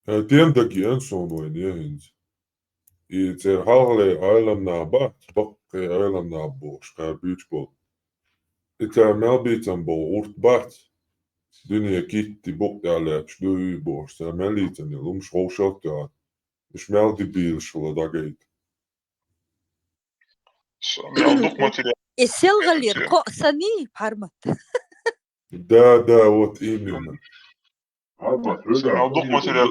Tiendagi ensonoin jehins. I ser halle ailamna bat, bakke ailamna bo, skar beachball. Itse melbitsan bo urt bat. Dynia kitti bokjalle stöy bo, ser melitsan ja lums roosotja. Smelt die bielschule dageit. Melduq materjal. السلغلير قوسني بحرمت. Да, вот именно. Melduq materjal.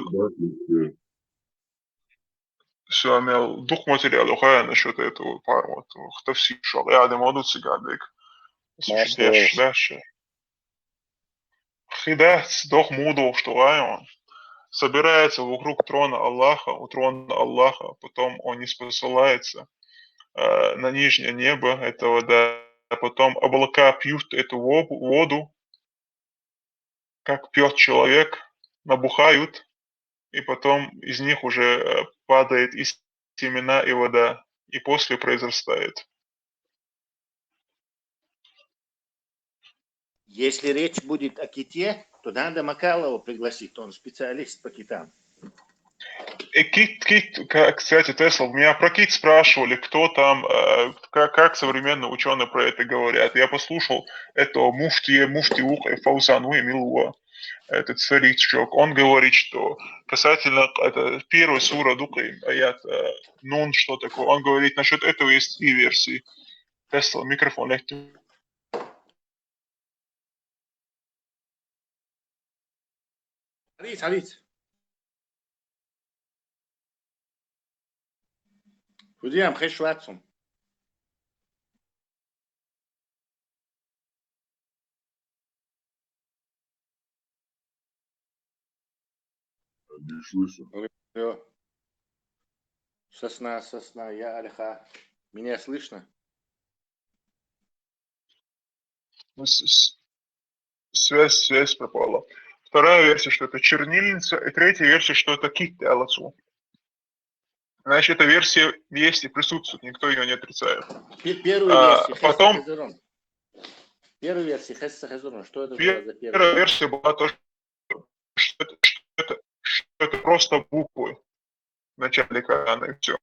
Melduq materjalu хая насчет этого парма. Кто все шел. Я демоду цыгадек. Слушай, дальше. Хидас дох муду, что он собирается вокруг трона Аллаха, у трона Аллаха, потом он не спосылается на нижнее небо, это вода, а потом облака пьют эту воду, как пьет человек, набухают, и потом из них уже падает и семена, и вода, и после произрастает. Если речь будет о ките, то надо Макалова пригласить, он специалист по китам. Кит, кстати, Тесла, меня про кит спрашивали, кто там, как современные ученые про это говорят. Я послушал этого муфти Фаузану Эмилуа, этот старичок. Он говорит, что касательно это первой сура Дукай, аят Нун, что такое, он говорит, насчет этого есть 3 версии. Тесла, микрофон легкий. حديث Hüdiyem خش واتسون. Не слышу. Сосна, я Алиха. Меня слышно? Связь пропала. Вторая версия, что это чернильница, и третья версия, что это кит Элацу. Значит, эта версия есть и присутствует, никто ее не отрицает. Первую версию. Потом... Первую версию Хесса Хезурон. Что это была за первая версия была то, что это просто буквы в начале Корана и все.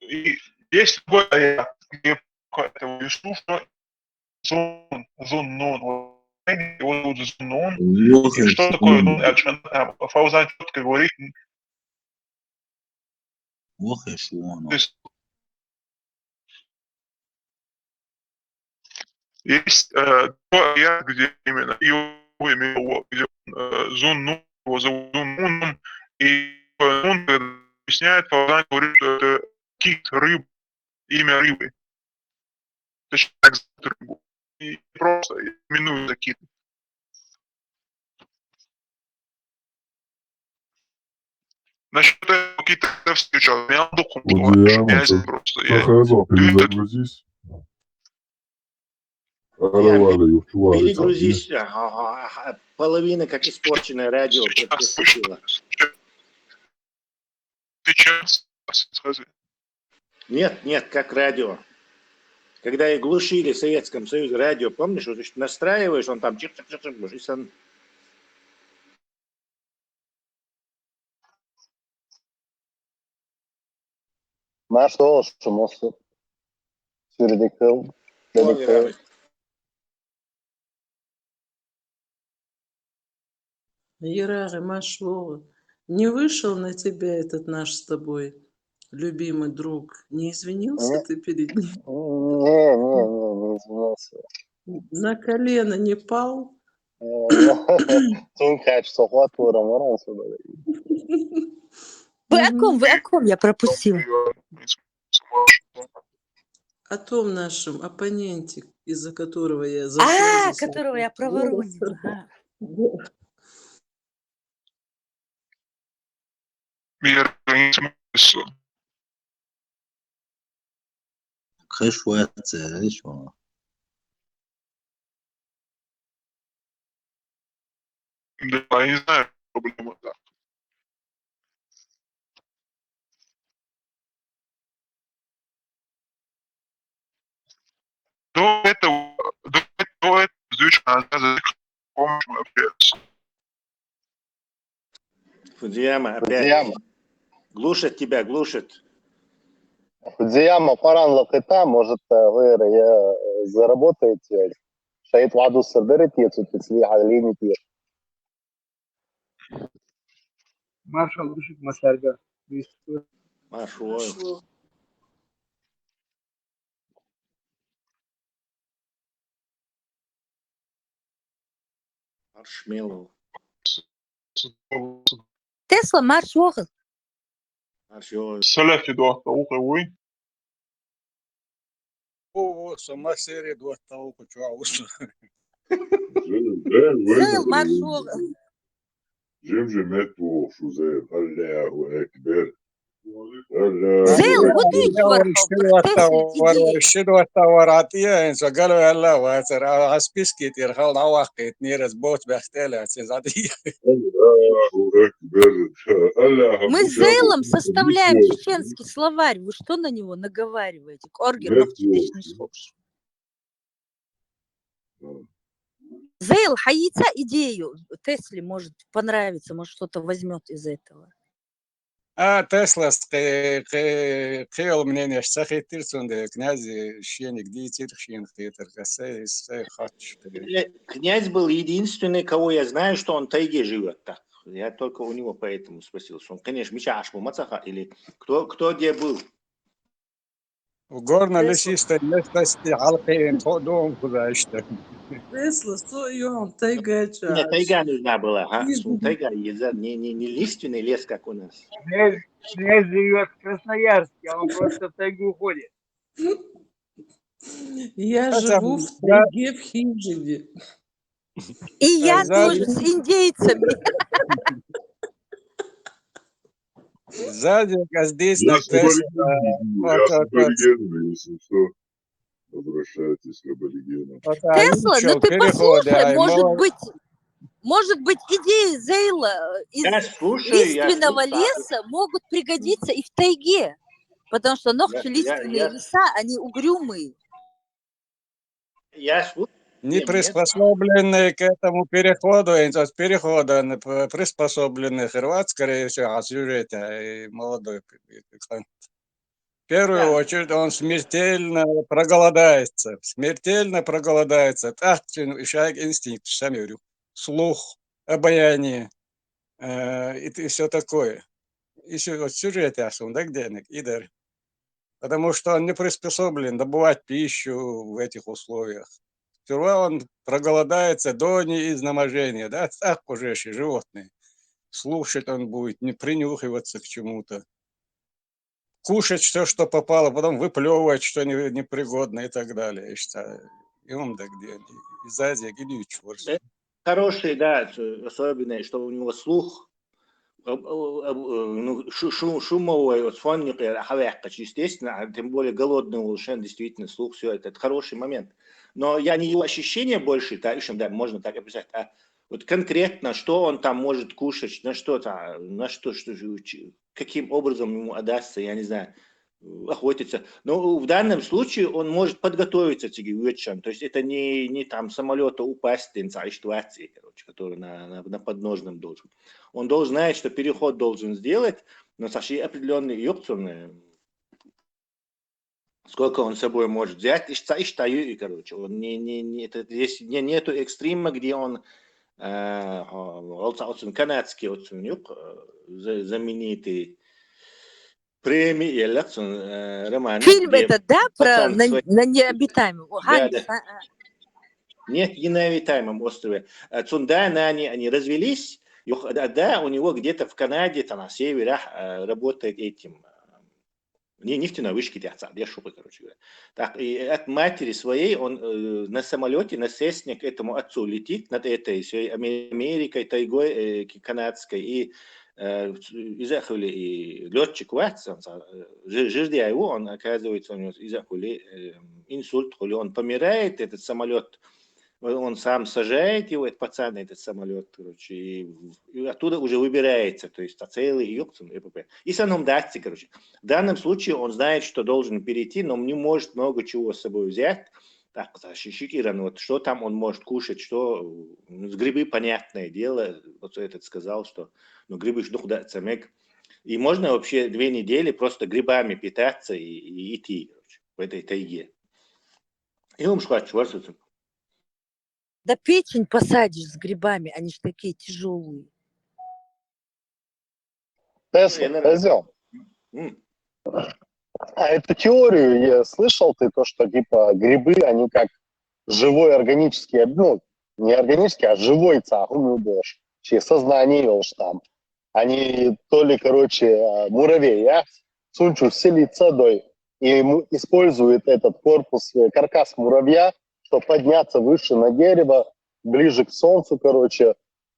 И есть другой аят, где этого Юсуфа Зуннун. Его зовут Зуннун. И что такое Нун? Фаузан четко говорит. Есть аят, где именно его имя, где Зуннун, его зовут Зуннун, и он объясняет, Фаузан говорит, что это кит, рыб, имя рыбы. Точнее, так зовут рыбу. И просто именуют за кит. Насчет этого какие-то встречал. Я думаю, просто перезагрузись. Перегрузись. Половина как испорченное радио. Сейчас. Нет, как радио. Когда их глушили в Советском Союзе радио, помнишь, вот ты настраиваешь, он там чик-чик-чик-чик. Nasıl olsun olsun. Sürdüküm. Ерары, Машлова, не вышел на тебя этот наш с тобой любимый друг? Не извинился ты перед ним? Не извинился. На колено не пал? Вы о ком? Я пропустила. О том нашем оппоненте, из-за которого я зашла. Которого я проворонила. Да, я не знаю, проблема, да. До этого Зючка помощь общается. Фудзияма опять. Фудзияма. Глушит тебя, глушит. Фудзияма паранлык это, может, вы заработаете. شايف وعده السردرتي تسليح على لينيتي. Маршал дышит Масарга. Машу. Пошло. Маршмеллоу. Тесла марш وغل. Маршмеллоу. سلفي دو طوقي О, сама серия 2 того, что زيل марш وغل. جمجم متو شو زي الله أكبر الله زيل أكبر وديك ورحب. تسل إديه. شدوا التوراتية إن قالوا يلا واتر عسبيس كتير خل عواقد نيرز بوت بختلة سيزادية الله أكبر الله Мы с Зейлом составляем чеченский словарь. Вы что на него наговариваете? Оргер, но ты не слушаешь. Зейл, хаица идею. Тесле может понравиться, может что-то возьмет из этого. Тесла قيل منين يشتخي ترسون ده كنازي شينك دي ترشين خيتر كسي خاتش Князь был единственный, кого я знаю, что он в тайге живет так. Я только у него поэтому спросил, что он, конечно, Мичашму Мацаха или кто где был. وقورنا لشيست لستي حلقين خودهم كذا اشتر Тесла, стоим, тайгача. Нет, тайга нужна была, тайга, не лиственный лес, как у нас. Князь живет в Красноярске, а он просто в тайгу уходит. Я живу в тайге в хижине. И я тоже с индейцами. Сзади здесь Я на с аборигенами, если что, обращайтесь к аборигенам. Тесла, ну ты послушай, может быть, идеи Зейла из лиственного леса могут пригодиться и в тайге. Потому что лиственные леса, они угрюмые. Не приспособленные к этому переходу, перехода приспособленных Хорват, скорее всего, о сюжете молодой. В первую очередь он смертельно проголодается. Так, человек инстинкт, сами говорю, слух, обаяние и все такое. И сюжет ясен, да, где-нибудь, Идар. Потому что он не приспособлен добывать пищу в этих условиях. Сперва он проголодается до неизнеможения, да, так уже животные. Слушать он будет, не принюхиваться к чему-то. Кушать все, что попало, потом выплевывать, что непригодно и так далее. Я считаю, и он да где, из Азии, где чёрт. Хороший, да, особенно, что у него слух, шумовой, фонник, естественно, тем более голодный улучшен, действительно, слух, все это хороший момент. Но я не его ощущение больше, да, можно так описать, а вот конкретно, что он там может кушать, на что, каким образом ему удастся, я не знаю, охотиться. Но в данном случае он может подготовиться к вечерам. То есть это не там самолета упасть, короче, который на подножном должен. Он должен знать, что переход должен сделать, но Саши определенные опции, сколько он с собой может взять, и короче, он здесь нету экстрима, где он канадский знаменитый премии, роман. Фильм этот, да, про на необитаемом? Да. Нет, не на необитаемом острове. Цундана они развелись, да, у него где-то в Канаде, там на севере, работает этим нефтяной вышки, короче говоря. Так, и от матери своей он на самолете, на Сесне к этому отцу летит над этой всей Америкой, тайгой канадской, и изахули и летчик Ватсон, ждя его, он оказывается у него изахули инсульт, он помирает, этот самолет, он сам сажает его, этот пацан, этот самолет, короче, и оттуда уже выбирается, то есть целый юкцин, и саном датси, короче. В данном случае он знает, что должен перейти, но не может много чего с собой взять, Так, шикиран, вот что там он может кушать, что... С грибы, понятное дело, вот этот сказал, что ну, грибы ждут да, цемек. И можно вообще 2 недели просто грибами питаться и идти, короче, в этой тайге. И он шхачу, Да печень посадишь с грибами, они же такие тяжелые. Тезел. А эту теорию я слышал ты, то, что типа грибы, они как живой органический, ну, не органический, а живой цахум любишь, чьи сознание вел там. Они то ли, короче, муравей, а? Сунчу селится дой и использует этот корпус, каркас муравья, чтобы подняться выше на дерево, ближе к солнцу, короче,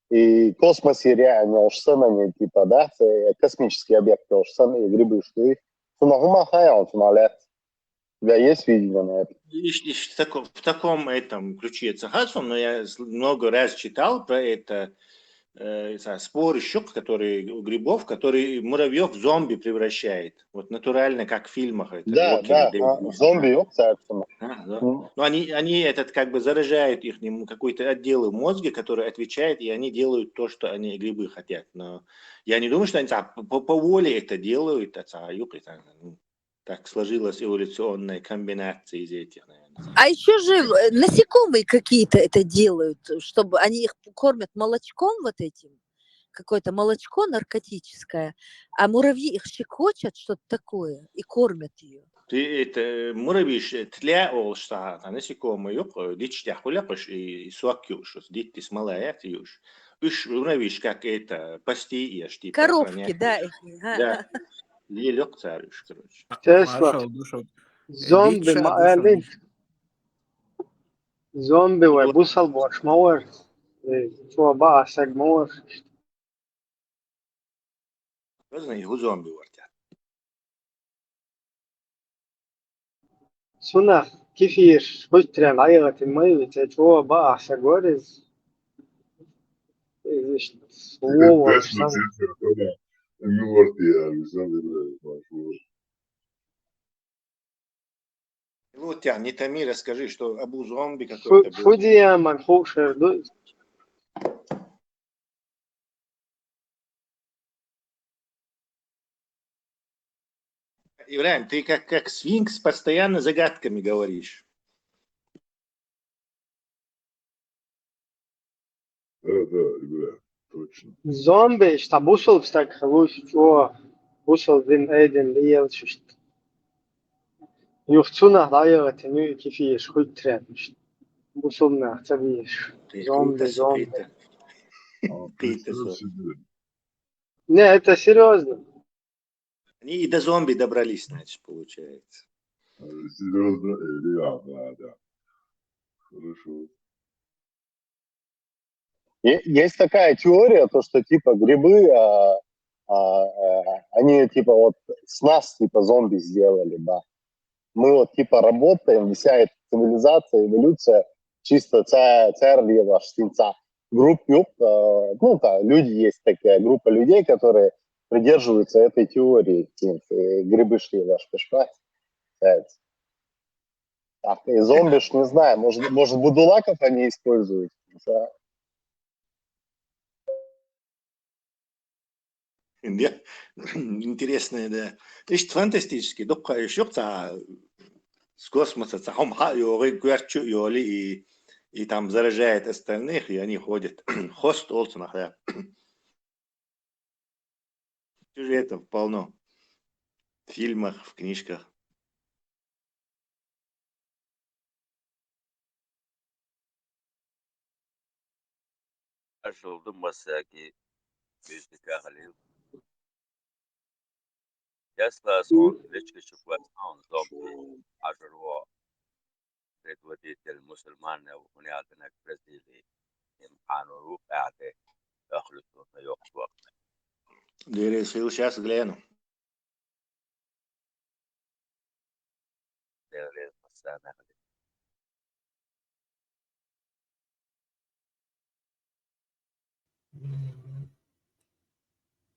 и в космосе реально уж самые, типа, да, космические объекты уж самые грибы, что их у тебя есть видение на это? В таком этом ключе цахасом, но я много раз читал про это споры щук, которые у грибов, который муравьев в зомби превращает. Вот натурально, как в фильмах. Это Да, зомби, но они этот как бы заражают их какой-то отдел мозга, который отвечает, и они делают то, что они грибы хотят. Но я не думаю, что они по воле это делают, так сложилась эволюционная комбинация из этих, наверное. А еще же насекомые какие-то это делают, чтобы они их кормят молочком вот этим, какое-то молочко наркотическое, а муравьи их щекочут, что-то такое, и кормят ее. Ты это муравьи тля олшта, а насекомые yok, дичь тяхуляпаш и суакюш, дичь смолаят юж. Уж муравьи как это пасти ешь, типа. Коровки, да. Да. Лелек царюш, короче. Тесла. Зомби, зомби, вай, бусал борш, мауэр. Чуа ба, саг мауэр. Знаю, его зомби вартят. Суна, кефир, хоть трем, айгат и мэй, чуа ба, саг мауэрез. Слово, что... Вот тебя, не томи, расскажи, что Абу зомби какой-то был. Фудия, манхушер, Ивраим, ты как сфинкс постоянно загадками говоришь. Да, ребят, точно. Зомби, что бусал, так халусь, чуа, бусал дин эйден лиел, шушт. Юхцуна, айгат и ню, кефир, хоть трем, бусална, цабиш. Зомби. Не, это серьезно. Они и до зомби добрались, значит, получается. Серьезно, да. Хорошо. Есть такая теория, то, что типа грибы, они типа вот с нас типа зомби сделали, да. Мы вот типа работаем, вся эта цивилизация, эволюция, чисто царь штинца. Группе, ну да, люди есть такая группа людей, которые придерживаются этой теории. Грибы шли ваш пешпать. Так, и зомби ж не знаю, может будулаков они используют. Да. Интересное, да. Ist фантастически. Дока еще с космоса, и там заражает остальных, и они ходят. Хост олсонах, да. Сюжетов полно. В фильмах, в книжках. Açıldım masaki müzik halil. Yasla son ليش شوفوا عن زومبي عجروا ريتوديت المسلمان وهنا عندنا برازيلي امحانو قاعدة يخلطون يوقف وقت. Дверь сейчас гляну.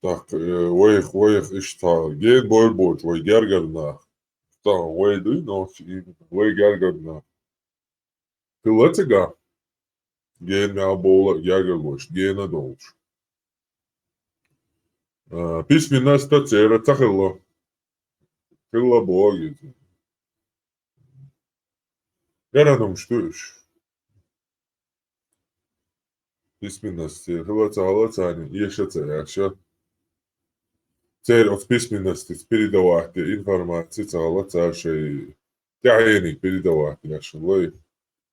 Так, воих ишта. Гейт бойбот, вой гергерна. Та, вой дуй, но вой гергерна. Kılacıga. Gene boğula gergolmuş. Gene dolmuş. Письменность цера цахыло. Кылла боги. Ярадом штуш. Письменность хылаца они ешаца яша. Цель от письменности передавать информацию цахалаца шей. Тяйни передавать яша. Лой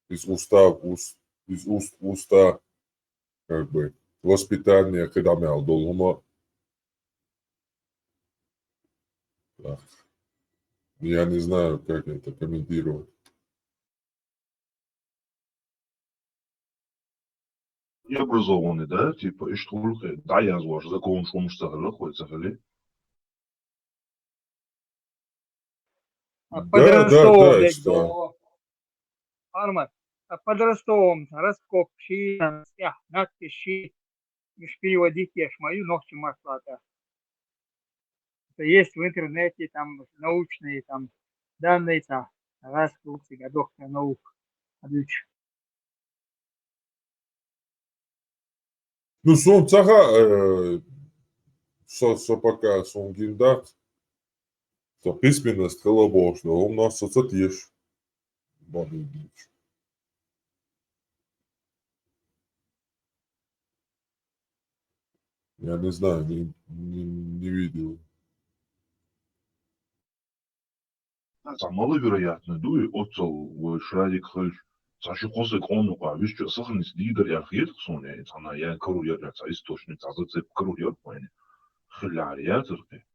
из уста в уста как бы воспитание когда мял долго. Я не знаю, как это комментировать. И образованный, да, типа, и что да, я злож, закон шум находится, или? Да, что? Армат, подростовом, раскоп, ши, надки, ши, миш переводить я мою ногти маслата. Есть в интернете там научные там данные, там, раскоп, доктор наук, отлично. Ну, сон цаха, пока сон гимдат, то письменность колобошна, он нас соцатишь. Я не знаю, не видел. Маловероятно, дуй отцел в шрадик хыль. Сашу косы конука, вещь сахарность лидер я хет соне, она я каруер я источник, а зацеп каруер понял. Хыляр терпи.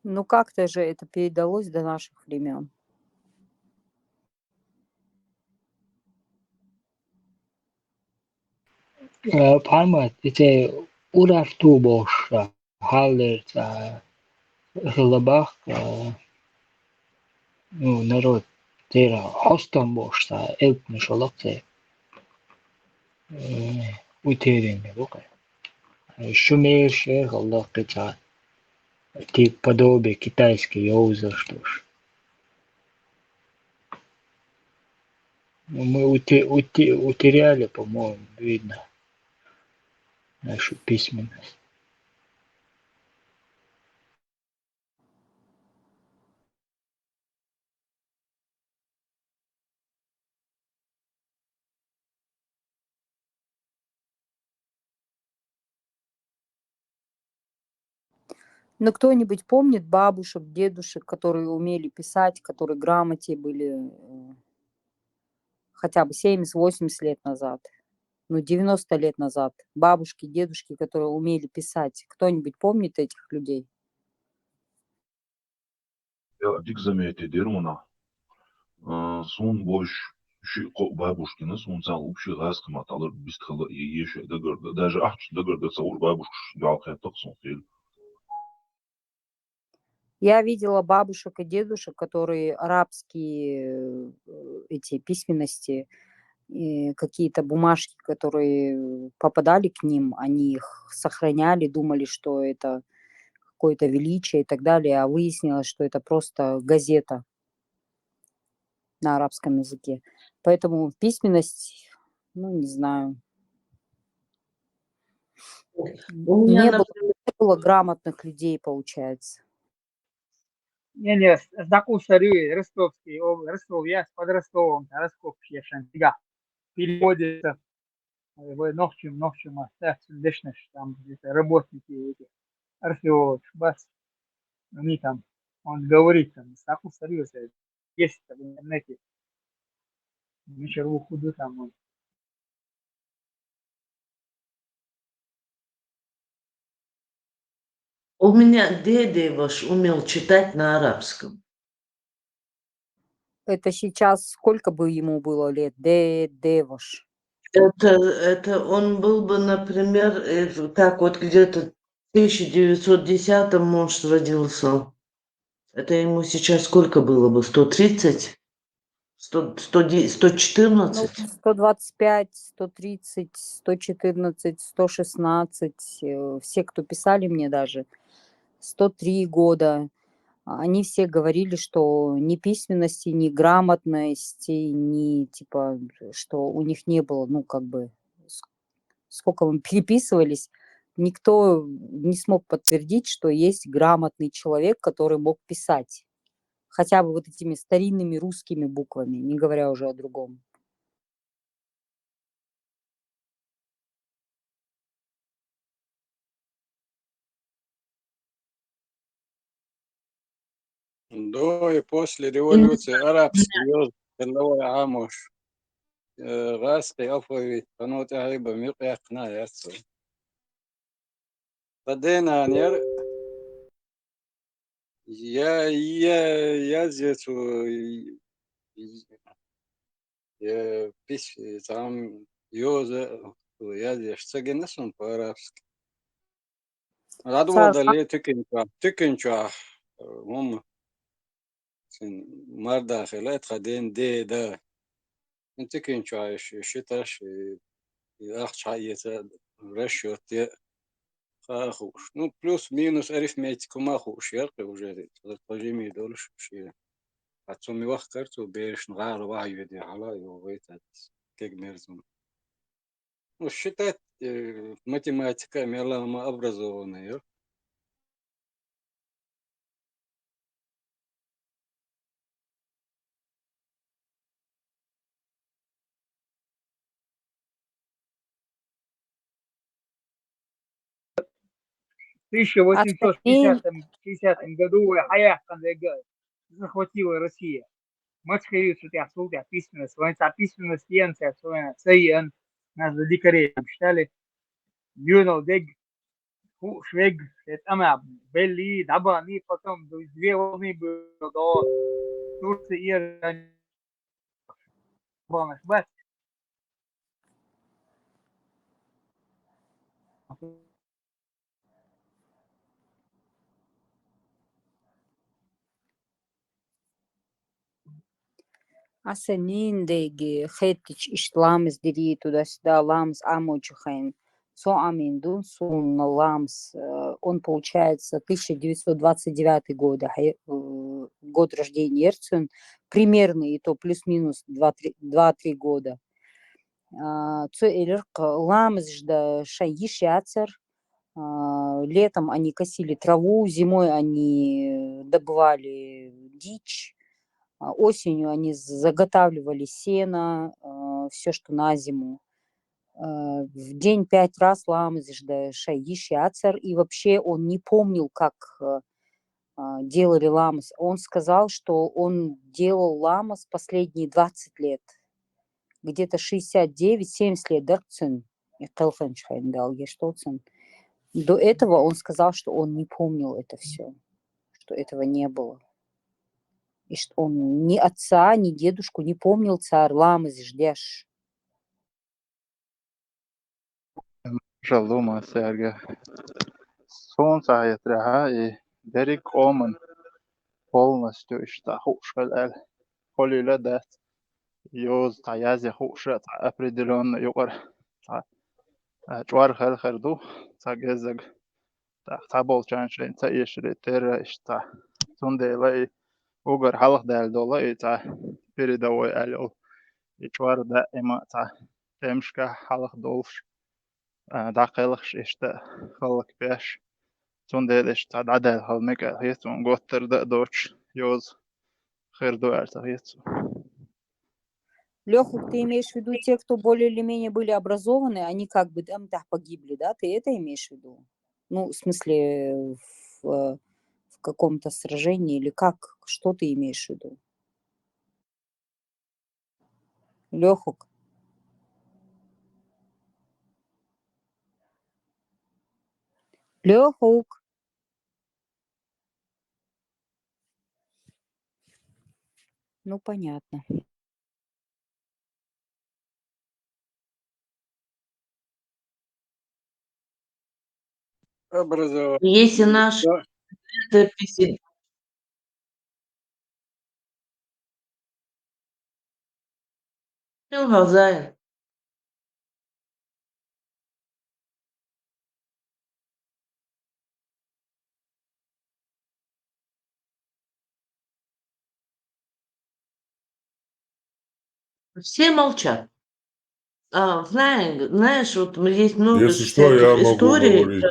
Ну как-то же это передалось до наших времен. Parmat, ice urartu boşa, haller, hılabak, ну, народ, тера, хостом боşa, elpmiş olakse, утерями, букай. Шумер, шер, Allah кица, тип подобие китайский юзер, что ж. Мы утеряли, по-моему, видно, нашу письменность. Но кто-нибудь помнит бабушек, дедушек, которые умели писать, которые грамоте были хотя бы 70-80 лет назад, ну 90 лет назад? Бабушки, дедушки, которые умели писать. Кто-нибудь помнит этих людей? Я дик заметил, дермуна. Сон бош бабушкина, сон цал общий газ кматалар бистхала и еще догорда. Даже догорда цаур бабушка галка токсон фил. Я видела бабушек и дедушек, которые арабские эти письменности, какие-то бумажки, которые попадали к ним, они их сохраняли, думали, что это какое-то величие и так далее, а выяснилось, что это просто газета на арабском языке. Поэтому письменность, ну, не знаю. Не было грамотных людей, получается. Не, знаком старый ростовский, Ростов, я под Ростовом, Ростов, я шантига. Переводится в ночью, остается дышишь, там где-то работники эти, археологи, бас, они там, он говорит там, знаком старый, есть в интернете, вечеру худу там, он. У меня дядя ваш умел читать на арабском. Это сейчас сколько бы ему было лет? Девош. Это он был бы, например, так вот где-то в 1910-м, может, родился. Это ему сейчас сколько было бы? 130? Ну, 114. 125, 130, 114, 116, все, кто писали мне даже, 103 года, они все говорили, что ни письменности, ни грамотности, ни типа, что у них не было, ну, как бы, сколько мы переписывались, никто не смог подтвердить, что есть грамотный человек, который мог писать. Хотя бы вот этими старинными русскими буквами, не говоря уже о другом. До и после революции арабский язык, اللي عاموش غاسقي أفوي قنوت أهيبة ميقيا قناة يسو بدينا نير يا زيتو يا بيش تعم يوزا ويا زيش سجنسون بارابسك العدوى Саш, ده اللي تكنشوا هم مردا خلات خدين دي ده انت كنشوا شتاش ياخش حية رشوة خاخوش ну плюс-минус арифметику махуш ярко уже الترجمة دولش شيء отцом его карту берешь нгар ваю دي على يوغيت كيجمرزم ну считать математика мелама образованная 1860 году Хаяк захватила Россия. Мачхари сутя письменность, письменность янция, цейен, нас за дикарей считали, юнол дег, швег, это белли, дабани, потом две волны было до Турции и бомж, Асенин хеттич ламс дири туда-сюда, ламс амочухаем. Со аминдун сун ламс. Он получается 1929 год, год рождения Эрцин. Примерный, и то плюс-минус 2-3 года. Ламс жда шаиш яцер. Летом они косили траву, зимой они добывали дичь. Осенью они заготавливали сено, все, что на зиму. В день 5 раз ламзижда шаиш яцер. И вообще он не помнил, как делали ламас. Он сказал, что он делал ламас последние 20 лет. Где-то 69-70 лет. До этого он сказал, что он не помнил это все, что этого не было. И что он ни отца, ни дедушку не помнил царь ламы ждешь. Жалума Серге. Солнце ятряха и Дерек Оман полностью иштахушал холиле дет. Юз таязи хушат определенно югар. Чуар херду цагезег. Табол чаншин таишри тера ишта. Тунделей угар халах дал дола ита передовой алил. И чуар да эма та темшка халах долш. داقيلخش إشتا خلق بيش تون ديدش تا عدد هالميك هيتون غوتر دا دوش يوز خير دو هيتو. Леху, ты имеешь в виду те, кто более или менее были образованы, они как бы там погибли, да? Ты это имеешь в виду? Ну, в смысле, в каком-то сражении или как? Что ты имеешь в виду? Лехук. Лехук. Ну, понятно. образование. Если наш записи Хазаин. Все молчат. Флайнг, знаешь, вот есть много Если что, я всяких могу историй. говорить.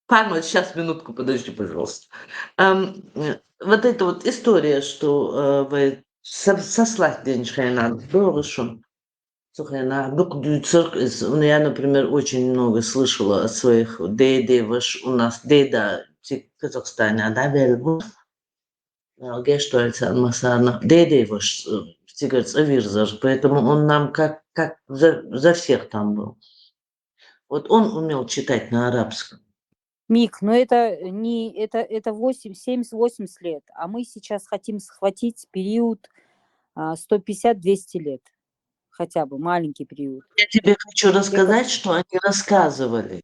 Парма, сейчас минутку, подожди, пожалуйста. Вот эта вот история, что вы сослать денежкой надо, было что? Слушай, я, например, очень много слышала от своих дедей, у нас деда в Казахстане, да, был Гештольца Масана, дедей ваш, поэтому он нам как за всех там был. Вот он умел читать на арабском. Мик, но это не это 70-80 лет, а мы сейчас хотим схватить период 150-200 лет, хотя бы маленький период. Я тебе хочу рассказать, что они рассказывали.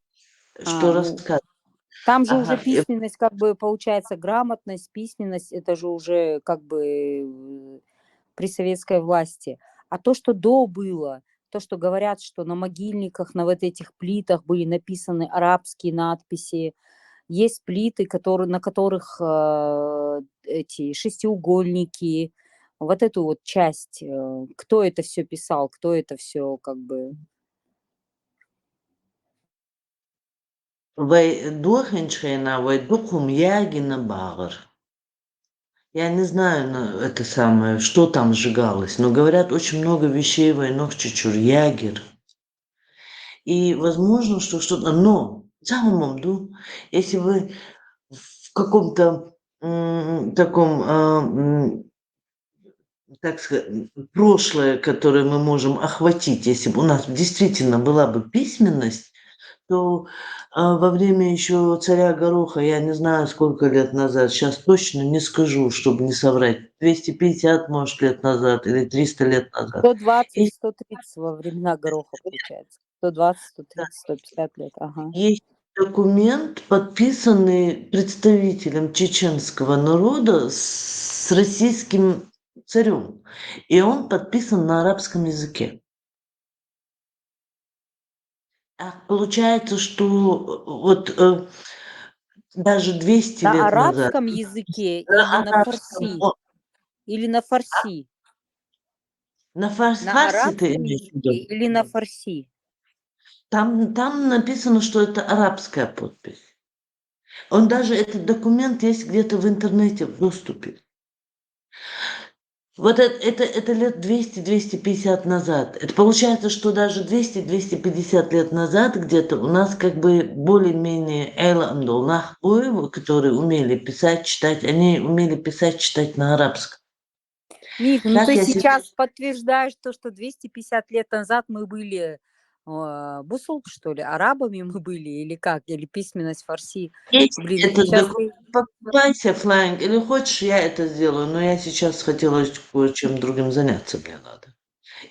Там же уже письменность, как бы получается, грамотность, письменность, это же уже как бы при советской власти. А то, что до было, то, что говорят, что на могильниках, на вот этих плитах были написаны арабские надписи, есть плиты, на которых эти шестиугольники, вот эту вот часть, кто это все писал, кто это все как бы... Я не знаю, это самое, что там сжигалось, но говорят, очень много вещей войнах ягер. И возможно, что что-то... Но, самому, если вы в каком-то таком, так сказать, прошлое, которое мы можем охватить, если бы у нас действительно была бы письменность, то во время еще царя Гороха, я не знаю, сколько лет назад, сейчас точно не скажу, чтобы не соврать, 250, может, лет назад или 300 лет назад. 120-130 во времена Гороха, получается. 120, 130, 150 лет, ага. Есть документ, подписанный представителем чеченского народа с российским царем, и он подписан на арабском языке. Получается, что вот даже 200 на лет назад... На арабском языке или на фарси? Или на фарси? На фарси ты имеешь в виду? Или на фарси? Там написано, что это арабская подпись. Этот документ есть где-то в интернете в доступе. Вот это лет 200-250 назад. Это получается, что даже 200-250 лет назад где-то у нас как бы более-менее которые умели писать, читать, они умели писать, читать на арабском. Мик, ну ты сейчас подтверждаешь то, что 250 лет назад мы были бусул, что ли, арабами мы были, или как? Или письменность фарси? Блин, покупайся, Флайнг, или хочешь, я это сделаю, но я сейчас хотела кое-чем другим заняться, мне надо.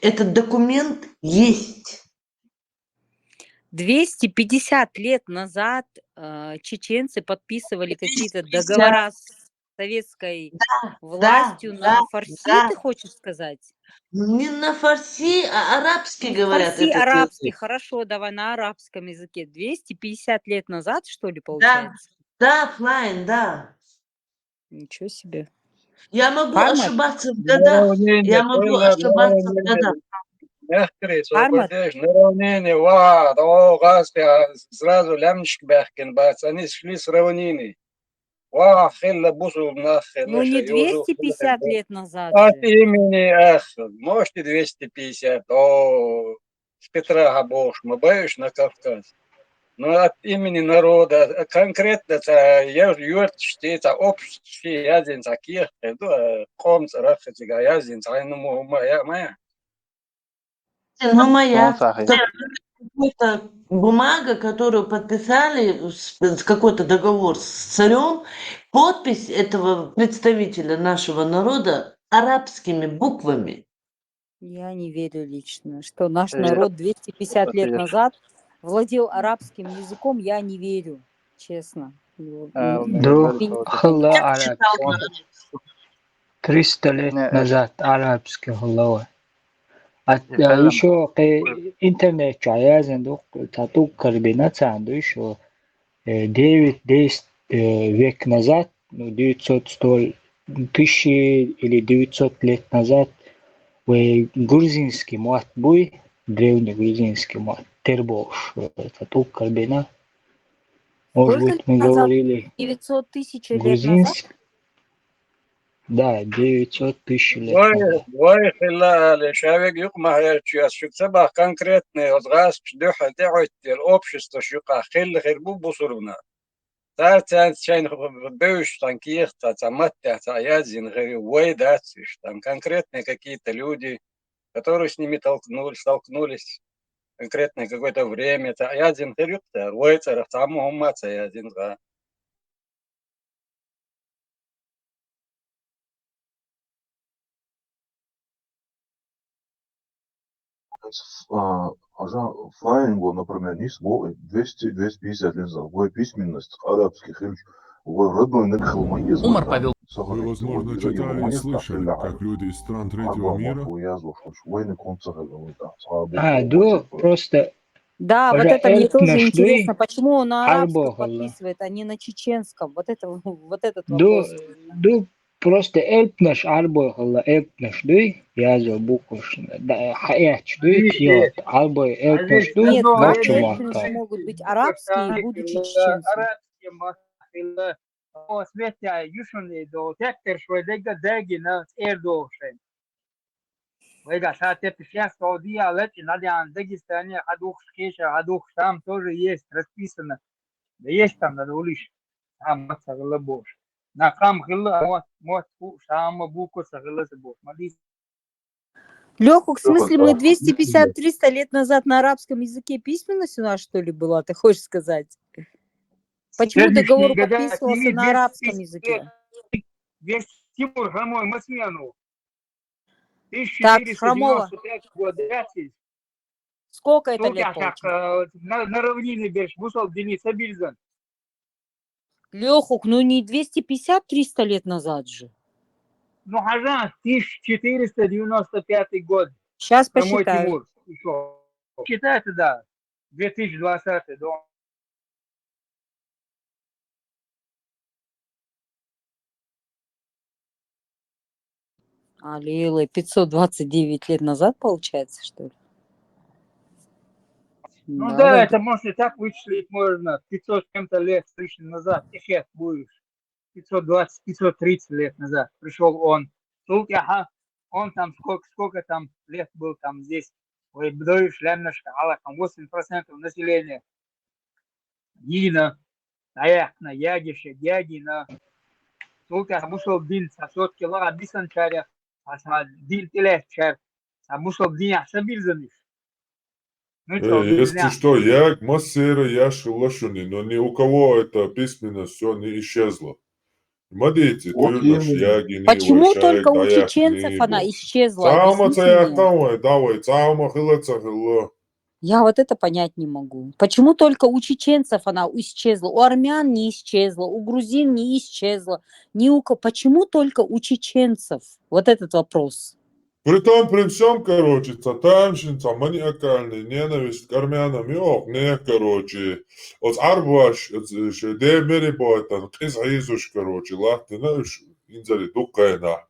Этот документ есть. 250 лет назад чеченцы подписывали какие-то договора с советской властью на фарси, ты хочешь сказать? Не на фарси, а арабский говорят. Фарси арабский, хорошо, давай на арабском языке. 250 лет назад, что ли, получается? Да, Флайн, да. Ничего себе. Я могу ошибаться в годах. Сразу лямчик бахкин бац, они шли с равнины. Ну, не 250 лет назад От же. имени, может и 250, с Петра Габош, мы боюсь на Кавказ. Но от имени народа, конкретно, я юрт общий один таких, комц, рафтига, язин, моя. Ну, моя. Какая-то бумага, которую подписали, какой-то договор с царем, подпись этого представителя нашего народа арабскими буквами. Я не верю лично, что наш народ 250 лет назад владел арабским языком, я не верю, честно. 300 лет Не, назад арабский голова. А فعلا еще интернет чаязен тату комбинация еще 9-10 век назад, 900 тысячи или 900 лет назад, грузинский матбуй, древний грузинский мат, тербош, тату комбина. Может Сколько быть, лет мы назад? говорили 900 тысяч лет назад? грузинский, да, 900 тысяч лет назад. Двое хилали, шавик юк махаячи, шуксаба конкретные, вот раз чдуха деойтер, общество шука, хилли хирбу бусурвна. Тацан чайн бэвш там киехта, цаматта, язин, уэйдациш, там конкретные какие-то люди, которые с ними столкнулись, конкретное какое-то время, язин хирюкта, уэйцерах, цаму умаца язин, Флайнгу, например, не свой 200-250 лет назад. Вой письменность арабских речь. Вой родной нагхал Умар повел. Вы, возможно, читали и слышали, как люди из стран третьего мира просто Да, вот это мне тоже интересно. Почему он на арабском арбогалла. подписывает, а не на чеченском? Вот этот вопрос. Просто эльпнаш арбогалла, эльпнаш дуй, язо букуш, хаяч дуй, кьот, арбой эльпнаш дуй, Нет, как мачумака. эльпнаши могут быть арабские, будучи чеченцами? Светя юшуни до тектер шведега дегина эрдошен. Вега шатер сейчас Саудия, лети надян Дагестане, Хадух Шкеша, Хадух там тоже есть расписано. Да есть там надо улиш. Там мацагла бош. На кам хилла мот шама буку сагла бош. Мадис. Лёха, в смысле, мы 250-300 лет назад на арабском языке письменность у нас, что ли, была, ты хочешь сказать? Почему договор подписывался на арабском языке? Весь Тимур Хамой Масмену. Так, Хромова. 1495 год. Сколько это лет получилось? На равнине берешь, Мусал Денис Абильзан. Лёхук, ну не 250-300 лет назад же. Ну, Хажан, 1495 год. Сейчас Хромой посчитаю. Тимур. Считайте, да. 2020, да. Аллилуйя, 529 лет назад, получается, что ли? Ну Надо. да, это можно так вычислить можно. 500 с чем-то лет назад. Эффект будешь. 520-530 лет назад пришел он. Тут он там сколько там лет был там здесь. Ой, бдой шлемна шкала, там 8% населения. Дина, Таякна, Ягиша, Дягина. Тут я мусол дин, сотки лара бисанчаря, дин телечар. Мусол дин сабильзаниш. Если что, я массера, я шилашуни, но ни у кого эта письменность все не исчезла. Смотрите, почему только у чеченцев она исчезла? Я вот это понять не могу. Почему только у чеченцев она исчезла? У армян не исчезла, у грузин не исчезла. Ни у кого. Почему только у чеченцев? Вот этот вопрос. Притом, при всем, короче, татарщинца, маниакальная ненависть к армянам, не, короче, от арбаш, де мерибойтан, кизаизуш, короче, лахты, знаешь, инзали дукайна.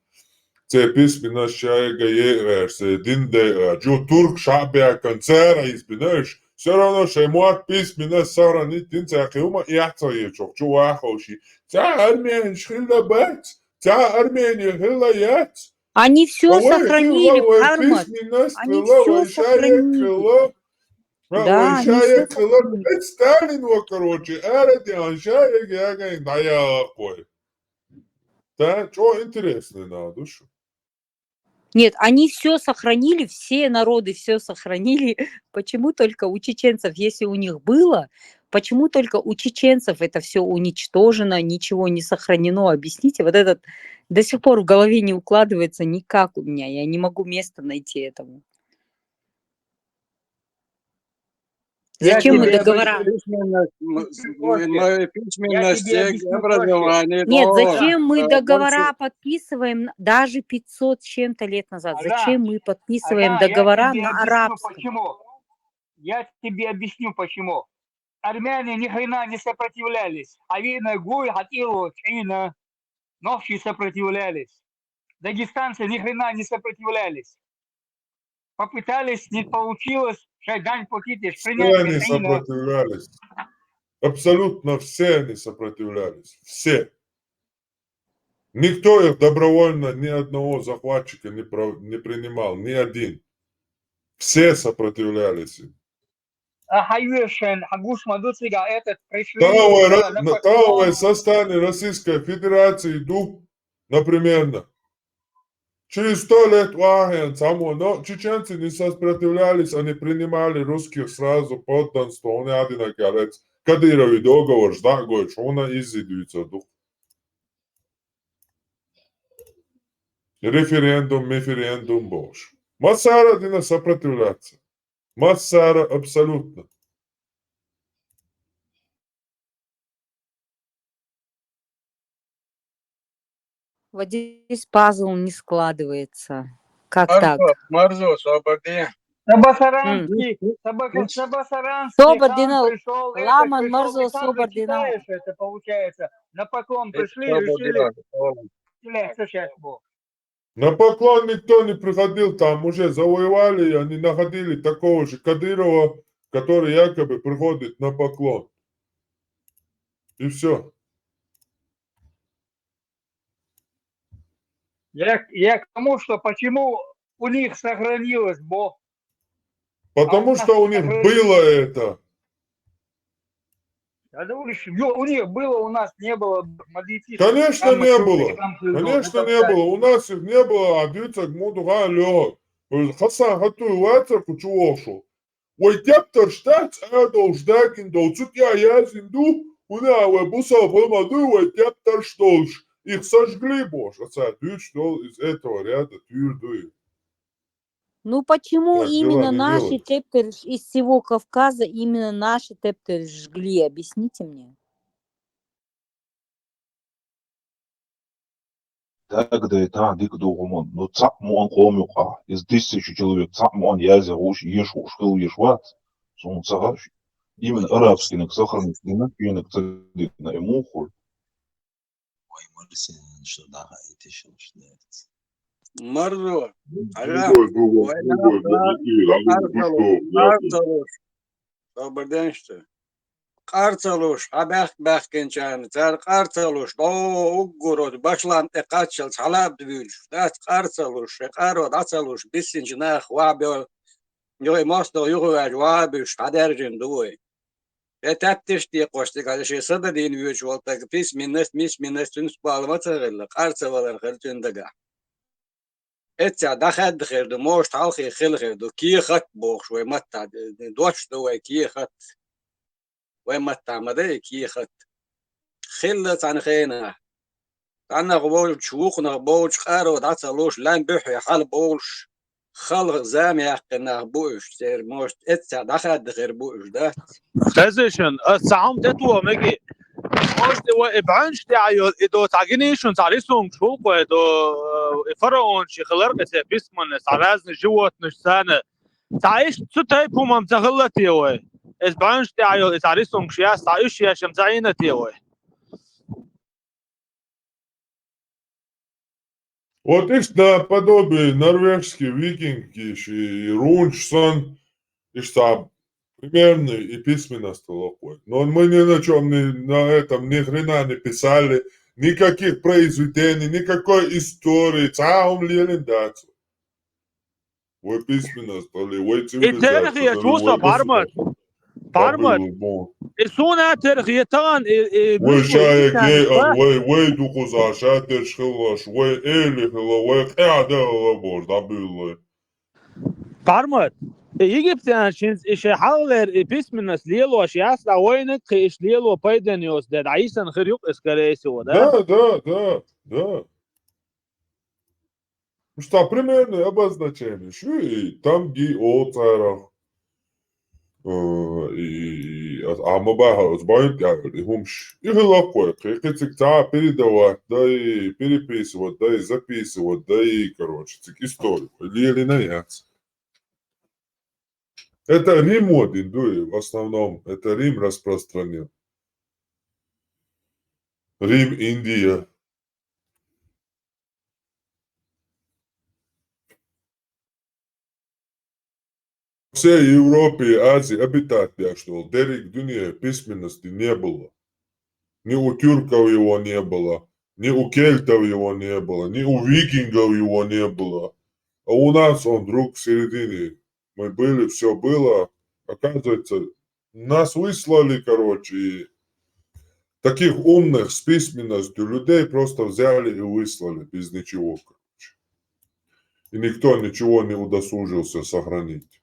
Це письмена шайга версия, динде, джо турк шабия концера избинаешь, все равно, что муат письмена сарани, динце, хиума, яхца ечок, чу вахоши. Ця армян шхилла бать, ця армян хилла яц. Они все сохранили, Хармат. Они все сохранили. Да, они все сохранили. Сталин, короче, да, что интересно на душу. Нет, они все сохранили, все народы все сохранили. Почему только у чеченцев, если у них было, почему только у чеченцев это все уничтожено, ничего не сохранено? Объясните, вот этот до сих пор в голове не укладывается никак у меня. Я не могу места найти этому. Я Зачем мы тебе договора? я тебе объясню проще. образование. Нет, Да, зачем мы да, договора больше. подписываем даже 500 с чем-то лет назад? Ага, Зачем мы подписываем ага, я договора тебе на объясню арабском? почему. Я тебе объясню почему. Армяне ни хрена не сопротивлялись. Авина, Гуй, Хатилу, Чина, Новши сопротивлялись. Дагестанцы ни хрена не сопротивлялись. Попытались, не получилось. Шайдань Путитиш, Все принять они Чина. сопротивлялись. Абсолютно все они сопротивлялись. Все. Никто их добровольно, ни одного захватчика не принимал. Ни один. Все сопротивлялись им. А Хайвешен, Хагуш Мадуцига, этот пришли на Таловое поклон. состояние Российской Федерации идут, например, через 100 лет но чеченцы не сопротивлялись, они принимали русских сразу подданство, он одинакий, але Кадыровый договор, ждагой, что он изидуется дух. Референдум бош. Масара дина сопротивляться. Масара абсолютно. Вот здесь пазл не складывается. Как так? Марзо, освободи. Табасаранский, Табасаранский хан Собордина, пришел, Ламан, пришел, Марзо, ты сам же Собордина. читаешь это, получается. На поклон Это пришли, решили, свобода. что сейчас было. На поклон никто не приходил, там уже завоевали, и они находили такого же Кадырова, который якобы приходит на поклон. И все. Я к тому, что почему у них сохранилось Бог. Потому что у них было это. У них было, у нас не было. Конечно, не было. Конечно, не было. У нас их не было, а дюцак мудуга лёг. Хасан хату ватер кучуошу. Ой, тептер штац адол ждакин долцут я язинду. Уна, ой, бусал помаду, ой, тептер штолш. Их сожгли, боже. Отца, дюч, что из этого ряда тюрдует. Ну почему Так, именно дела не наши делают. тептеры из всего Кавказа, именно наши тептеры жгли? Объясните мне. Тогда это дик догумон. Но цап мон хомюха. Из 1000 человек цап мон язя уж ешу шкыл ешват. Сон цагаш. Именно арабский на сохранности на пьянок цадик на ему холь. Марзо. Соборденште. Qartaluş, abaq baxkençan, tar qartaluş, o uggurod, başlan eqatçal salab düvül. Dat qartaluş, qarod ataluş, bisincinah, wabil, yoy mosdo yuğuvaj, wabiş, aderjin duy. Etaptiş diye koştuk, aşı sada din üç voltak, pis minnes tüns bağlama tağırlı, qartavalar qırtındaga. Etça daxad xirdu, moş talxi xilxirdu, ki xat boğ, şoy matta, doç duy, ki xat. وين ما تعمدي كي خت خلت عن خينا عنا غبول شوخنا غبول خارو دعتلوش لان بحي حال بولش خلق زام يحقنا بوش سير موش اتسع دخل غير بوش ده تزشن السعام تتوى مجي موش دو ابعنش تعيو ادو تعجنيشن تعريسون شوق ادو فرعون شي خلرقة بيسمن سعرازن جوات نشسانة تعيش ستاي بوما متغلتي وي ابعنش تعيو تعريسون شياس تعيش يا شمزعينتي وي. Вот их наподобие норвежский викинги и рунчсон, и что примерно и письменность такой. Но мы ни на чем на этом ни хрена не писали, никаких произведений, никакой истории. Цаум лелендацию. Вы письменность, вы цивилизация. И توصف عرمت عرمت السونا ترخيتان وشاي كي وي دوخوزا شاتر شخلاش وي إلي خلا وي قاعدة لبور دابيل عرمت Египте إيش حاولر بيسمنس ليلو أشياس لوينك إيش ليلو بايدنيوس ده عيسى خيريوك إسكاليسي وده да. Что примерно обозначение. Что и там ги оцарах. Амабаха сбавить говорили, хумш. И легко, как передавать, да и переписывать, да и записывать, да и, короче, историю. Или наяться. Это Рим один, в основном. Это Рим распространен. Рим, Индия. В всей Европе и Азии обитатели, что Дерек Дуния письменности не было. Ни у тюрков его не было, ни у кельтов его не было, ни у викингов его не было. А у нас он вдруг в середине. Мы были, все было. Оказывается, нас выслали, короче, и таких умных с письменностью людей просто взяли и выслали без ничего, короче. И никто ничего не удосужился сохранить.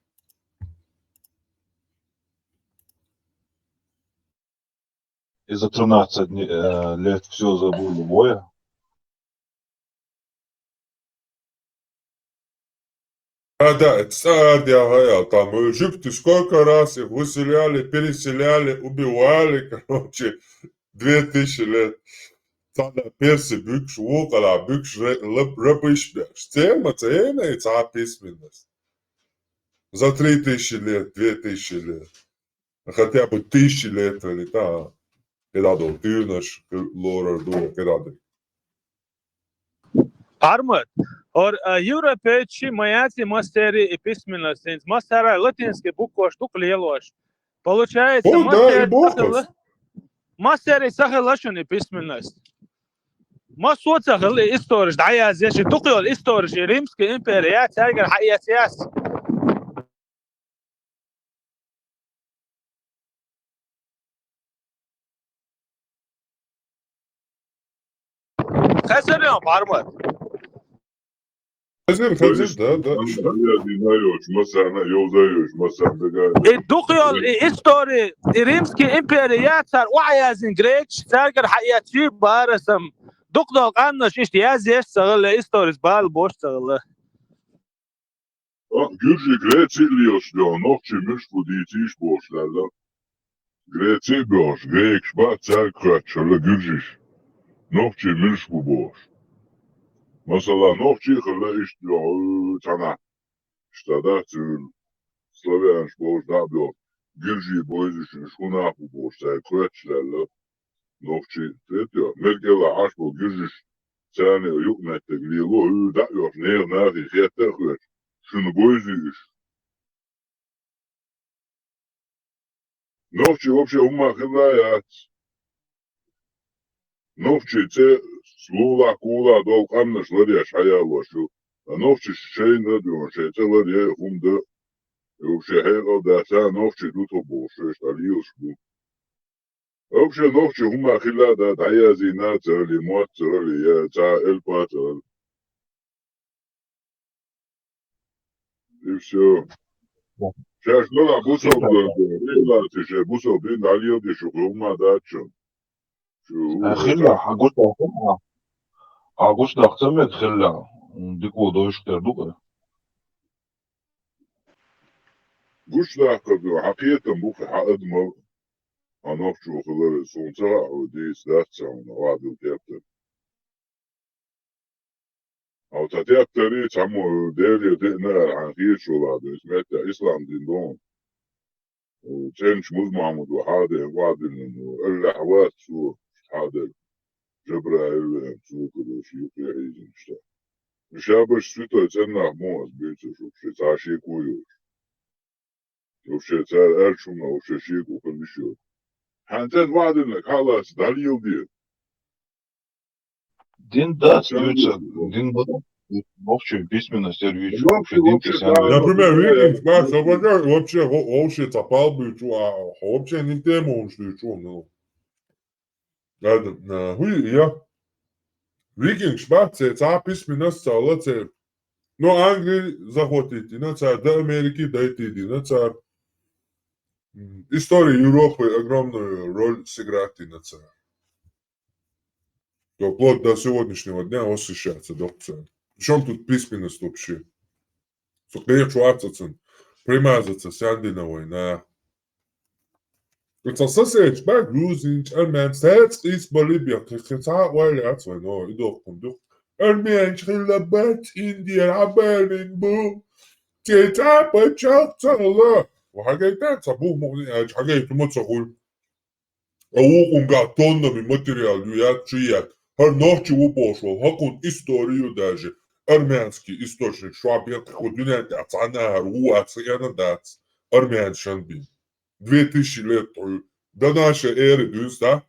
И за 13 лет все забыл Воя. Да, это Саад я говорил, там Египте сколько раз их выселяли, переселяли, убивали, короче, 2000 лет. Тогда персы бükš vokālā bükš рабышбяш. Тема, это имеется письменность. За 3000 лет, 2000 лет. Хотя бы 1000 лет или так. Когда до тюнаш, лора дура, когда до. Armut, or Европейчи маяти мастери и письменности, мастера латинский буквош, тук лелош. Получается, мастери сахалашуни письменность. ما صوت غلي استورج دعيا زيش دقيو الاستورج ريمسكي امبريات تاجر حقيقة سياسة خسر يوم عرمت خسر ده الدقيو الاستوري ريمسكي امبريات صار وعيازن جريتش تاجر حقيقة شي بارسم دقدق قانش işte yazış sağlı stories bal boş sağlı. Gürcü Greciliyor diyor, nokçumuş bu diyetiş boşlarla. Greci boş, Grek bat çarkıçlı Gürcüş. Nokçumuş bu boş. Mesela nokçı kırla işte sana. İşte da Slaviyanş boş da diyor. Gürcü boyuzuşun şuna bu boş çarkıçlarla. Nokçı diyor. Merkele aş bu Gürcüş. Sani yukmettek lilu da yok ne nazi fiyatlar kılaç. Şunu boyuzuş. Новчи вообще ума хилаят. Новчи те слула кула дол камнаш ладья шаялошу. А новчи шей надюн шей те ладья хумда. И вообще хейгал да са новчи дуто больше шталиушку. Вообще новчи ума хилада дая зина цели мот цели я ца эльпа цели. И все. Сейчас была бусов, бусов, блин, налил, еще ума дачу. خلا عقوش داختمت خلا ديكو دوش تردوك قوش داخل حقيقة بوخ حقد ما أنافشو خلال سونسا ودي سلاتسا ونوادو كابتن أو تتيابتري تامو ديري دينا عن خيشو لادو اسمعتا إسلام دين دون وتنش مزمعمد وحادي وعدل إلا حوات سو حادل جبرائيل سو كدو شيوخي عيزن شتا مشابش سويتو يتنح موز بيتو شوفشي تعشي كويوش وفشي تعال أرشونا وفشي شيكو كلشو حانتين وعدلك خلاص داليو دي دين دات يوتسا دين بدا вообще письменность речь вообще дин например викинг баш вообще запал бы вообще не тему он что ну я викинг шпаце ца письменность цалаце но Англии захватить на царь до Америки дойти на царь история Европы огромную роль сыграть на царь то вплоть до сегодняшнего дня ощущается доктор. Причем тут письменность вообще? Сукречу ацацин, примазаться Сяндиновой на Это сосед, бак, грузинч, армян, сец, из Боливия, кхца, валяц, но, идох, кундух. Армян, хилабат, Индия, абалин, бу. Тета, бачак, цала. وحاجة صابوه مغني حاجة ما تقول أوكم قاعدتنا من материалият чият هر نوع чего пошло هكون историю даже армянский источник швабет ходуня тацана руац яна дац армяншан бин 2000 лет до нашей эры да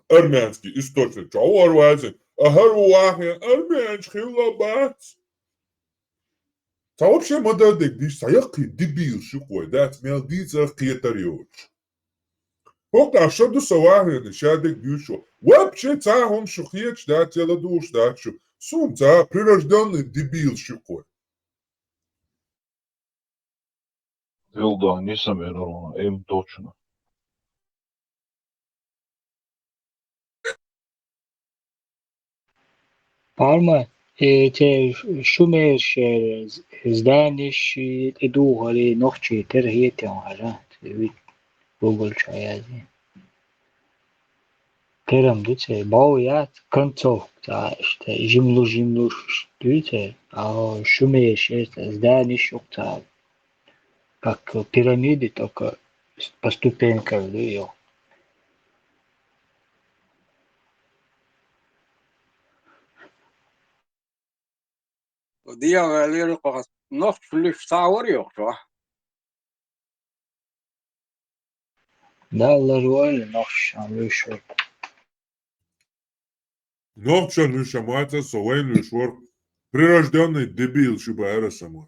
армянский источник чаварвазин а харуахе армянский лабац вообще модадек диш саяки дебил шукой дат мелдица киетариоч Пока что до соваги шадек дюшо. Вообще он шухеч да тело душ дачу. Сумца прирожденный дебил шукой. Да, nisam vjerovao, točno. Palma, te shumesh zdanish edu hali nochchi terhiet harat. Google شاید کرم دوچه باید کنتو تا جملو دوچه а шумеешь это здание шукта как пирамиды только по ступенькам ее. ودي غالية فقط نفط في الشاور يوقف Да, ларуэль нож лишь. Ногча лишамата совен лишвор прирожденный дебил шубаэра самой.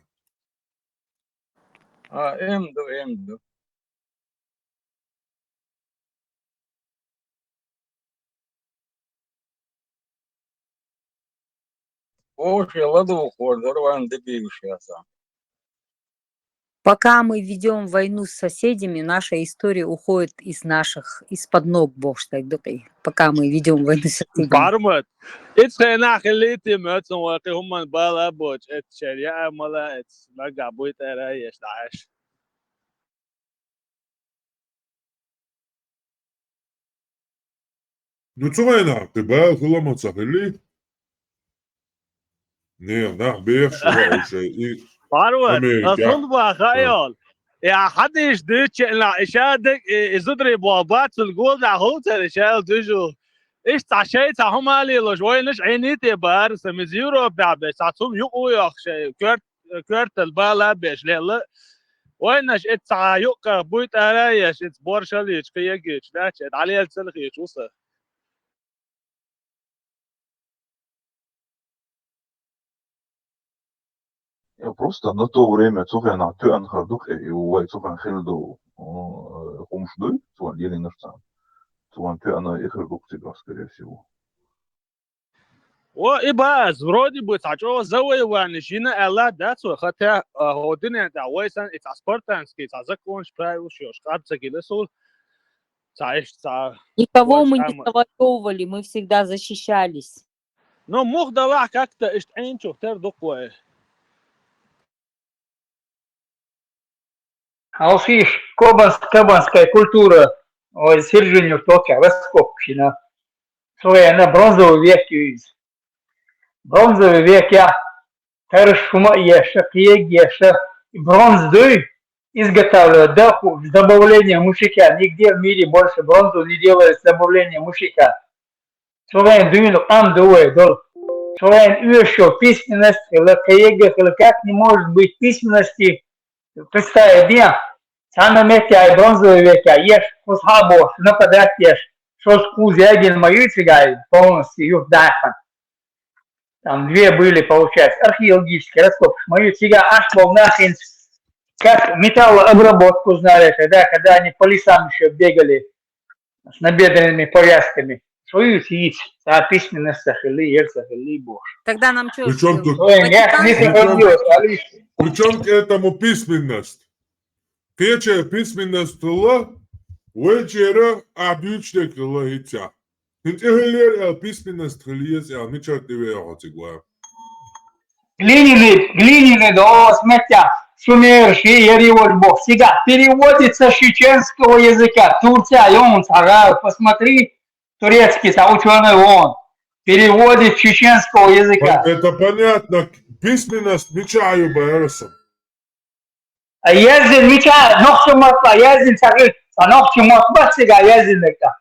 امدو Ох, я ладу хордер ван дебил сейчас. Пока мы ведем войну с соседями, наша история уходит из-под ног, бог что пока мы ведем войну с соседями. Бармат, это خليتي مثلا وقهم بالا بوج الشريعة ملا ما قابوي ترى يشتعش. Ну цуэна, ты бал хлама цахили? Не, на бех шуа и Бармат, أظن بخيال. يا حدش ديتش لا إشادك إزدري بوابات الجول عهوت الإشاد دجو إيش تعشيت هم علي لجوي نش عينيتي بار سمزيرو بعبس عصوم يقوي أخشى كرت البالا بيش لا وينش إتسع يقى بويت أرايش إتس بورشليش كيجيش لا شد عليه السلخيش وصل Ja просто на то время цугана тюан хардук и уай цуган хилду хумшдуй, цуган елинерцан. Цуган тюана и хардук тебя, скорее всего. وإباز ورودي بتاعجوا زوي وانشينا الله داتو خطا هودين دا ويسن إتس سبارتانسكي تزكون شبراي وشيوش قد سكيلسول Никого мы не завоевывали, мы всегда защищались. Но мог дала как-то иштainчу тер доквой. А уж кабанская культура, ой, Сержиню тока, раскопщина. Своя на бронзовый век юз. Bronzовый век я хорошо еще, еще бронзу изготавливают с добавлением мушика. Нигде в мире больше бронзу не делают с добавлением мушика. Своя дюйну амдуэ дол. Своя еще письменность, или как не может быть письменности, представь bien. Самое метя и бронзовый век я ешь кусхабо, нападать ешь. Что скузи один мою цигай полностью юрдахан. Там две были, получается, археологические раскопки. Мою тига аж был нахрен, как металлообработку знали тогда, когда они по лесам еще бегали с набедренными повязками. Свою тиц, а письменность сахили, ель сахили, боже. Тогда нам что? Причем к этому письменность? Пече письменность ла, вечера обычник лахитя. Интеллер письменность хлиес, а меча тебе хотигва. Глиняный до смертя. шумерши, Бог. Сега переводится с чеченского языка. Турция, он, посмотри, турецкий, ученый он. Переводит с чеченского языка. Это понятно. Письменность мечаю бэрсом. Язин меча, нохчумотла, язин сагит, нохчумотла сега язин это.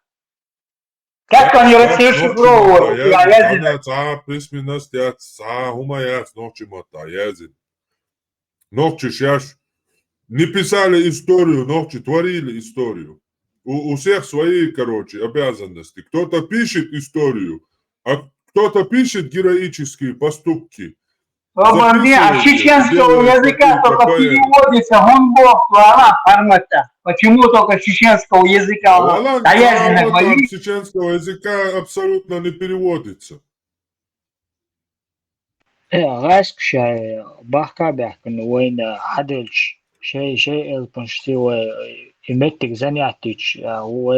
Как они расшифровывают язин? Письменность, я хумаяц, нохчумотла, язин. Нохчи сейчас не писали историю, нохчи творили историю. У всех свои, короче, обязанности. Кто-то пишет историю, а кто-то пишет героические поступки. С чеченского языка только переводится гонбов, формата. Почему только с чеченского языка? С чеченского языка абсолютно не переводится. غاش شيء بحكي بحكي وين حدلش شيء البنشتي ويمتك زنياتيش هو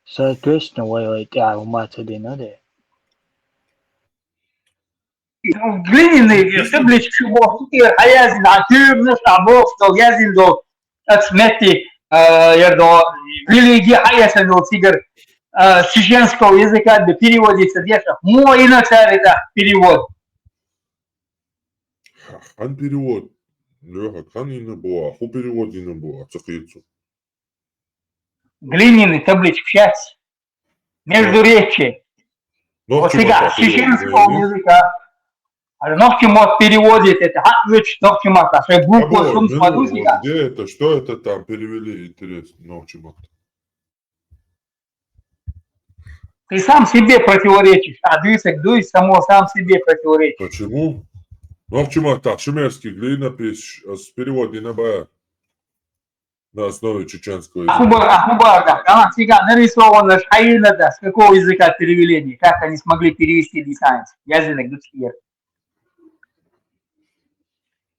ساتوسنا ويتعو ما تدينا ده глиняные таблички бог хаязин атюрнес абов то язин до отсмети ердо религия хаясен до сигар с чеченского языка переводится где-то мой иначе это перевод. Хан перевод. Хан и набуа. Ху перевод и набуа. Цахицу. Глиняный таблички сейчас между речи. Вот сега с чеченского языка. Нохчимот переводит это. Нохчимот. Букву сум смотрю сега. Где это? Что это там перевели? Интересно. Нохчимот. Ты сам себе противоречишь. Дуй само сам себе противоречишь. Почему? Нохчимот, шумерский глинопись с переводом на бая. На основе чеченского языка. Ахубар, да. Она сега нарисована шайна, да. С какого языка перевели? Как они смогли перевести десант? Язык дудский.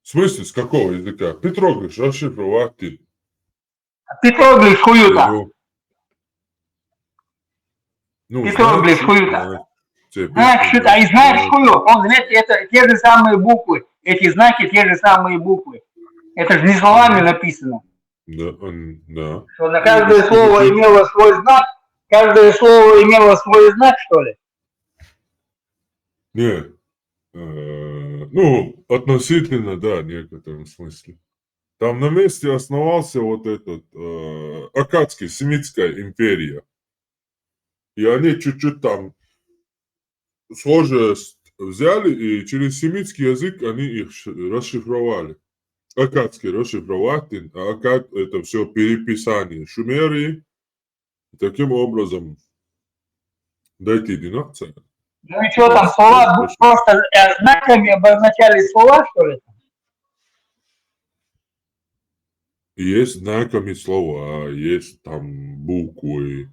В смысле, с какого языка? Петроглиш, расшифровать ты. Петроглиш хуюта. Петроглиш хуюта. Значит, а и знаешь хую? Он знает, это те же самые буквы. Эти знаки те же самые буквы. Это же не словами написано. Да, да. Что на каждое слово имело свой знак? Каждое слово имело свой знак, что ли? Не. Ну, относительно, да, в некотором смысле. Там на месте основался вот этот Аккадский, Семитская империя. И они чуть-чуть там схожесть взяли, и через семитский язык они их расшифровали. Аккадский расшифрователь, а Аккад это все переписание Шумерии. Таким образом дойти до нации. Ну и что там, слова просто знаками обозначали слова, что ли? Есть знаками слова, есть там буквы,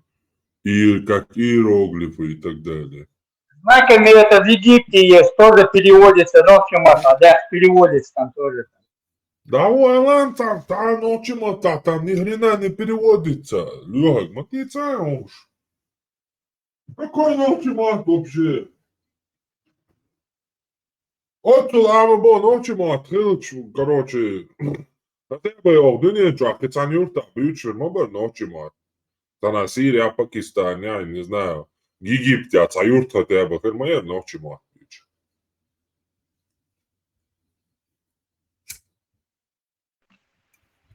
и как иероглифы и так далее. Знаками это в Египте есть, тоже переводится, нохчимата, да, переводится там тоже. Да, ой, там нохчимата, там ни хрена не переводится. Лёг, мотица уж. Какой нохчимат вообще? Вот туда был нохчимат, короче, хотя бы овдуне чакицан юрта, бючер мобер нохчимат. Тана Сирия, Пакистан, я не знаю. Египте, а цаюрт хотя бы, моя нохчимат.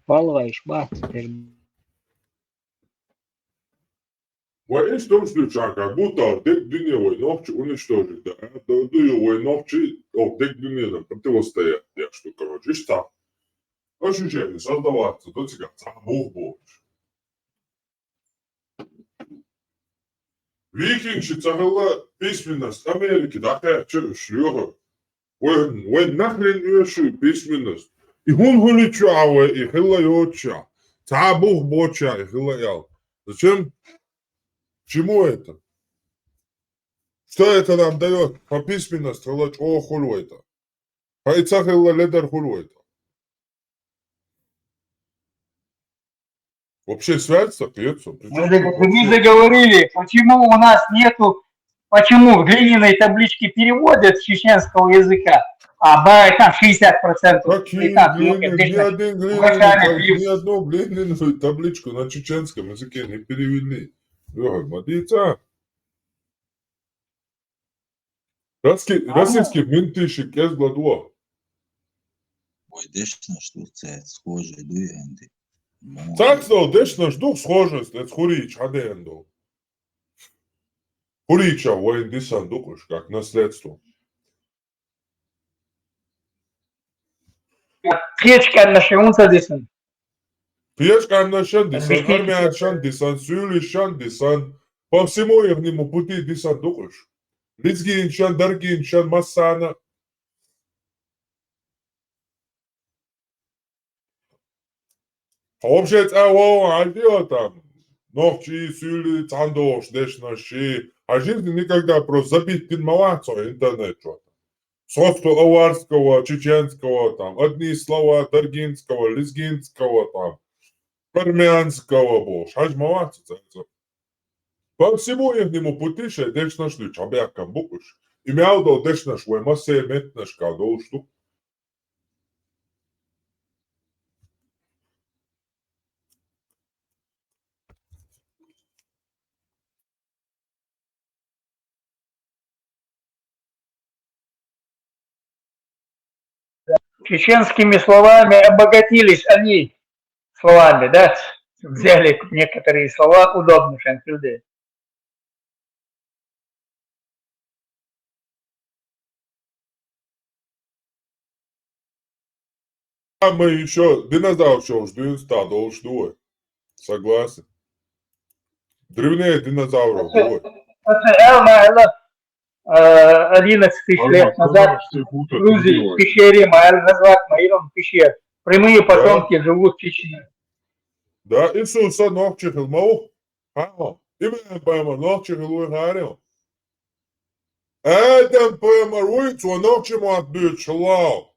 Palvaiš bats ir. Vai es том случае, как будто дневной ночи уничтожить, да, дневной ночи, дневным противостоять, что, короче, что ощущение создаваться, то есть как Бог больше. Викинги царила письменность Америки, такая шлюха. Ой, нахрен еще письменность. И он гуличава, и хилайоча. Бог боча, и хилаял. Зачем? Чему это? Что это нам дает? По письменности, о, хулу это. По ицахилла ледар хулу это. Вообще связь соответствует. Мы заговорили, почему у нас нету, почему в глиняной табличке переводят с чеченского языка, а Б там 60% Какие британцев, ни одну глиняную табличку на чеченском языке не перевели. Молодца. Российский ментышек я сгладу. Ой, дешно, что це схоже, дуенди. Так что, дешно, жду схожесть, это хурич, аденду. Хурича, воин дисан дукуш, как наследство. Печка на шеунца дисан. Печка на шан дисан, армия шан дисан, сюли шан дисан. По всему ихнему пути дисан дукуш. Лизгин шан, даргин шан, массана. Вообще, а там, ночи, сюли, цандош, дешнаши. А жизнь никогда просто забить пин малацо интернет что-то. Соцко-аварского, чеченского, там, одни слова даргинского, лезгинского, там, армянского, бош. Аж малацо. По всему ихнему пути ще дешнаш ли чабякам букуш. И мяудо дешнаш, вой массе метнаш кадол штук. Чеченскими словами обогатились они словами, да? Взяли некоторые слова удобных людей. А мы еще динозавр ждем стадо ждует. Согласен. Древнее динозавров будет. 11 тысяч лет назад в Грузии, в пещере Маирон пещер. Прямые потомки живут в Чечне. Да, Иисуса ногчихил маух. Именно пойма ногчихил уйхарил. Эдем пойма руицу ногчему отдычлал.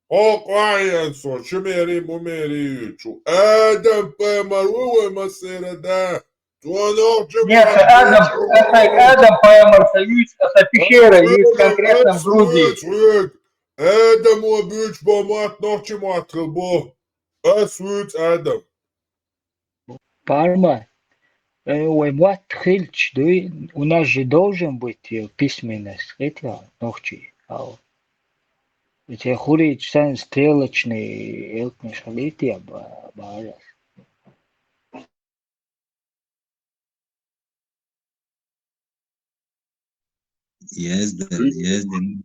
О, квайенсо, чемери мумеричу. Эдем пойма руй масереда. Нет, Адам поймал союз с пещерой, есть конкретно в Грузии. Эдему обыч помат ногчему открыл. Эсвиц Эдем. Парма, вот хильч, у нас же должен быть письменность, это ночи. Эти хурич сан стрелочный, элкный шалития, барас. Езден,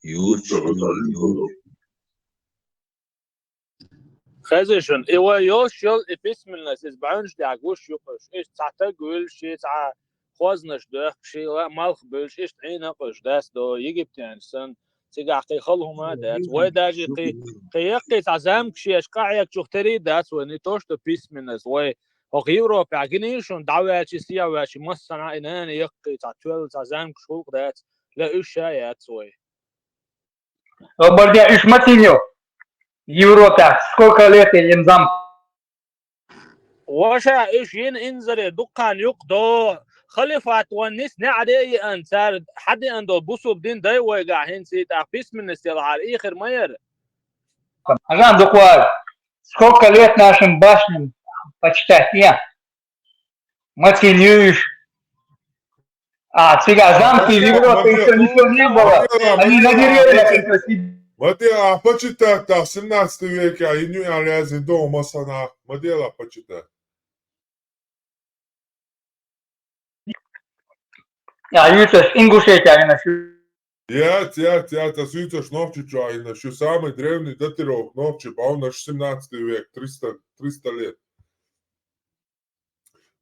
yoch. خزشن إيوه يوش يل إبسملنس إز بعونش دعوش يقش إيش تعتا قولش إيش تع خوازنش ده شيء لا مالخ بولش إيش تعين قش داس دو يجيب تانسن تيجع قي خلهم داس ويداجي قي تعزام كشيش قاعيك شختري داس ونيتوش تو بسملنس وي هغيرو بعجنيشون دعوة شيء واشي مصنع إنان يقي تعتول تعزام كشوق داس لا إيش شايات وي. Обордя Ишматиньо. Европа, сколько лет им зам? واشا ايش ين انزل دقان يقدو خلفات ونس نعدي انسار حد عنده بوسو بدين داي ويقع هين سيت اخبيس من السلعة اخر ما ير Аган докладывает, сколько лет нашим башням почитать я? Матинюш. А сега замки в Европе еще ничего не было. Они на деревьях только сидят. Матела, почитай, в 17 веке, а и не алязин дома сана. Матела, почитай. Ja, jutros Ingushetia inašu. Jā, tas jūtas novčičā, inašu самый древний датировок новчи, pa он наш 17 век, 300 лет.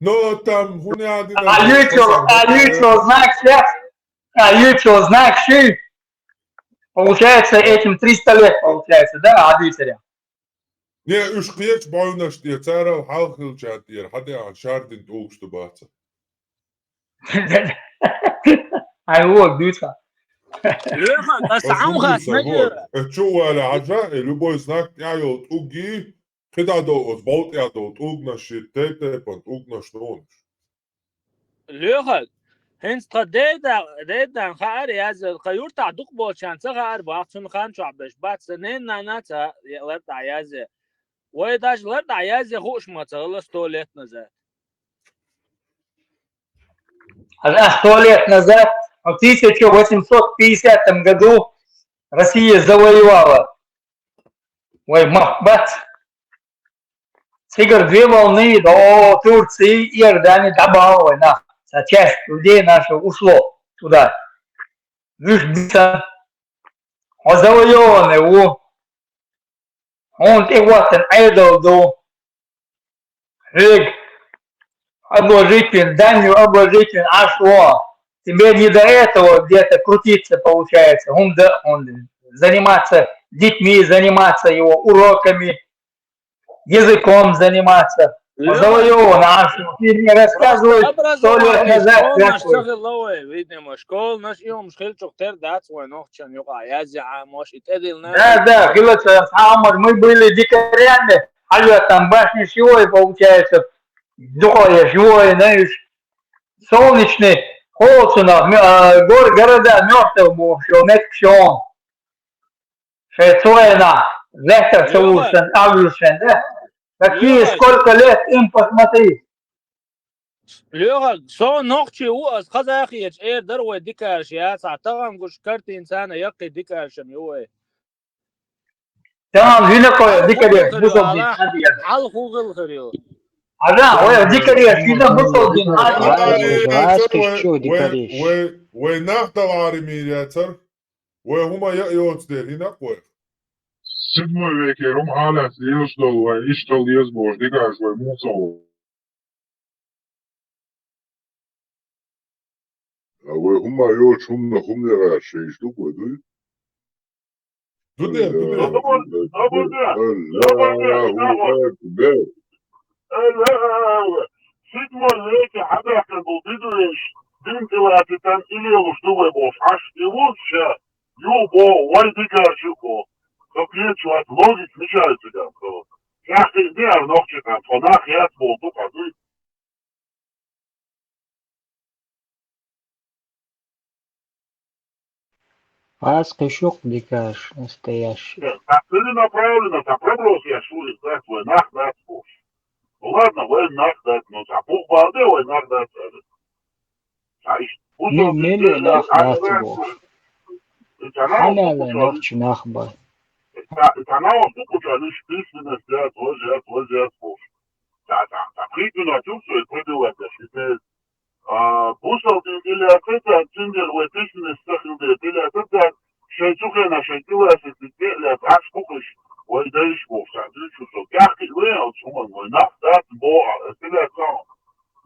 Но там хуйня... А Ючо знак ши. Получается, этим 300 лет получается, да, Адвитаря? Не, уж клеч бауна, что я царал халхилчат, я хотя шардин толк, что баца. Ай, вот, Дюца. Чува ля аджа, и любой знак яйо туги, когда до сболт я до тугна шитете, пан тугна что он. Лехат, هنس ديدا خار ياز خيور تاع دقبو شان صغار باخشن خان شعبش بات سنين ناناتا لرد عياز ويداش لرد عياز خوش ما تغلس توليت نزات الآن туалет назад, в 1850 году Россия завоевала Махбат. Сигар две волны до Турции и Иордании добавила на часть людей наших ушло туда. Виждется, завоеваны у он и вот он айдол до рек обложитель, данью обложитель ашло. Тебе не до этого где-то крутиться получается. Он заниматься детьми, заниматься его уроками, языком заниматься. Завоеван ашло. Ты мне рассказывай 100 лет назад. видимо, школ наш يوم шхельчук тер дац нох чан юга язи амош итедил на. Да, говорится, мы были дикарями, а там башни живой получается. Живое, знаешь, солнечный, холодно, города мертвые, все, Швейцария, Лехтер, Саушен, Авлюшен, да? Какие, сколько лет им посмотри. Лёга, со нохчи у аз казахиеч дروي ديكارش يا تعتقد قش كرت انسان يقي ديكارش ميوي تمام هنا كوي ديكارش بوصل على خوغ الخريو ага ой ديكارش هنا بوصل ونحت العارمياتر وهما يأيوت دير هنا كوي 7. век je Rom halas iešdol vai ištal iesbož digāž vai mūcolu. وهما يوش هم نغاشي يشتوكوا دوي دودي الله أكبر Седьмой веке Хабака был видуешь, динкилатитан или луштувай бош, аж и лучше юбо, вайдикашуко. Соплечу от логик смещается там. Как и где ногти там, фонах я был, тут азы. Аскашок дикаш настоящий. Так целенаправленно, так проброс я шурик, да, твой нах дать бош. Ладно, вы нах дать, но запух балде, вы нах дать. Ну, мили нах дать бош. Халяла ногчи нах ба. Канал штуку лишь письменность, да, твой бош. Да, прикину чувствует, придывать, что بوصل إلى قطع تندر وتشن استخدم إلى قطع شيء شكلها ستتقل بعش بقش ويدايش بوصل شو سو كحكي وين أو شو من ونحتات بوع إلى كام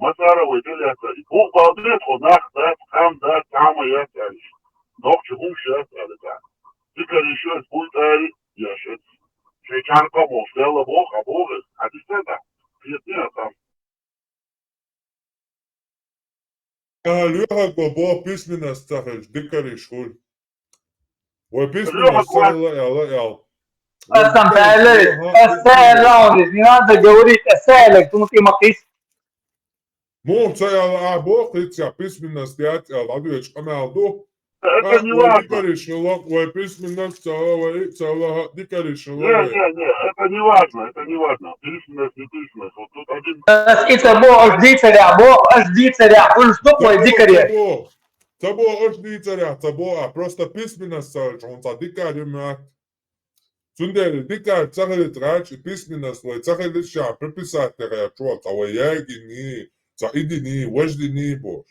مثلا ويدايش بوع بعضيت ونحتات كام ده تعمل يتعيش نقش هم شات على ده ذكر يشوف بوت آلي يا شت شيء كان كم وصل بوخ أبوغ حديث ده في الدنيا كام Лёха бо письменность стахаш дикари шхуль. Ой письменность стахал. Не надо говорить эсэлек, тут и махис. Мом цаяла або хитя письменность дят аладуч амалду. Это не важно. Дикари шхулок, ой письменность цала дикари шхулок. Не, это не важно. Письменность, не письменность. Вот тут один... Это бо жди царя, он что такое дикари? Табо жди царя, табо, просто письменность он за дикари мат. Сундели дикари цахали трач, письменность, ой цахали ша, приписать теря, чувак, а ой ягини, цаидини, вождини, бож.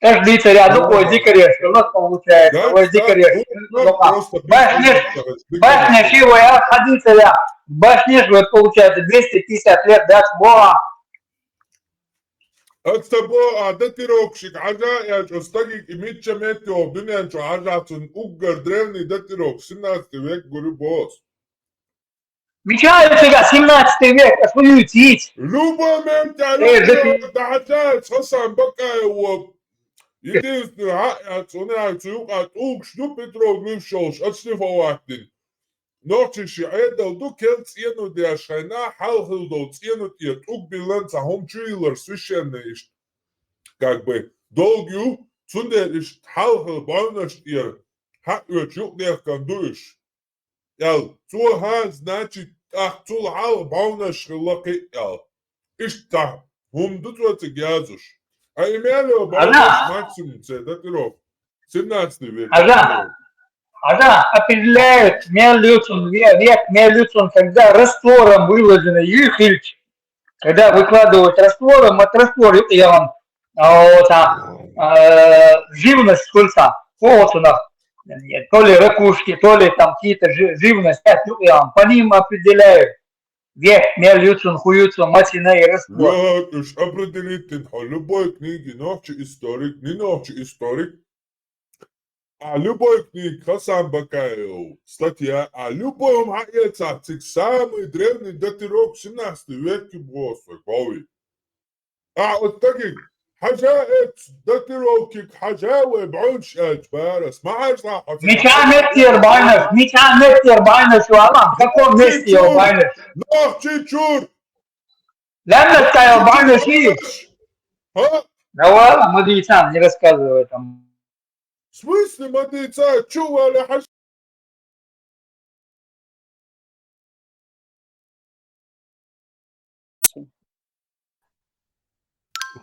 Жди царя, такой дикари, что у нас получается, ой дикари. Башня шивая, ходи царя. Башня же получается 250 лет, да, Бога. أكتبوا عادتي روكشك عجا يا جستاجي كمية شميتي وبدنيا شو عجا تن أوجر درني دتي روك سنة تبيك قولي بوس. Мечаю тебя 17 век, освоюйтесь. Люба мен تعالى تعالى حسن بقى و يدي عصوني عصيوق أوكش دو بتروك نفشوش أصنف واحدين. نوتشي شعيد دو كنت ينو دي أشخينا حلخل دو تينو تيت أوك بلانتا هم تريلر سوشينيش. как бы долгую, цундер ist halbe Баунаст ihr, hat ihr чукнех кандуш. Ял, цуха, значит, ах, цулхал Баунаш лаки ял. Ишта, тут вот гязуш. А имели Баунаш максимум, это тиров. 17 век. Определяют мелюцин, век мелюцин, когда раствором выложено юхильч. Когда выкладывают раствором, от раствора я вам живность сколько, вот у нас, то ли ракушки, то ли там какие-то живность, я вам по ним определяют. Век мелюцин, хуюцин, мацина и раствор. Я уж определить, любой книги, ночи историк, не ночи историк, а любой книге Хасан Бакаев, статья, а любой мхаяцатик, самый древний датировок 17 веке просто, крови. А вот таких حاجات داتيروكيك حاجاوي بعونش اجبارس ما عارف صح Меча метр байнес валам, в каком месте его байнес? Нах чичур! Лемнет его байнес и? Да ладно, мудрецам не рассказывай там. В смысле мудреца? Чували хаш...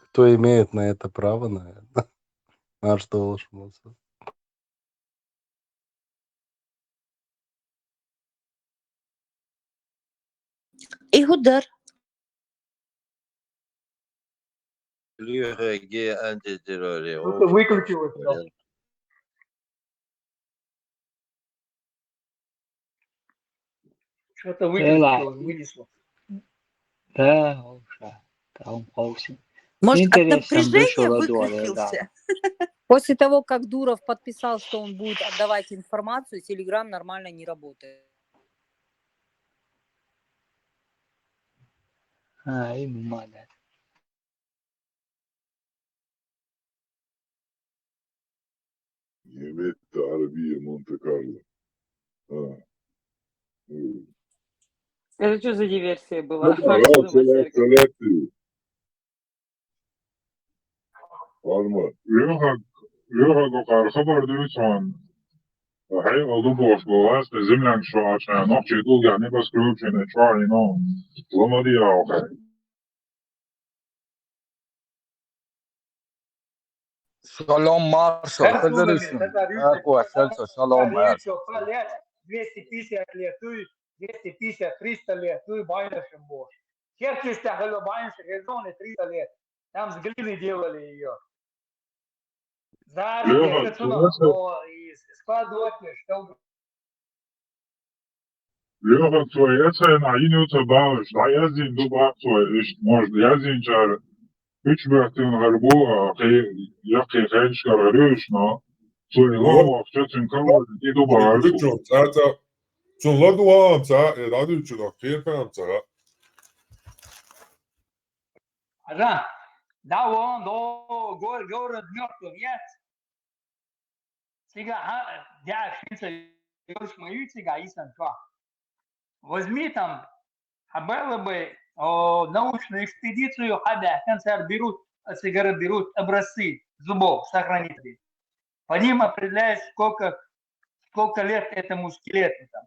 Кто имеет на это право, наверное? А что волшебство? Игудар. Что-то выключилось. Что-то выключилось, вынесло. Да, уже. Там пауза. Может, от напряжения выключился? После того, как Дуров подписал, что он будет отдавать информацию, Telegram нормально не работает. Именно. Немецкая Арабия Монте-Карло. Это что за диверсия была? Johan خبر دویتون هی آدو باش باست زمین شو عشان نقطه دو يعني بس كروب شنو شو اینا وما دي آخر Shalom Marshall, Federation. Shalom Marshall. 250 лет, 250, 300 лет, ты байнашем бог. Черчишь тяжело байнашь, резоны 300 лет. Там с глины делали ее. Зарки, складывать, что... Johan tvojece na inutu bağış, da yazın du bağış, işte možda yazın çare. Üç bıraktığın harbu, yakı genç kararıyor, no. Sonra lava, çetin kalır, idu bağırdı. Zaten, sonra duam, zaten, radyo için, akıl falan, zaten. Ага, да, он город мертвый, нет? Сега, я шпица, говоришь, мою сега, исан, что? Возьми там, было бы научную экспедицию, хода, концерт берут, сигары берут, образцы зубов, сохранители. По ним определяешь, сколько лет этому скелету, там,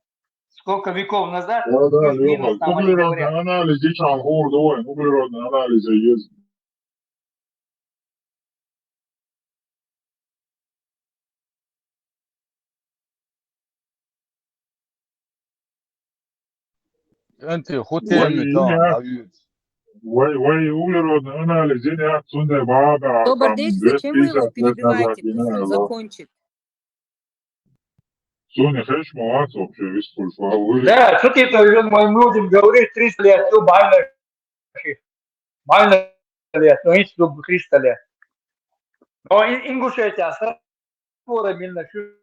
сколько веков назад, плюс-минус, там они говорят. Анализ, дичан, гордой, углеродный анализ есть. انت خوتين تاع Вай углеродный анализ, не отсюда баба. Добрдеш, зачем вы его перебиваете? Пусть он закончит. Соня, хочешь молодца вообще, весь фульфа. Да, что ты моим людям говоришь 300 лет, что байнер лет, но есть 300 лет. Но Ингушетия, с именно 300.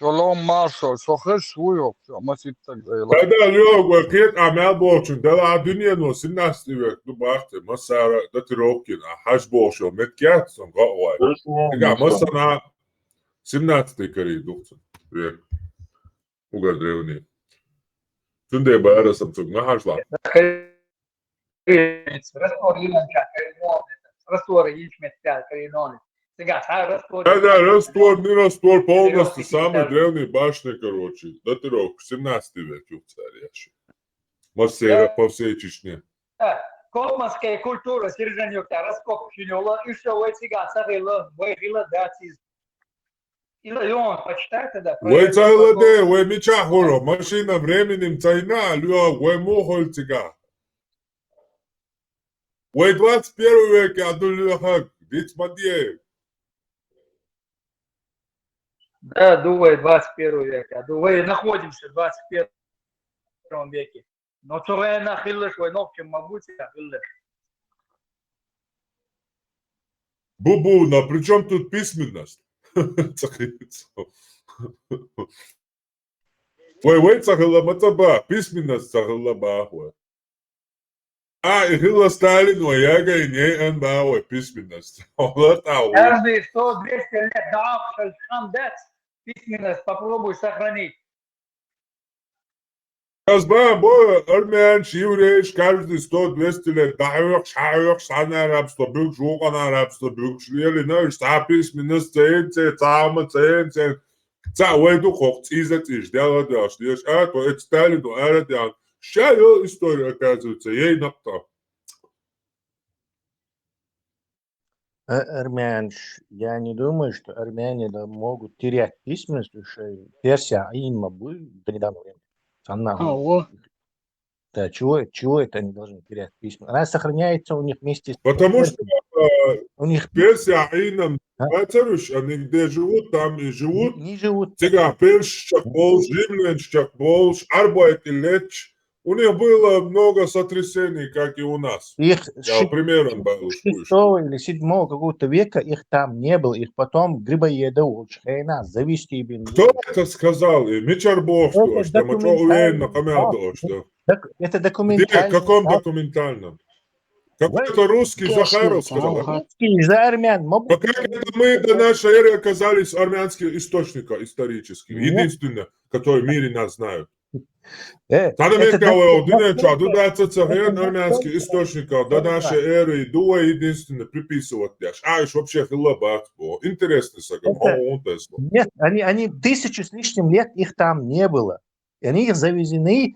Shalom Marshall, شخص شوية ما سيبتك زي هذا اليوم وكيت أعمال بوشن ده لا الدنيا نوس الناس تبغى تبغى مسار ده تروكين حاج بوشو متكات سون قوي إذا مسنا سنات تكري دوكتور وقدروني Tunde bara sam cog nahašla. Да, раствор, не раствор, полностью самый древний башни, короче. Датировка 17 век у царя. По всей Чечне. Kopmanskая культура, Сержанюк, раскоп чинила, и что вы цыган, сахила, выиграла, да, или он, почитай тогда. Вы цайладе, вы мечахуро, машина временем цайна, льё, вы мухоль цыга. Вы 21 век, я думаю, Дицмадье. Да, думаю, 21 век, я думаю, находимся в 21 веке. Но то вы нахилишь, вы ногтем могуте нахилишь. Бубу, но при чем тут письменность? Вы цахила матаба, письменность цахила бахуа. И хила Сталин, яга и не энбауа письменность. Каждые 100-200 лет, да, письменность попробуй сохранить. Казбан, армян, еврей, каждый 100-200 лет, даёк, шаёк, сана рабство, бюк, жугана рабство, бюк, шлели, знаешь, та письменность, ценце, цама, ценце, цауэду хок, цизатиш, дела дашь, дешь, то это Сталину, арадян. Ща ее история, оказывается, ей напта. Армян, я не думаю, что армяне могут терять письменность, Персия, им будет до недавнего времени. Да, чего это они должны терять письма? Она сохраняется у них вместе с... Потому что у них Персия, Аинам, они где живут, там и живут. Не живут. Сега, Персчак Болш, Римлянчак Болш, Арбайт и Леч. У них было много сотрясений, как и у нас. Их я примером был. 6 или 7 какого-то века их там не было. Их потом Грибоедов, Улчхейна, завести. Кто это сказал? Мичарбов, что? Мы что уверенно командовали, что? Это документально. Где? В каком документальном? Какой-то русский Захаров сказал. Русский за армян. Как это мы до нашей эры оказались армянские источника исторические? Единственное, которые в мире нас знают. Армянские источники до нашей эры дуа единственное приписывать. Вообще интересно. Нет, они 1000 с лишним лет их там не было. И они их завезены.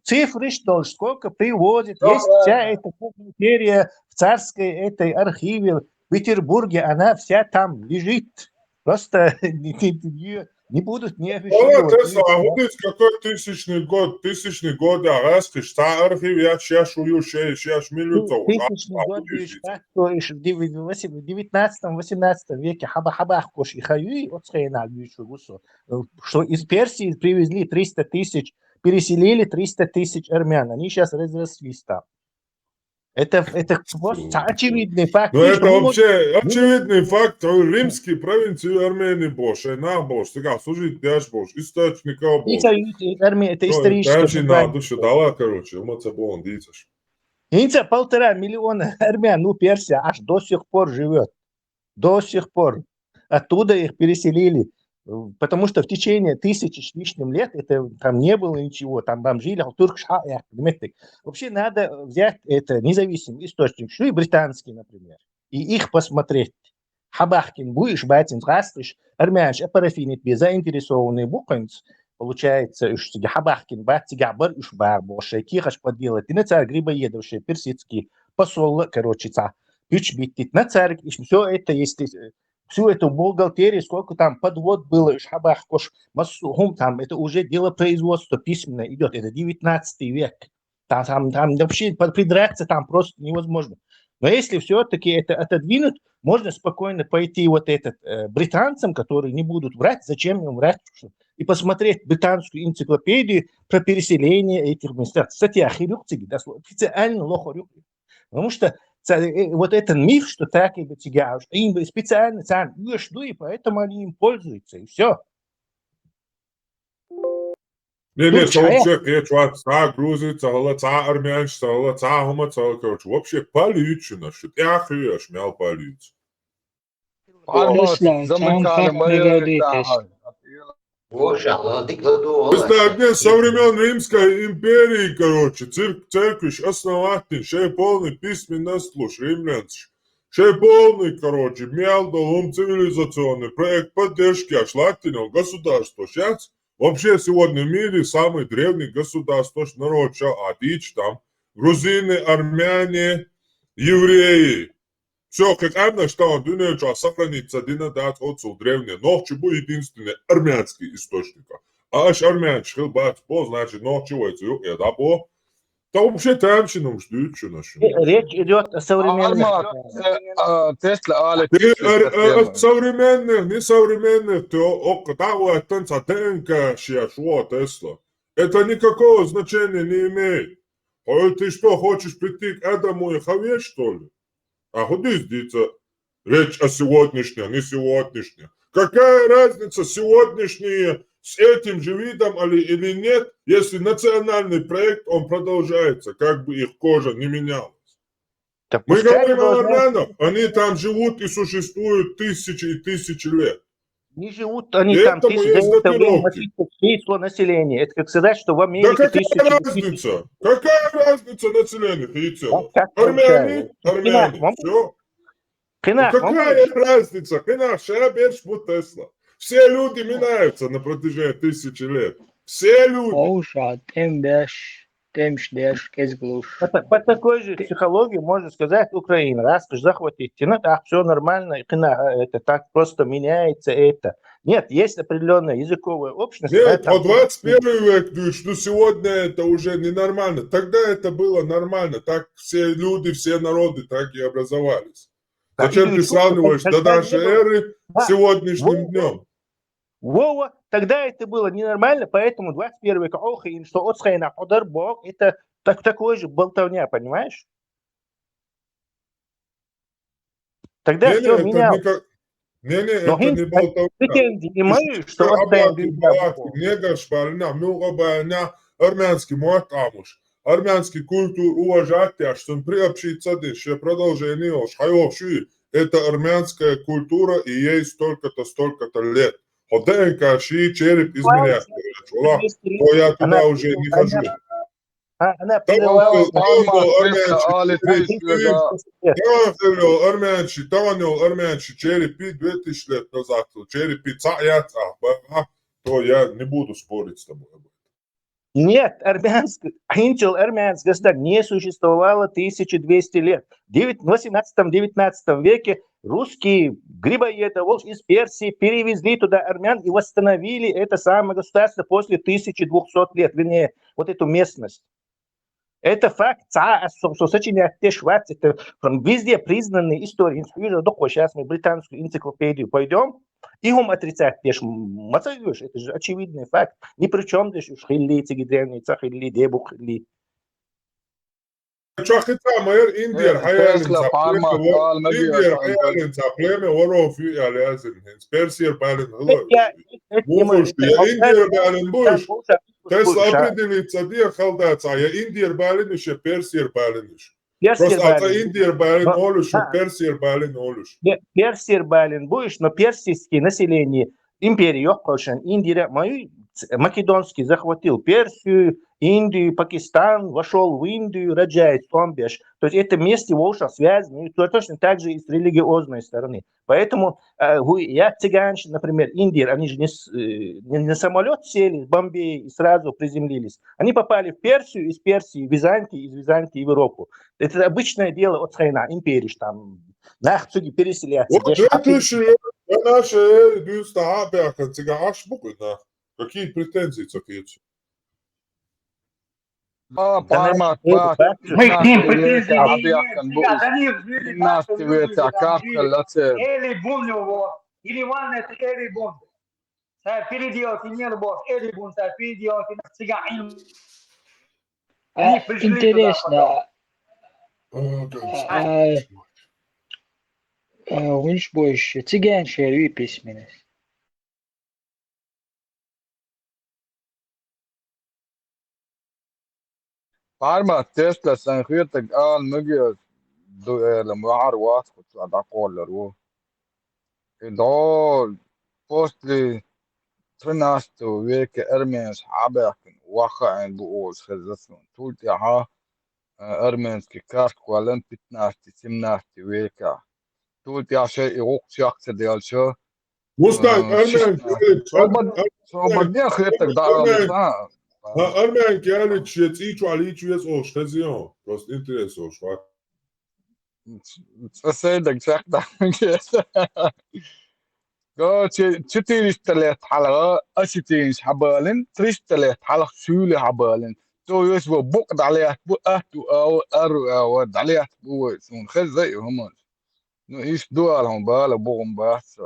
Цифры, что сколько привозят. Есть вся эта империя в царской этой архиве в Петербурге, она вся там лежит. Просто не будут не афишировать. Какой 1000 год? 1000 год, архив, я шешую, шеш милютов. 1000 год, что в 19-18 веке хабахабахкош и хаюи от Схейна, что из Персии привезли 300 тысяч, переселили 300 тысяч армян. Они сейчас разрослись там. Это просто очевидный факт. Ну, это вообще очевидный факт. Римский провинции Армении больше, на больше. Сега, служить дяж больше, источников больше. Это исторически. На душе дала, короче, эмоция дицаш. 1,5 миллиона армян, Персия аж до сих пор живет. До сих пор. Оттуда их переселили. Потому что в течение 1000 с лишним лет это, там не было ничего, там жили Вообще надо взять это независимый источник, что и британский, например, и их посмотреть. Хабахкин будешь, батин, растешь, армянш, парафинит, заинтересованный буквенц, получается, что Хабахкин, батига, бар, уж бар, больше, кихаш поделать, и на царь Грибоедовший, персидский посол, короче, битит на царь, и все это есть. Всю эту бухгалтерию, сколько там подвод было, шабахкош, массухум, там это уже дело производства письменно идет, это 19 век. Там вообще придраться там просто невозможно. Но если все-таки это отодвинуть, можно спокойно пойти вот этот британцам, которые не будут врать, зачем им врать, и посмотреть британскую энциклопедию про переселение этих мест. Кстати, ахирюкцики, официально лохорюкцики. Потому что вот этот миф, что так и дотягают, им специально сам жду, и поэтому они им пользуются, и все. Не, что вообще, Грузия, армян, короче, вообще полючено, что ты охуешь, мял полюц. Замыкали, Это со времен Римской империи, короче, церковь основатель, шей полный письменный служ, римлянский. Шей полный, короче, мелдолом цивилизационный проект поддержки аж латинного государства. Сейчас вообще сегодня в мире самый древний государство, народ, Адич там, грузины, армяне, евреи. Все, как одна, что он думает, что сохранится динадат отцов древние, но чего единственный армянский источник. А аж армянский бат, значит, но чего это, да, по. Да вообще тамщином ждут, что наши. Речь идет о современных. Современных, не современных, то того танца ДНК шо Тесла. Это никакого значения не имеет. Ты что, хочешь прийти к Адаму и Хаве, что ли? А куда здесь речь о сегодняшнем, не сегодняшнем? Какая разница, сегодняшние с этим же видом или нет, если национальный проект, он продолжается, как бы их кожа не менялась. Да Мы говорим о армянах, они там живут и существуют тысячи и тысячи лет. Не живут они там тысячи, это число населения. Это как сказать, что в Америке да какая разница? Какая разница населения? Армяне, все. Какая разница? Тесла. Все люди меняются на протяжении тысячи лет. Все люди. По такой же психологии можно сказать Украина. Раз захватить, так все нормально, это так просто меняется это. Нет, есть определенная языковая общность. Нет, вот 21 век, что сегодня это уже ненормально. Тогда это было нормально. Так все люди, все народы так и образовались. Зачем ты сравниваешь до нашей эры с сегодняшним днем? Вова, тогда это было ненормально, поэтому 21 век, что от Схайна удар Бог, это такой же болтовня, понимаешь? Тогда все менялось. Это не болтовня. Претензии мои, что от Схайна армянский муатамуш. Армянский культур уважать, что приобщиться дальше продолжение. Это армянская культура и ей столько-то лет. ДНК, череп изменяется. То я туда уже не хожу. Армянчи, черепи 2000 лет назад, черепи то я не буду спорить с тобой. Нет, армянское государство не существовало 1200 лет. В 18-19 веке русские грибоеды из Персии перевезли туда армян и восстановили это самое государство после 1200 лет, вернее, вот эту местность. Это факт, это везде признанные истории. Сейчас мы британскую энциклопедию пойдем, и им отрицать пеш мацаешь, это же очевидный факт. Ни при чем здесь хилли, древние цахилли, дебухилли. Чахица, майор Индия, хайалин цаплеме, воров и алязин, Персия балин, Индия балин буш. Тесла определится, где халдаться, я Индия балин, еще Персия балин. Просто это Индия балин олуш, Персия балин олуш. Персия балин будешь, но персидское население империи Йохкошен, Индия, македонский захватил Персию, Индию, Пакистан, вошел в Индию, Раджай, Томбеш. То есть это вместе уже связано, и точно так же и с религиозной стороны. Поэтому я цыганщина, например, Индия, они же не на самолет сели в Бомбее и сразу приземлились. Они попали в Персию, из Персии в Византию, из Византии в Европу. Это обычное дело от Схайна, империи, там, нахцуги переселяться. Вот это же наши дюстаабяка, цыгаш буквально. Какие претензии такие? Parmak Eli bun ili vanne eli bun. Sa переделать нервов, eli bun sa переделать на цыган. Интересно. Viņš būs cigāņš ir īpisminis. Parmak Tesla sen hyötyk al mycket lama arvaat kut ada kollar och idag postli 13 ويك أرمينس حاباكن واقعين بقوز خزسون تولت ياها أرمينس كارك ولن بتناشتي سمناشتي ويكا تولت يا شيء يوق شاكس ديال شو مستعد أرمان شو بدي خيرتك دارالي أرمان كانت شيء على يس أوش خزيون بس إنترس أوش سيدك شاكتا Go تشتريش حلقة أشتريش حبالن تريش حلقة سولة حبالن تو يسوى بوقد عليها بوقت أو أو عليها بوقت سون خز زي هم نو إيش دوالهم بالا بوهم بس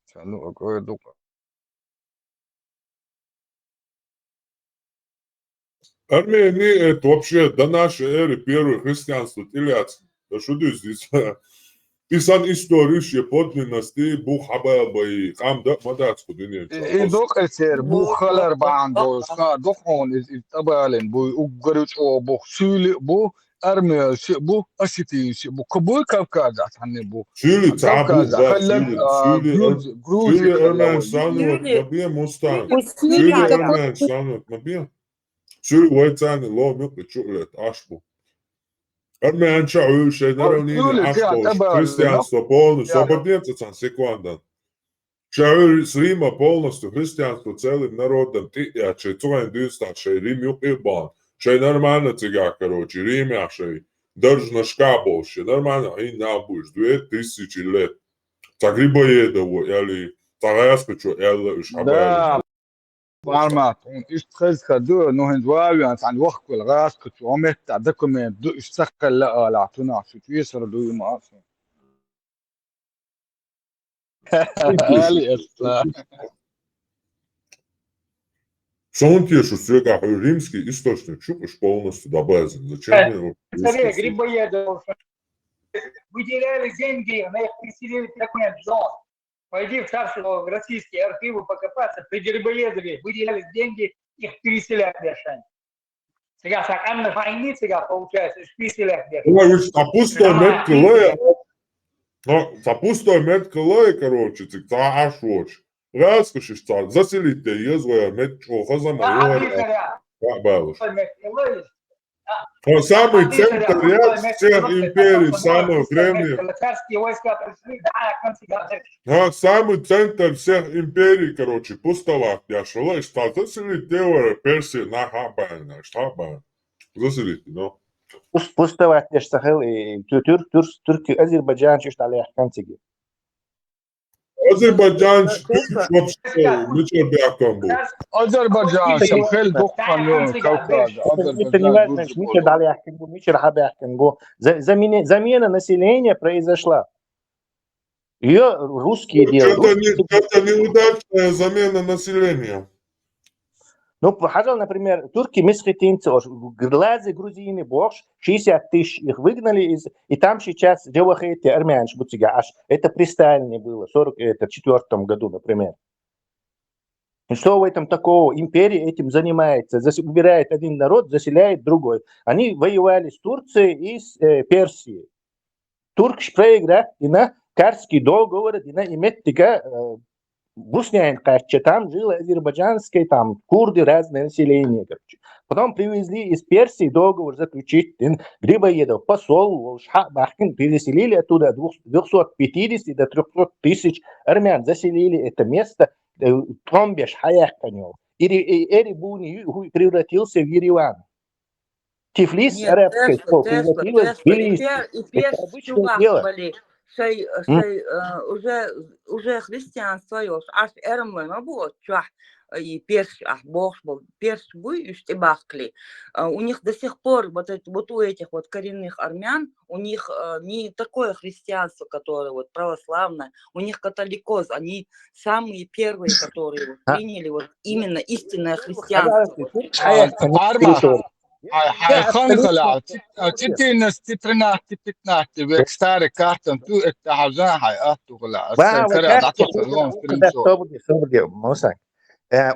شالو أقول دوقة Армения это вообще до нашей эры первое христианство тилец. Да что ты здесь? Писан исторические подлинности бухаба и там да мадацку динец. دوق السير بو خلر باندو سا دوقون تبالن بو أقرش أو بو سولي بو أرميل بو أشتيش بو كبول كوكازات هني بو سولي تعبو خلن سولي أرمان سانوت مبيا مستان سولي أرمان سانوت مبيا سولي ويتاني لو ميقل شغلت أشبو Armēni šaujuši neravnīgi aškoši християнство полностью, оборденца секундан. Šaujuši Рима полностью християнство целым народом, я шей цуэн дюстат, шей Рим юк ибан, шей нормально цыга, короче, Риме шей, держно шкабовши, нормально, и набуш, 2000 лет. Так рибоедово, или тагаскочу, или шабали. معلومات اشتغل كدو انه هندواوي عن وقت الغاز كنت عملت دوكيمنت دو اشتغل لا لا شو يسر دو ما هالي Шонки, что всегда римский источник, шукаш полностью добавлен. Зачем его? Скорее, Грибоедов выделяли деньги, на их переселили документ, пойди в царство, в российские архивы покопаться, при Грибоедове выделялись деньги, их переселяют Бешань. Сега саканна войны, сега получается, их переселяют Бешань. Ой, уж запустой меткалой, короче, цик аш воч. Раскоши цар, заселите езгоя метчо хазама ой. Самый центр ряд всех империй, самых древних. Самый центр всех империй, короче, пустоват. Я шел, что заселить теория Персии на Хабайна. Штабан. Заселите, ну. Пустоват, я шахал, и Турки, Азербайджан, что ли, Ахкантиги. Азербайджан, вообще, ничего бяком был. Азербайджан, شمخيل دقة اليوم كوكب. Миша дали Ахкангу, Миша Рахаби Ахкангу. Замена населения произошла. Ее русские делают. Это неудачная замена населения. Ну, пожалуйста, например, турки месхетинцы, глазы грузины, борщ, 60 тысяч их выгнали, и там сейчас девахети армянш бутига, аж это при Сталине было, в 1944 году, например. И что в этом такого? Империя этим занимается, убирает один народ, заселяет другой. Они воевали с Турцией и с Персией. Турк проиграл, и на Карский договор, и на Иметтика, Бусняин, короче, там жило азербайджанское, там курды, разное население, короче. Потом привезли из Персии договор заключить, Грибоедов, посол, Бахкин, переселили оттуда 250 до 300 тысяч армян, заселили это место, Томбеш, Хаяхканев. И Эребуни превратился в Ереван. Тифлис, арабское слово, превратилось в Тбилиси. Это обычное дело. уже христианство есть, аж эрмлена было, и перс, перс вы и бахкли. У них до сих пор вот у этих вот коренных армян, у них не такое христианство, которое вот православное, у них католикоз, они самые первые, которые вот приняли вот именно истинное христианство. خلع تتينس تترنات تتنات بكستار كارتن تو اتحزان حيات ولا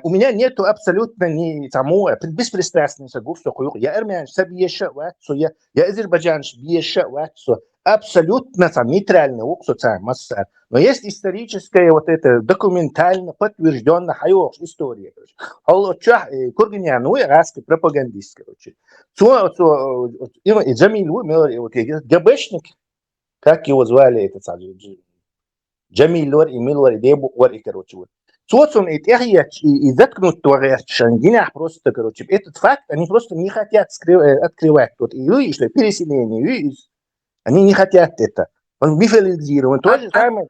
У меня нету абсолютно ни тому беспристрастности густо хуй. Я армян сабиеша ватсо, я азербайджанш биеша ватсо. абсолютно там нейтральный социальная масса. Но есть историческая вот это документально подтвержденная история. Аллоча кургиняну и раски пропагандист, короче. И Джамилу, вот ГБшник, как его звали, этот самый Джамилор и Милор, и Дебу, короче, вот. Он и заткнут Шангинах просто, короче. Этот факт они просто не хотят открывать. Вот и что переселение, они не хотят это. Он мифологизирован. То же самое.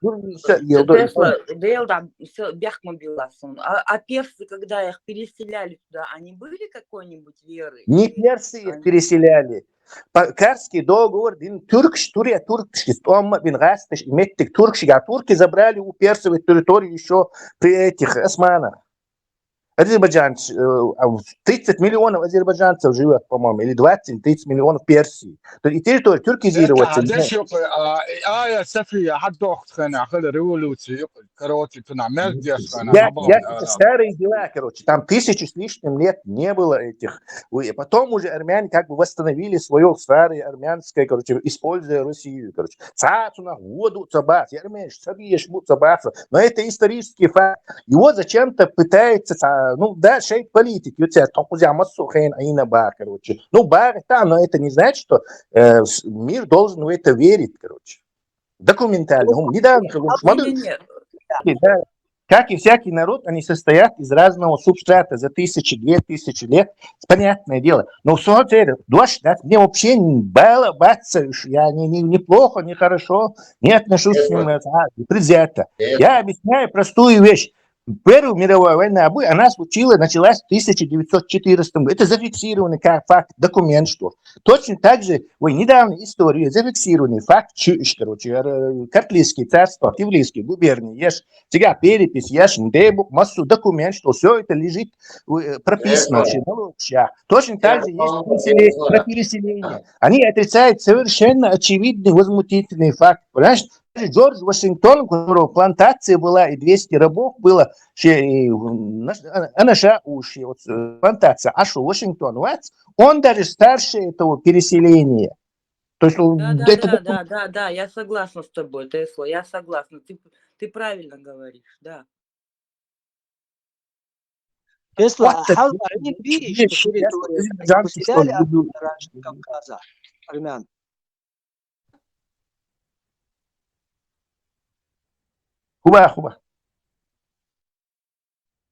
А персы, когда их переселяли туда, они были какой-нибудь веры? Не персы их переселяли. Карский договор, турки забрали у персов территорию еще при этих османах. Азербайджанцы, 30 миллионов азербайджанцев живет, по-моему, или 20-30 миллионов Персии. И территория тюркизироваться. آية سفية حتى أختنا خلي революцию короче на межде это старые дела, короче. Там 1000 с лишним лет не было этих. Потом уже армяне как бы восстановили свое старое армянское, короче, используя Россию, короче. Цацуна, воду, цабас. Я армяне, сабиеш, цабаса. Но это исторический факт. Его зачем-то пытается, ну да, шейк политики. У тебя токузя массухейн аина бар, короче. Ну бар там, но это не значит, что мир должен в это верить, короче. Документально. Недавно, как и всякий народ, они состоят из разного субстрата за 1000-2000 лет. Понятное дело. Но в самом деле, мне вообще баловаться, я неплохо, не хорошо, не отношусь с ним предвзято. Я объясняю простую вещь. Первая мировая война, она началась в 1914 году. Это зафиксированный как факт, документ, что. Точно так же, недавно история, зафиксированный факт, короче, Картлийское царство, Тивлийские губернии, есть сега перепись, есть дебук, массу документ, что все это лежит прописано. Точно так же есть про переселение. Они отрицают совершенно очевидный, возмутительный факт. Понимаешь? Джордж Вашингтон, у которого плантация была и 200 рабов было, наша плантация, а что Вашингтон, он даже старше этого переселения. То есть, Да, я согласна с тобой, Тесло, я согласна, ты правильно говоришь, да. Тесла, они видят, что территория потеряли раньше Кавказа, армян. Хуба.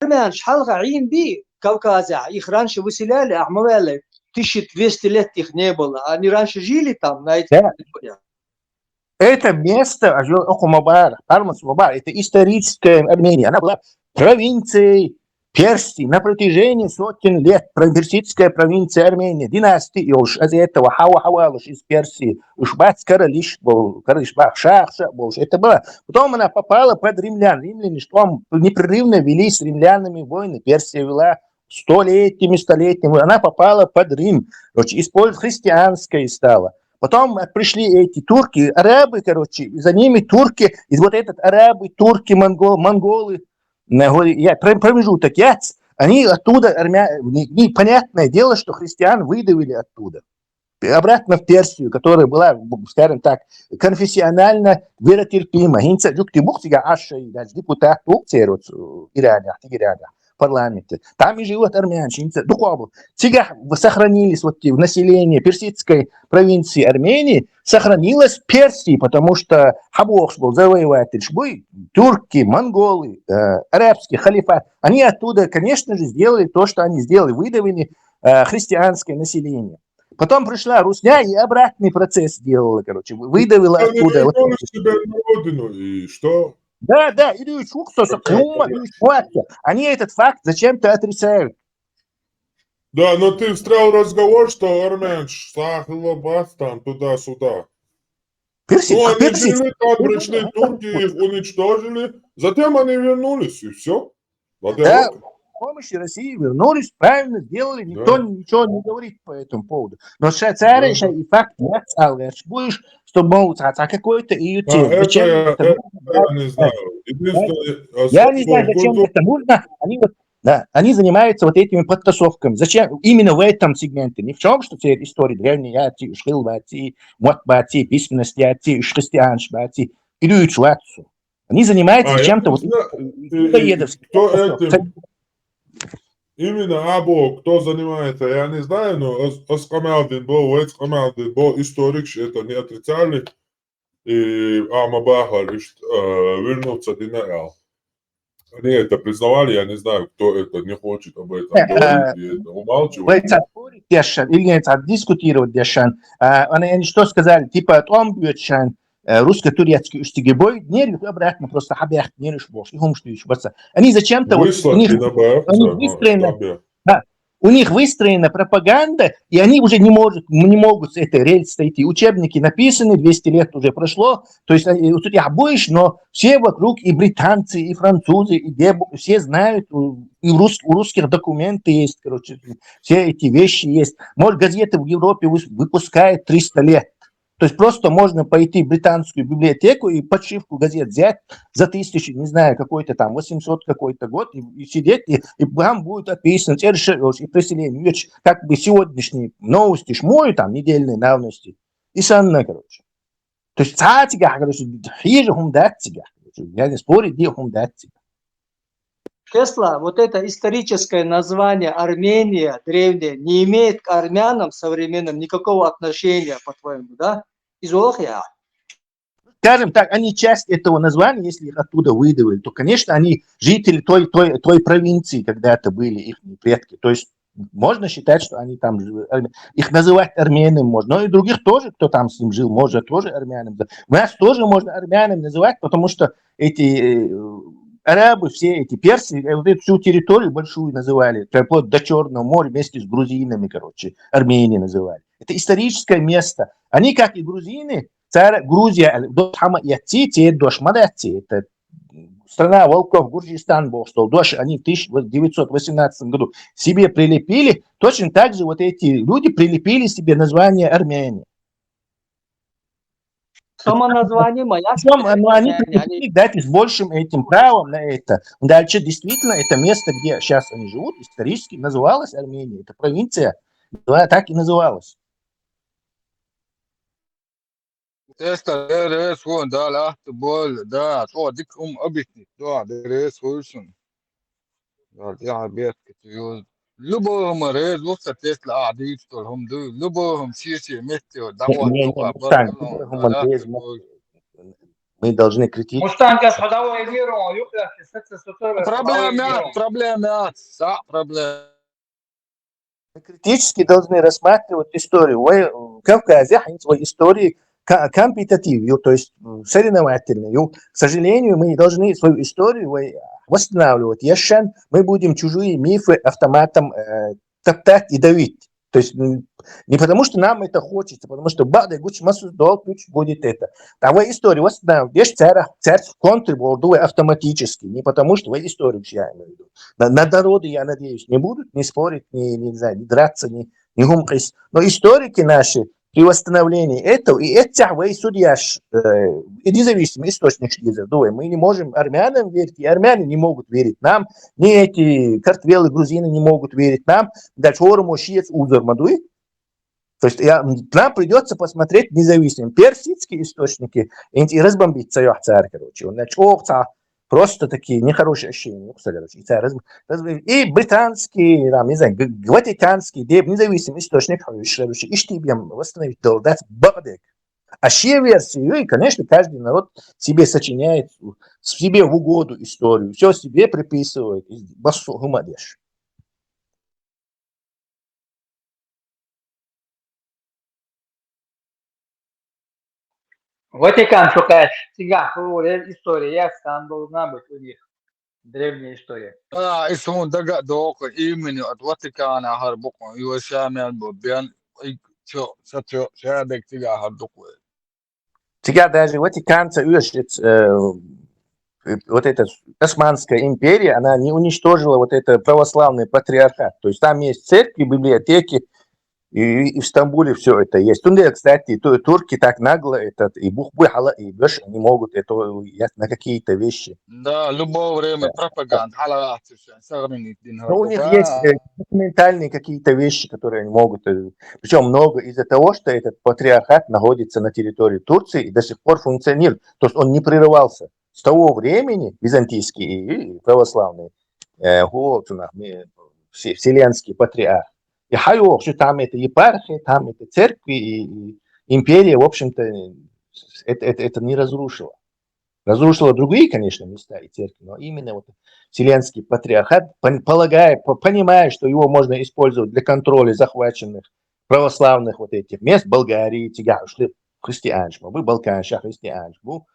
Армян шхал гаим би Кавказа, их раньше выселяли, Ахмавелы, 1200 лет их не было, они раньше жили там, на этих территориях. Это место, это историческая Армения, она была провинцией Персии на протяжении сотен лет. Персидская провинция Армения, династии, и уж из этого Хава-Хавалыш из Персии, уж бац Каралиш был, Каралишбах, Шахша был, это было. Потом она попала под римлян. Римляне, что непрерывно вели с римлянами войны. Персия вела столетиями. Она попала под Рим, использовала христианское стало. Потом пришли эти турки, арабы, короче, за ними турки, и вот этот арабы, турки, монголы, промежуток, они оттуда, понятное дело, что христиан выдавили оттуда. Обратно в Персию, которая была, скажем так, конфессионально веротерпима. Депутат Ирана, парламенте. Там и живут армянщины. Сега сохранились население персидской провинции Армении, сохранилось в Персии, потому что Хабохш был завоеватель, турки, монголы, арабский халифат. Они оттуда, конечно же, сделали то, что они сделали, выдавили христианское население. Потом пришла Русня и обратный процесс сделала, короче, выдавила оттуда. И что? Да, они этот факт зачем-то отрицают. Да, но ты встрял разговор, что армян шахила бас там туда-сюда. Они жили там, пришли турки, их уничтожили, затем они вернулись, и все. Да, с помощью России вернулись, правильно сделали, никто ничего не говорит по этому поводу. Но царь еще и факт не отстал, будешь, что мол, какой-то иютин. Я не знаю. Я не знаю, зачем это нужно. Они Да, они занимаются вот этими подтасовками. Зачем? Именно в этом сегменте. Ни в чем, что те истории древние, шхил бати, мот бати, письменность бати, христианш бати, идут в отцу. Они занимаются чем-то вот людоедовским. Кто этим, именно Або, кто занимается, я не знаю, но Оскамалдин был, Оскамалдин был историк, это не отрицали, и Амабахар вернулся в ДНР. Они это признавали, я не знаю, кто это не хочет об этом говорить и это умалчивает. Или дискутировать дешан. Они что сказали, типа, том бьет русско-турецкий устигебой, не обратно просто хабях не решбош, и хумштуешь. Они зачем-то у них выстроена пропаганда, и они уже не могут с этой рельсы сойти. Учебники написаны, 200 лет уже прошло, то есть тут я боюсь, но все вокруг, и британцы, и французы, и все знают, и у русских документы есть, короче, все эти вещи есть. Может, газеты в Европе выпускают 300 лет. То есть просто можно пойти в британскую библиотеку и подшивку газет взять за 1000, не знаю, какой-то там 800 какой-то год и сидеть, и вам будет описано и преселение, как бы сегодняшние новости, шмой там, недельные давности, и санна, короче. То есть цатига, короче, хуже хумдатига, я не спорю, где хумдатига. Тесла, вот это историческое название Армения древняя не имеет к армянам современным никакого отношения, по-твоему, да? Скажем так, они часть этого названия, если их оттуда выдавили, то, конечно, они жители той провинции когда-то были, их предки. То есть можно считать, что они там живут. Их называть армянами можно. Но и других тоже, кто там с ним жил, может тоже армянам. Нас тоже можно армянами называть, потому что эти арабы, все эти персы, вот эту всю территорию большую называли, вплоть до Черного моря вместе с грузинами, короче, Армении называли. Это историческое место. Они, как и грузины, Грузия, это страна волков, Гурджистан был, что они в 1918 году себе прилепили, точно так же вот эти люди прилепили себе название Армения. Само название моя. Но они прилепили, дать с большим этим правом на это. Дальше действительно это место, где сейчас они живут, исторически называлось Армения. Это провинция, так и называлась. Это ресурс, да, лахт бол, да, то дик объяснить, да, ресурс, да, я объясню, что любым ресурсом Тесла адит, что هم دو, любым сессией вместе, да, мы должны критически. Проблема, критически должны рассматривать историю. В Кавказе они свои истории компетитивную, то есть соревновательную. К сожалению, мы должны свою историю восстанавливать. Если мы будем чужие мифы автоматом топтать и давить. То есть не потому, что нам это хочется, потому что будет это. Давай историю восстанавливать. Есть царь в контрборду автоматически. Не потому, что вы историю, я имею в виду. На народы, я надеюсь, не будут не спорить, не драться, не гумкать. Но историки наши при восстановлении этого, и это вы судья, и независимый источник, мы не можем армянам верить, и армяне не могут верить нам, ни эти картвелы, грузины не могут верить нам, дальше то есть нам придется посмотреть независимым персидские источники и разбомбить царь, короче, просто такие нехорошие ощущения. И британский, там, не знаю, ватиканский, независимый источник, и штибем восстановить дать бадек. А все версии, и, конечно, каждый народ себе сочиняет, себе в угоду историю, все себе приписывает. Басу гумадеш. Ватикан шукает всегда история, ясно, должна быть у них древняя история. и сон дага док именно от Ватикана харбок и шамян бен чё шадек тига хардок. Сега даже ватиканцы вот эта Османская империя, она не уничтожила вот это православный патриархат. То есть там есть церкви, библиотеки, И в Стамбуле все это есть. Тунде, кстати, турки так нагло и бухбуй хала, и беш, они могут это на какие-то вещи. Да, любое время пропаганда. Но у них есть документальные какие-то вещи, которые они могут. Причем много из-за того, что этот патриархат находится на территории Турции и до сих пор функционирует. То есть он не прерывался. С того времени византийский и православный вселенский патриарх. И хайо, что там это епархия, там это церкви, и империя, в общем-то, это не разрушила. Разрушила другие, конечно, места и церкви, но именно вот вселенский патриархат, понимая, что его можно использовать для контроля захваченных православных вот этих мест, Болгарии, христианство, балканша христианство,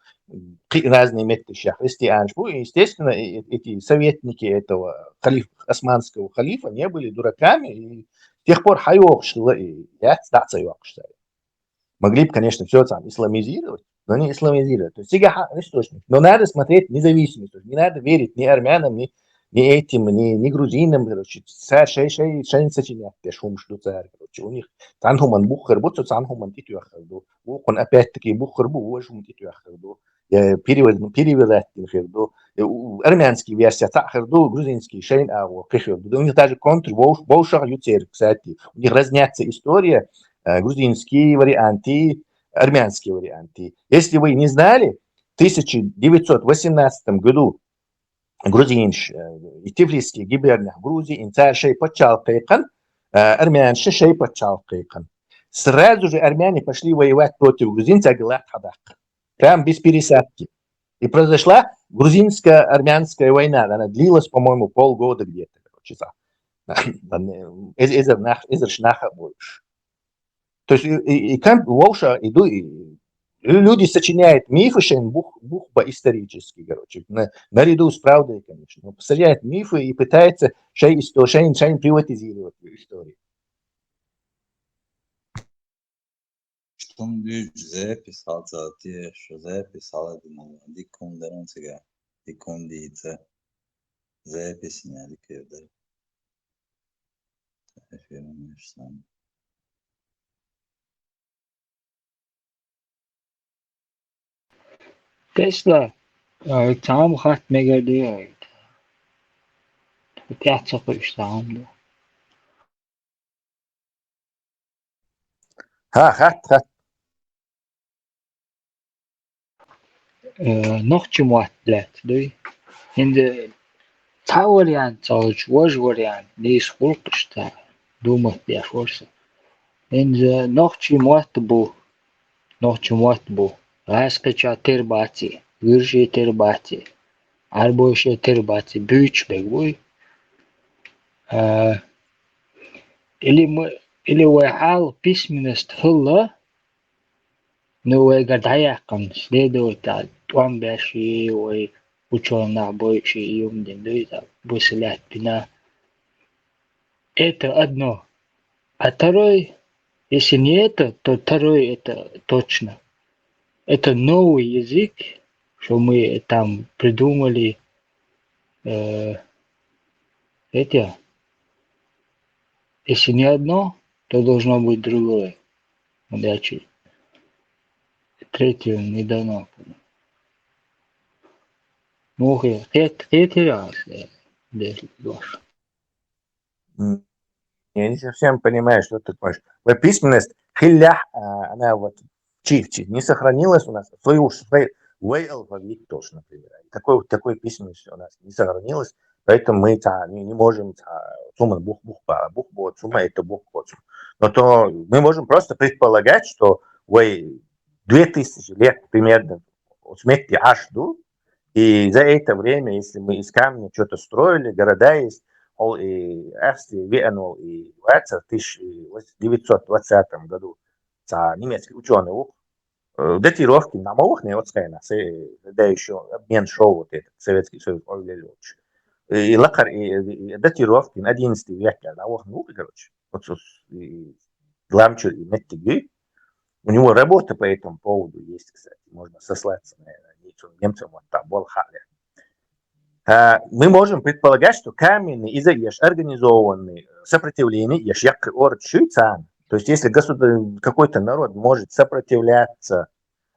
разные методы христианство, и, естественно, эти советники этого османского халифа не были дураками, и с тех пор могли бы, конечно, все там исламизировать, но не исламизировать. То есть сега источник. Но надо смотреть независимость. Не надо верить ни армянам, ни этим, ни грузинам. Короче, шей сочинят, те шум что царь. Короче, у них цанхуман бухар, будто цанхуман титюахарду. Он опять-таки бухар бу, шум титюахарду. Переводать тихарду. Армянский версия цахарду, грузинский шейн аву кихарду. У них даже контр волшах ютер, кстати. У них разнятся история. Грузинские варианты, армянские варианты. Если вы не знали, в 1918 году грузинш и тифлисский губернатор Грузии инцар шей подчалкайкан, армян шей подчалкайкан. Сразу же армяне пошли воевать против грузинцев Галат-Хадак. Прям без пересадки. И произошла грузинско-армянская война. Она длилась, по-моему, полгода где-то. Изершнаха больше. То есть и как Волша люди сочиняют мифы, бухба исторические, короче, наряду с правдой, конечно. Сочиняют мифы и пытаются шейн приватизировать историю. Что он записал, те, что записал, диком дарунцега, диком дица, запись не дикевда. Эфирный сам. Tesla tam hat megadiyor. Tiyatro iştahımda. Hat. Nog чему atlet, du. Şimdi ta variant, вож variant, не сколько что думать я форса. Şimdi nog чему bu. Raskaça terbati, Gürcü terbati, Arboşe terbati, büyük bek bu. Или вайхал письменность хылла, но и гадаякам следует вам беши, ой ученых больше и умный, да, выселять пина. Это одно. А второй, если не это, то второй это точно. Это новый язык, что мы там придумали эти. Если не одно, то должно быть другое. Удачи. Третье не дано. Ну, третий раз. Я не совсем понимаю, что ты хочешь. Вот письменность хиллях, она вот чифчи не сохранилась у нас. Свой алфавит тоже, например. Такой письменность у нас не сохранилась. Поэтому мы не можем сумма бухбот, сумма это бухбот. Но то мы можем просто предполагать, что 2000 лет примерно смерти Ашду, и за это время, если мы из камня что-то строили, города есть, и Австрия венул и в 1920 году немецкий ученый датировки на малых не отскайна, да еще обмен шоу вот этот Советский Союз лучше. И лакар и датировки на 11 веке на наука, короче, вот Гламчур и Меттиги, у него работа по этому поводу есть, кстати, можно сослаться на немцам, вот там Волхале. Мы можем предполагать, что каменный из-за организованный сопротивление еш як орчуцан То есть если какой-то народ может сопротивляться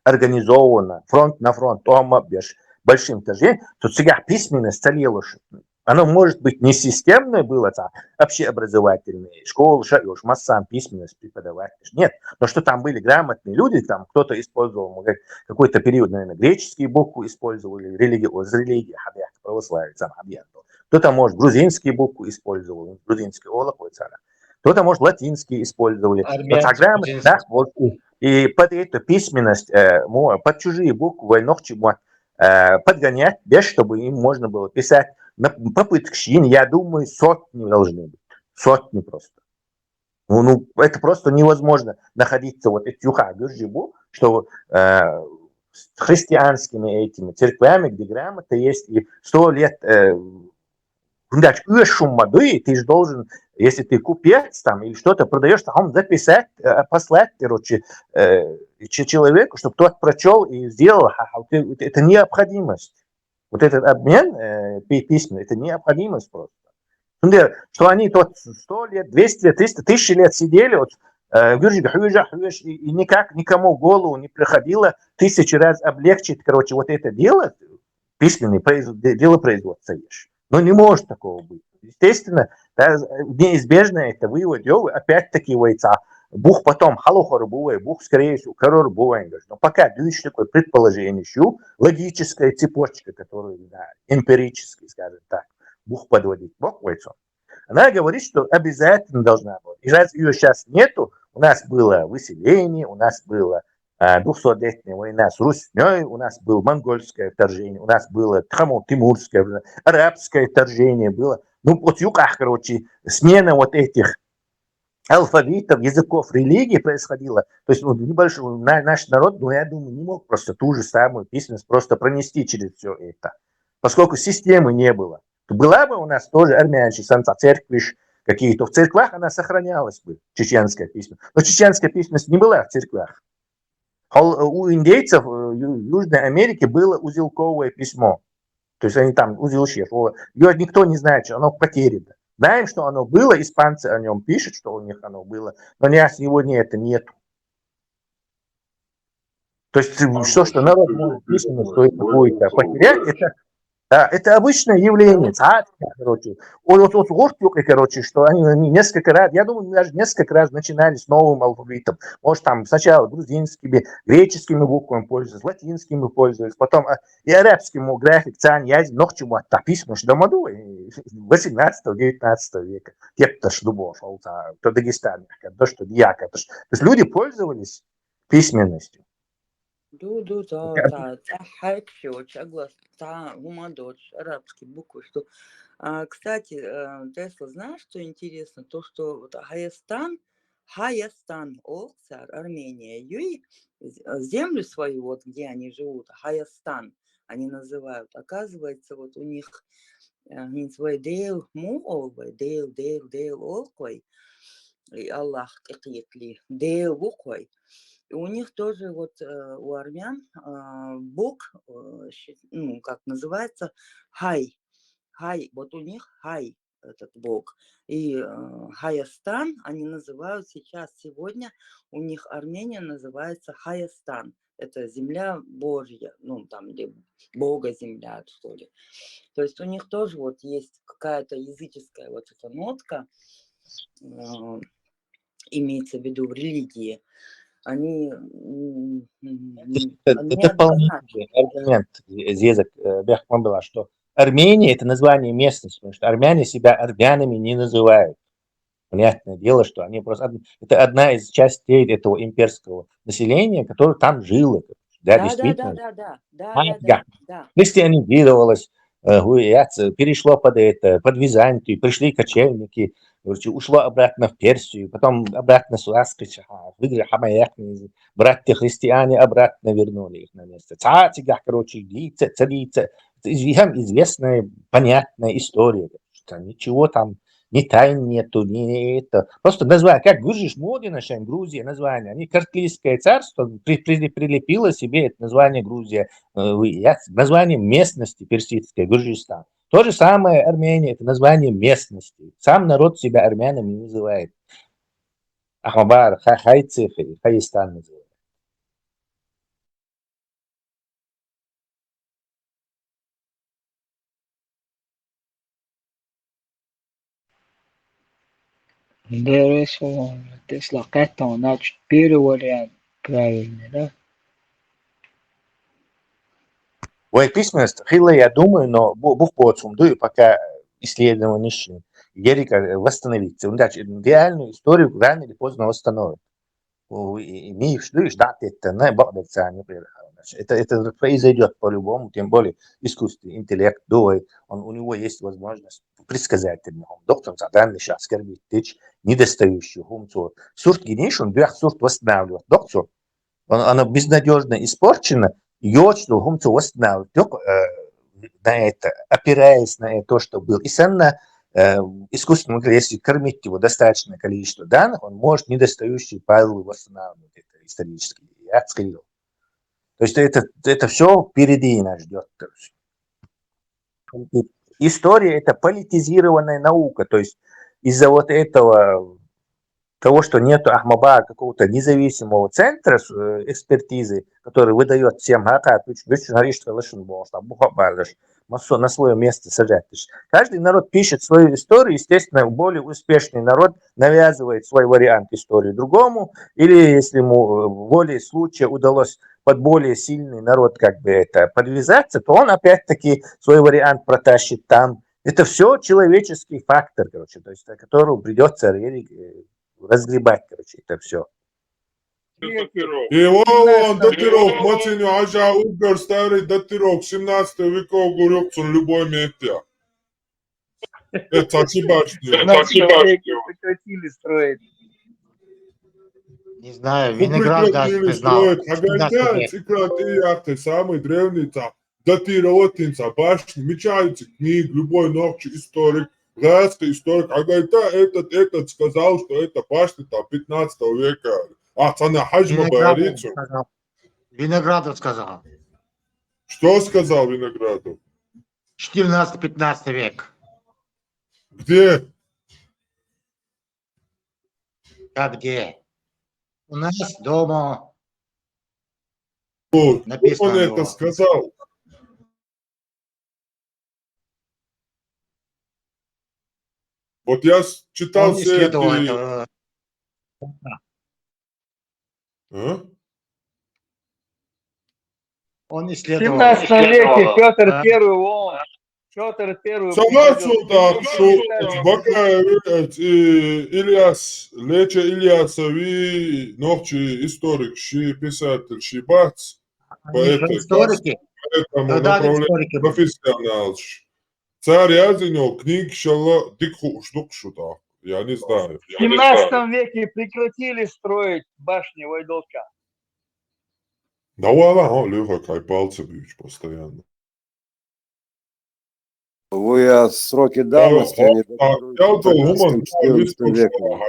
организованно, фронт на фронт, большим тяжелее, то сега письменность целилась. Оно может быть не системное было, общеобразовательное, школы, массам письменность преподавать. Нет, но что там были грамотные люди, там кто-то использовал какой-то период, наверное, греческие буквы использовали, религия, православие, кто-то, может, грузинские буквы использовал, грузинский олок, кто-то, может, латинские использовали. Да, вот, и под эту письменность, под чужие буквы, подгонять, без чтобы им можно было писать. Попыток шин, я думаю, сотни должны быть. Сотни просто. Ну, это просто невозможно находиться вот эти что христианскими этими церквями, где грамота есть, и 100 лет ты же должен, если ты купец там или что-то продаешь, там записать, послать, короче, человеку, чтобы тот прочел и сделал. Это необходимость. Вот этот обмен письмен, это необходимость просто. Что они тут 100 лет, 200 лет, 300, 1000 лет сидели, вот, и никак никому в голову не приходило 1000 раз облегчить, короче, вот это дело, письменное дело производства есть. Но не может такого быть. Естественно, неизбежно это вывод, опять-таки, Бух потом халухор бывает, Бух, скорее всего, корор бывает. Но пока есть такое предположение, логическая цепочка, которую, да, эмпирически, скажем так, Бух подводит. Бог войцом. Она говорит, что обязательно должна быть. И раз ее сейчас нету, у нас было выселение, у нас было 200-летняя война с Русней, у нас было монгольское вторжение, у нас было тимурское, арабское вторжение было. Ну, вот юках, короче, смена вот этих алфавитов, языков, религий происходила. То есть небольшой наш народ, я думаю, не мог просто ту же самую письменность просто пронести через все это. Поскольку системы не было. То была бы у нас тоже армянский церкви, какие-то в церквах она сохранялась бы, чеченская письменность. Но чеченская письменность не была в церквях. У индейцев в Южной Америке было узелковое письмо. То есть они там узелщик. Ее никто не знает, что оно потеряно. Знаем, что оно было, испанцы о нем пишут, что у них оно было, но сегодня это нету. То есть все, что народ может письменно, что это будет потерять, это обычное явление. Короче, короче, что они несколько раз, я думаю, даже несколько раз начинали с новым алфавитом. Может, там сначала грузинскими, греческими буквами пользовались, латинскими пользовались, потом и арабским график, ногчему письма, что домоду 18-19 века. Те-то шдубов, то Дагестан, то что дьяка. То есть люди пользовались письменностью. Да, хайкшоч, согласен, гумадоч, арабские буквы, что, кстати, Тесла, знаешь, что интересно, то, что вот Хаястан, Армения, ее землю свою, вот где они живут, Хаястан, они называют, оказывается, вот у них свой дейл муолвай, дейл олкой, и Аллах текли, дейл вукой. И у них тоже вот у армян бог, ну, как называется, хай, вот у них хай, этот бог. И Хаястан они называют сейчас, сегодня у них Армения называется Хаястан. Это земля Божья, ну, там, где Бога земля, что ли. То есть у них тоже вот есть какая-то языческая вот эта нотка, имеется в виду в религии. Они это дополнительный аргумент, Зезек Бехман была, что Армения – это название местности, потому что армяне себя армянами не называют. Понятное дело, что они просто... Это одна из частей этого имперского населения, которое там жило. Да, действительно. Да. Христианизировалось, перешло под Византию, пришли кочевники, ушло обратно в Персию, потом обратно с Лаской, братья христиане обратно вернули их на место. Короче, царица. Это известная, понятная история. Ничего там, ни тайн нету, ни это. Просто название, как Гуржиш-Модина, Грузия, название. Они Картлийское царство прилепило себе это название Грузия, название местности персидской, Гуржистан. То же самое Армения, это название местности. Сам народ себя армянами не называет. Ахмабар, Хайцифи, Хайстан называют. Интересно. Тесла Кэттон, значит, первый вариант правильный, да? Ой, письменность, хила, я думаю, но бух подсумду, пока исследования нищие. Ерика восстановится. Значит, реальную историю рано или поздно восстановят. Имеешь, ждать это, не богдаться, например. Это произойдет по-любому, тем более искусственный интеллект думает, у него есть возможность предсказать. Доктор заданный сейчас скорбит течь недостающую функцию. Сурт гениш, он двух сурт восстанавливает. Доктор, она безнадежно испорчена, ее что функцию восстанавливает. Только на это, опираясь на то, что был. И сам искусственный интеллект, если кормить его достаточное количество данных, он может недостающие файлы восстанавливать. Это исторически. Я сказал. То есть это все впереди нас ждет. История – это политизированная наука. То есть из-за вот этого, того, что нет Ахмаба какого-то независимого центра экспертизы, который выдает всем на свое место сажать. Каждый народ пишет свою историю, естественно, более успешный народ навязывает свой вариант истории другому, или если ему волей случая удалось под более сильный народ как бы это подвязаться, то он опять-таки свой вариант протащит там. Это все человеческий фактор, короче, то есть, которому придется разгребать, короче, это все. И он датировок, мациню ажа угар старый датировок 17 веков гурёкцун любой метя. Это ошибочно. Прекратили строить. Не знаю, Виноград даже признал. Ты самый древний датировательница башни, мечается книг, любой новый историк, грецкий историк, а говорит, да, этот сказал, что это башня 15 века. А цена Хаджма Байарицу. Виноградов сказал. Что сказал Виноградов? 14-15 век. Где? Как где? У нас дома. Написано он это сказал. Вот я читал все эти... А? Он В исследовал. 17 веке Петр Первый, он. Петр Первый. Согласен, так, что Бакаев, Ильяс, Леча Ильясови, ночи историк, ши писатель, ши бац, Историки. поэтому направление профессионал. Царь Язынев, книг шалла дикху штук-шута. Я не знаю. В 17 веке прекратили строить башни Вайдолка. Да ладно, Леха, кай пальцы бьют постоянно. Вы сроки давности не датируете 14 веком.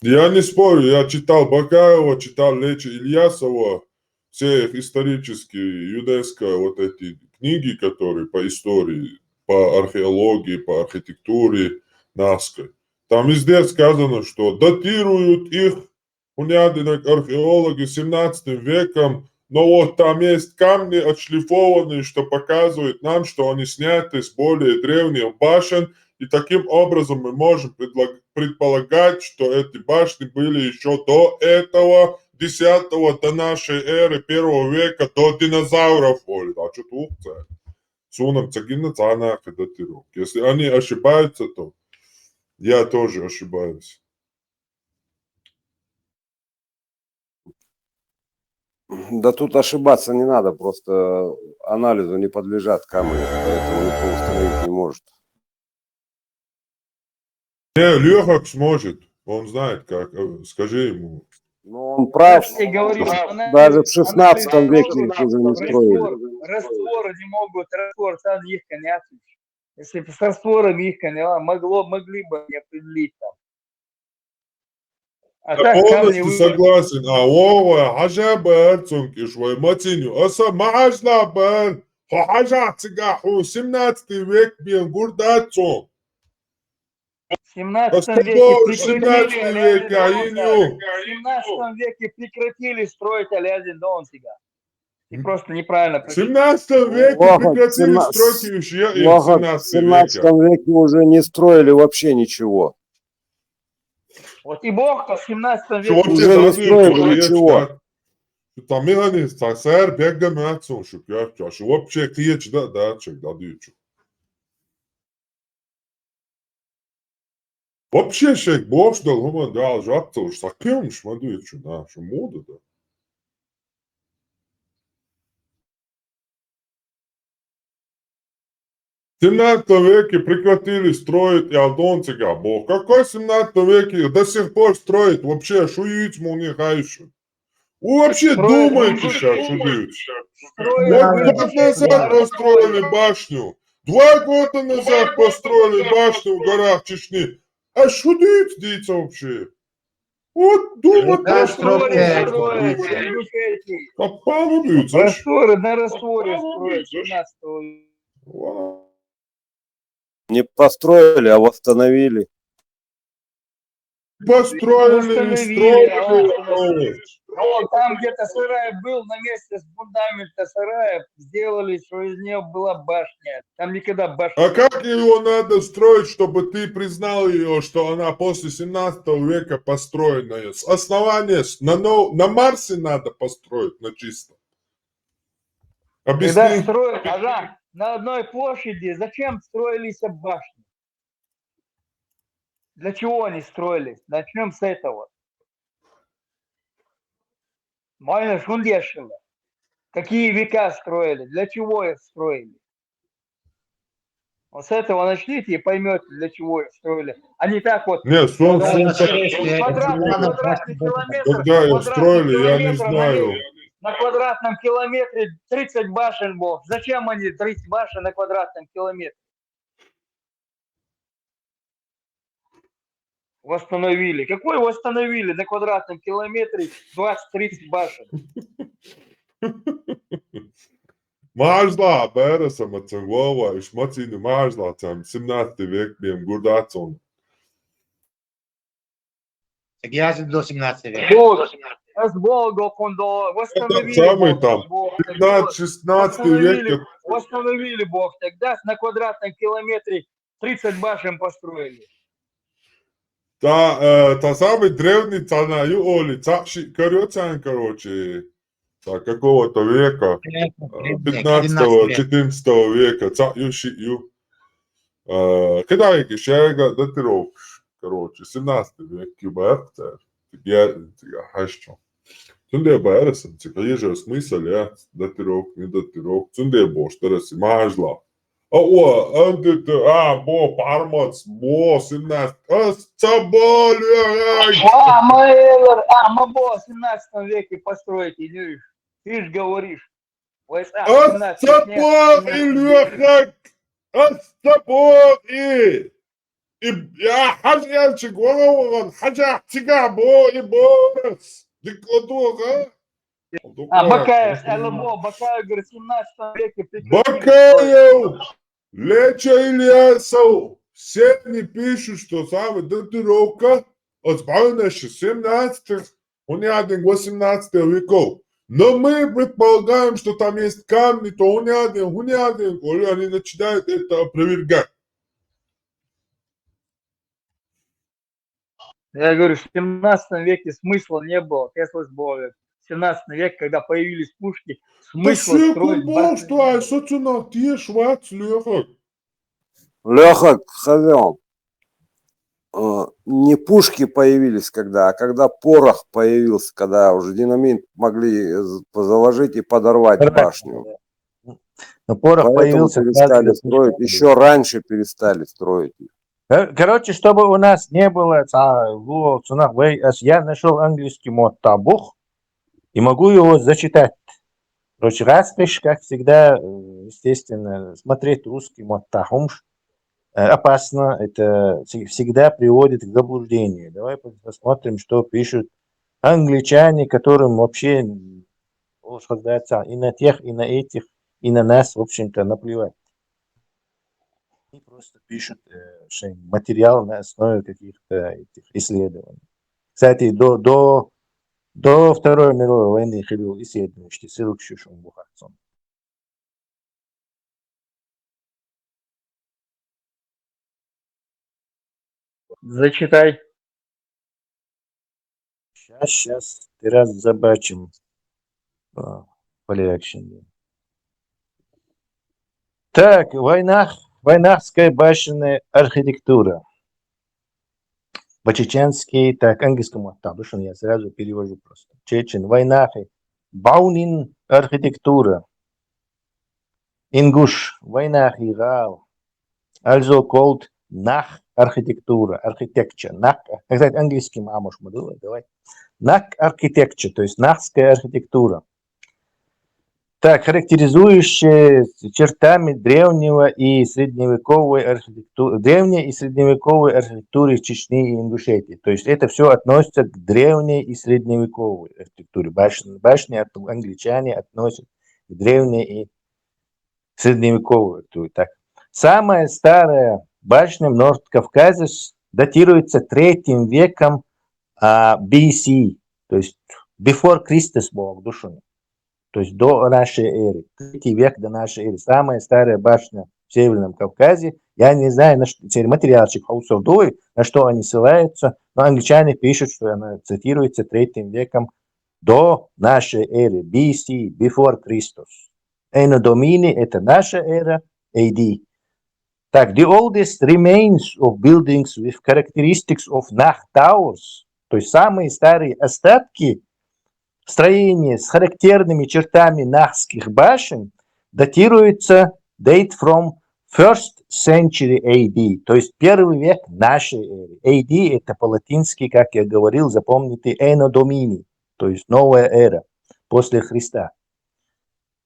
Я не спорю, я читал Бакаева, читал Леча Ильясова, все их исторические, юдейские вот эти книги, которые по истории, по археологии, по архитектуре, Наской. Там везде сказано, что датируют их археологи 17 веком, но вот там есть камни отшлифованные, что показывают нам, что они сняты с более древних башен, и таким образом мы можем предполагать, что эти башни были еще до этого, 10-го до нашей эры, 1 века, до динозавров. А что тут? Сунам цагина цанака датировки. Если они ошибаются, то я тоже ошибаюсь. Да тут ошибаться не надо, просто анализу не подлежат камни, поэтому никто установить не может. Не, Леха сможет, он знает как, скажи ему. Но он прав, говорю, даже в 16 веке их уже не строили. Растворы не могут, раствор сам их не отвечает. Если бы с растворами их могли бы не определить там. А Я так камни полностью вы... согласен. А о, хажа бэр цунки швой матиню. Оса мажла бэр. Хажа цигаху 17 век бил гурдацон. В 17 Оста веке бо прекратили, 17 век Алязин аиню. в 17 веке прекратили строить Алязин Донцига. Ты просто неправильно В прочитал. 17 веке Лохот, прекратили стройки еще и в Лохот, в 17 17 веке. веке уже не строили вообще ничего. Вот и Бог-то в 17 Что веке вообще Уже не дадут строили речь, ничего. да? Там милани сэр бега мацун шукяфча. Что вообще речь, да, чек дадут. Вообще шек бош дал хуман дал жапцу, сакем шмадует, что да, что мода, да. В 17 веке прекратили строить и Алдонцига. Бог, какой 17 веке до сих пор строит? Вообще, шують му не хайшу. Вы вообще Строят думаете выдумки. сейчас, шують? Строят Вот год выдумки. назад построили башню. 2 года назад построили башню в горах Чечни. А шують дійсно вообще? Вот думать На просто растворе можно строят. было. Эти. Попалываются. Растворы на растворе строят 17 века. Не построили, а восстановили. Построили и Восстановили, а он строили. Ну, там где-то сарай был, на месте с фундамента сарая сделали, что из нее была башня. Там никогда башни А не как было. ее надо строить, чтобы ты признал ее, что она после 17 века построенная? С основания, на Марсе надо построить, на чисто. Когда Объясни. строят, ага, на одной площади, зачем строились башни? Для чего они строились? Начнем с этого. Майна Шундешева. Какие века строили? Для чего их строили? Вот с этого начните и поймете, для чего их строили. А не так вот. Нет, Квадратный километр. Когда ее строили, я не знаю. На квадратном километре 30 башен был. Зачем они 30 башен на квадратном километре? Восстановили. Какой восстановили на квадратном километре 20-30 башен? Мажла, бērasa macam Vova, macīnu Мажла, там 17 век, бiem Гурдацон. Согласен до 17 века. С Волгу восстановили. Самый там 15-16 век. Восстановили Бог. Тогда на квадратном километре 30 башен построили. Та самый древний цанаю оли, цапши корёцан, короче, какого-то века, 15-14 века, цапюшию. Когда я кишега датировка, короче, 17 век, кюбертер, я хащу. Цунде бērasa, cik iežēl смысл, ja, datirovka, nedatirovka, цунде boš, tarasi Мажла. Бо, пармац, бо, 17, цабаль, мы бо в 17 веке построить, ты ж говоришь. Ацабоги! Я хажьянчик, вон, хажа, тига, бо, и борос. Дикладуга. Бакаев, ЛМО, Бакаев, говорит, в 17 веке Бакаев! Леча Ильясов! Все не пишут, что самая датировка от 17-х, он не один 18 веков. Но мы предполагаем, что там есть камни, то он не один, или они начинают это опровергать. Я говорю, в 17 веке смысла не было. Тесла в 17 веке, когда появились пушки, смысла строить башни. Леха, Хавел, не пушки появились когда, а когда порох появился, когда уже динамит могли заложить и подорвать башню. Но порох Поэтому появился. перестали строить, еще раньше перестали строить. Короче, чтобы у нас не было, я нашел английский мод табух и могу его зачитать. Короче, распиш, как всегда, естественно, смотреть русский мод тахумш. опасно, это всегда приводит к заблуждению. Давай посмотрим, что пишут англичане, которым вообще и на тех, и на этих, и на нас, в общем-то, наплевать. Они просто пишут материал на основе каких-то этих исследований. Кстати, до Второй мировой войны ходил исследователь, ссылок шушун бухарцон. Зачитай. Сейчас ты раз забачим полегче. Так, войнахская башенная архитектура. По-чеченски, так, английскому оттабышен, я сразу перевожу просто. Чечен, войнахи. Баунин архитектура. Ингуш, войнахи, гал. Also called Nach архитектура, architecture. Nach, кстати, английским амуш мы думаем, давай. Nach architecture, то есть нахская архитектура. Так, характеризующая чертами древнего и средневековой архитектуры, древней и средневековой архитектуры Чечни и Ингушетии. То есть это все относится к древней и средневековой архитектуре. Башни англичане относят к древней и средневековой архитектуре. Так. Самая старая башня в Норд-Кавказе датируется 3 веком BC, то есть before Christus Бог душой. То есть до нашей эры, 3 век до нашей эры. Самая старая башня в Северном Кавказе. Я не знаю, на что, материалчик Хаусовдой, на что они ссылаются, но англичане пишут, что она цитируется 3 веком до нашей эры, BC, before Christus. Anno Domini – это наша эра, AD. Так, the oldest remains of buildings with characteristics of Nach Towers, то есть самые старые остатки строения с характерными чертами нахских башен датируются date from 1st century AD, то есть 1 век нашей эры. AD это по-латински, как я говорил, запомните, Anno Domini, то есть новая эра после Христа.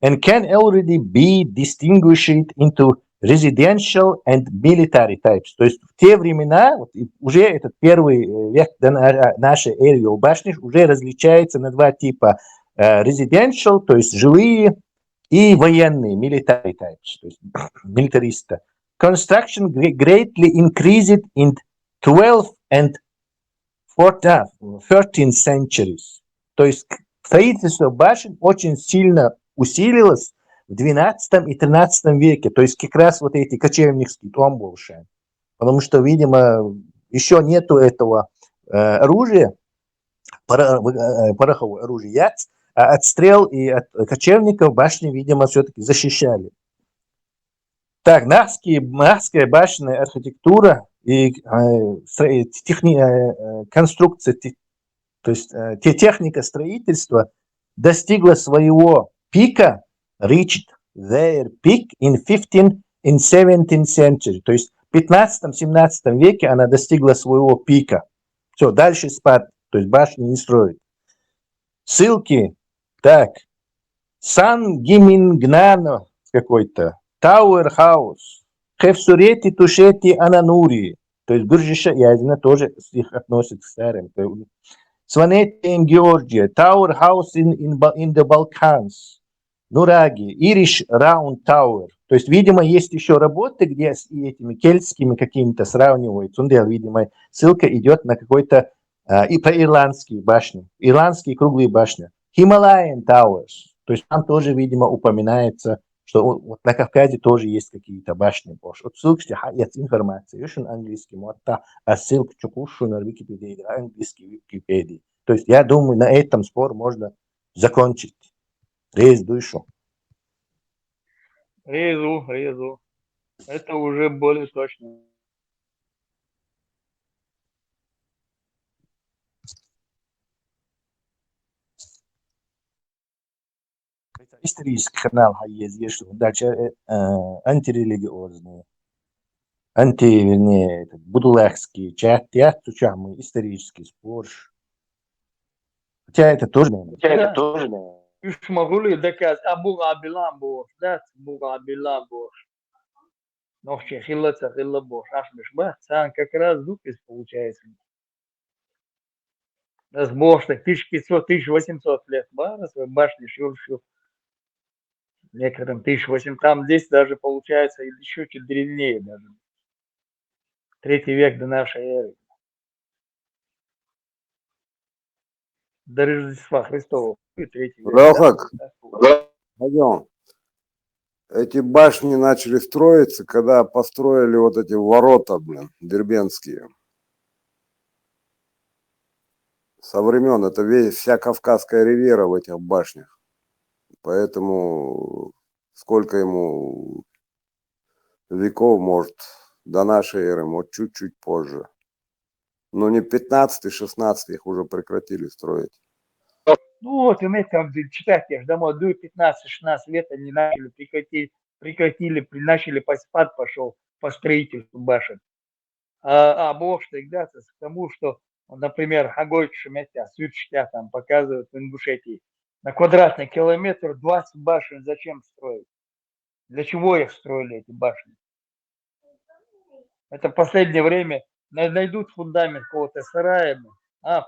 And can already be distinguished into residential and military types. То есть в те времена, вот, уже этот 1 век до нашей эры башни уже различается на 2 типа. Residential, то есть жилые, и военные, military types, то есть милитариста. Construction greatly increased in 12th and 13th centuries. То есть строительство башен очень сильно усилилось в 12 и 13 веке, то есть как раз вот эти кочевнические томболши, потому что, видимо, еще нету этого оружия, порохового оружия, а от стрел и от кочевников башни, видимо, все-таки защищали. Так, нахская башенная архитектура и конструкция, то есть техника строительства достигла своего пика, reached their peak in 15th and 17th century. То есть в 15-17 веке она достигла своего пика. Все, дальше спад, то есть башни не строят. Ссылки. Так, Сан Гимингнано какой-то, Тауэр Хаус, Хевсурети Тушети Ананури. То есть Гуржиша Язина тоже их относят к старым. Сванети in Georgia, Tower House in the Balkans, Нураги, Irish Round Tower. То есть, видимо, есть еще работы, где с этими кельтскими какими-то сравнивают. Видимо, ссылка идет на какой-то и про ирландские башни, ирландские круглые башни. Himalayan Towers. То есть там тоже, видимо, упоминается, что вот на Кавказе тоже есть какие-то башни. Вот ссылка, есть информация, еще на английском, а ссылка чукушу на Википедии, на английский Википедии. То есть я думаю, на этом спор можно закончить. Рез душу. Резу. Это уже более точно. Исторический канал есть, дальше антирелигиозные, вернее, будулахские, мы исторический спор. Хотя это тоже. Уж могу ли доказать? Абу Абилан Бош, да? Абу Абилан Бош. Ногче хиллаца, хилла бош. Ашбеш ба, сан как раз дупис получается. Das бошны 1500-1800 лет. Ба, свой башни шуршу. Некоторым 1800. Там здесь даже получается еще чуть древнее даже. 3 век до нашей эры. До Рождества Христова. И 3 век. Рахак, пойдем. Эти башни начали строиться, когда построили вот эти ворота, блин, дербентские. Со времен, это вся Кавказская ривьера в этих башнях. Поэтому сколько ему веков, может, до нашей эры, может, чуть-чуть позже. Но не 15-16 их уже прекратили строить. Ну вот, и там читать, я же домой, до 15-16 лет они начали спад пошел по строительству башен. А Бог всегда к тому, что, например, Хагой Шеметя, Сюрчтя там показывают в Ингушетии, на квадратный километр 20 башен зачем строить? Для чего их строили, эти башни? Это в последнее время найдут фундамент какого-то сарая,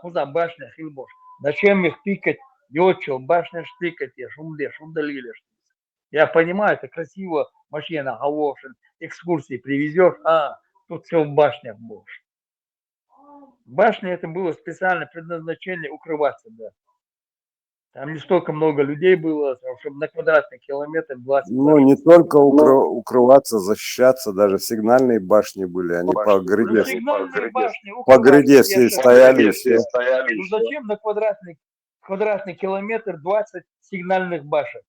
куда башня, хилбош. Зачем их тыкать? Йочел, башня штыкать, шумдалили. Я понимаю, это красиво, машина, галошин, экскурсии привезешь, тут все в башнях будешь. Башня это было специально предназначение укрываться, да. Там не столько много людей было, чтобы на квадратный километр 20 Ну, не только укрываться, защищаться, даже сигнальные башни были, они по гряде, по гряде все стояли. Ну зачем на квадратный километр 20 сигнальных башен?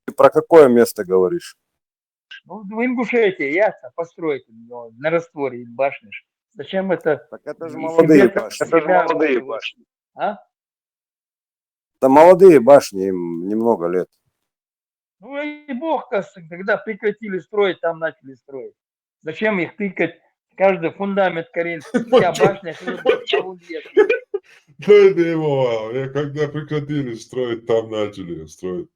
Ты про какое место говоришь? Ну, в Ингушетии ясно построить на растворе башни. Зачем это? Так это же молодые башни. Это же молодые башни. Это молодые башни, им немного лет. Ну и бог, когда прекратили строить, там начали строить. Зачем их тыкать? Каждый фундамент коринфский, вся башня. Да его, когда прекратили строить, там начали строить.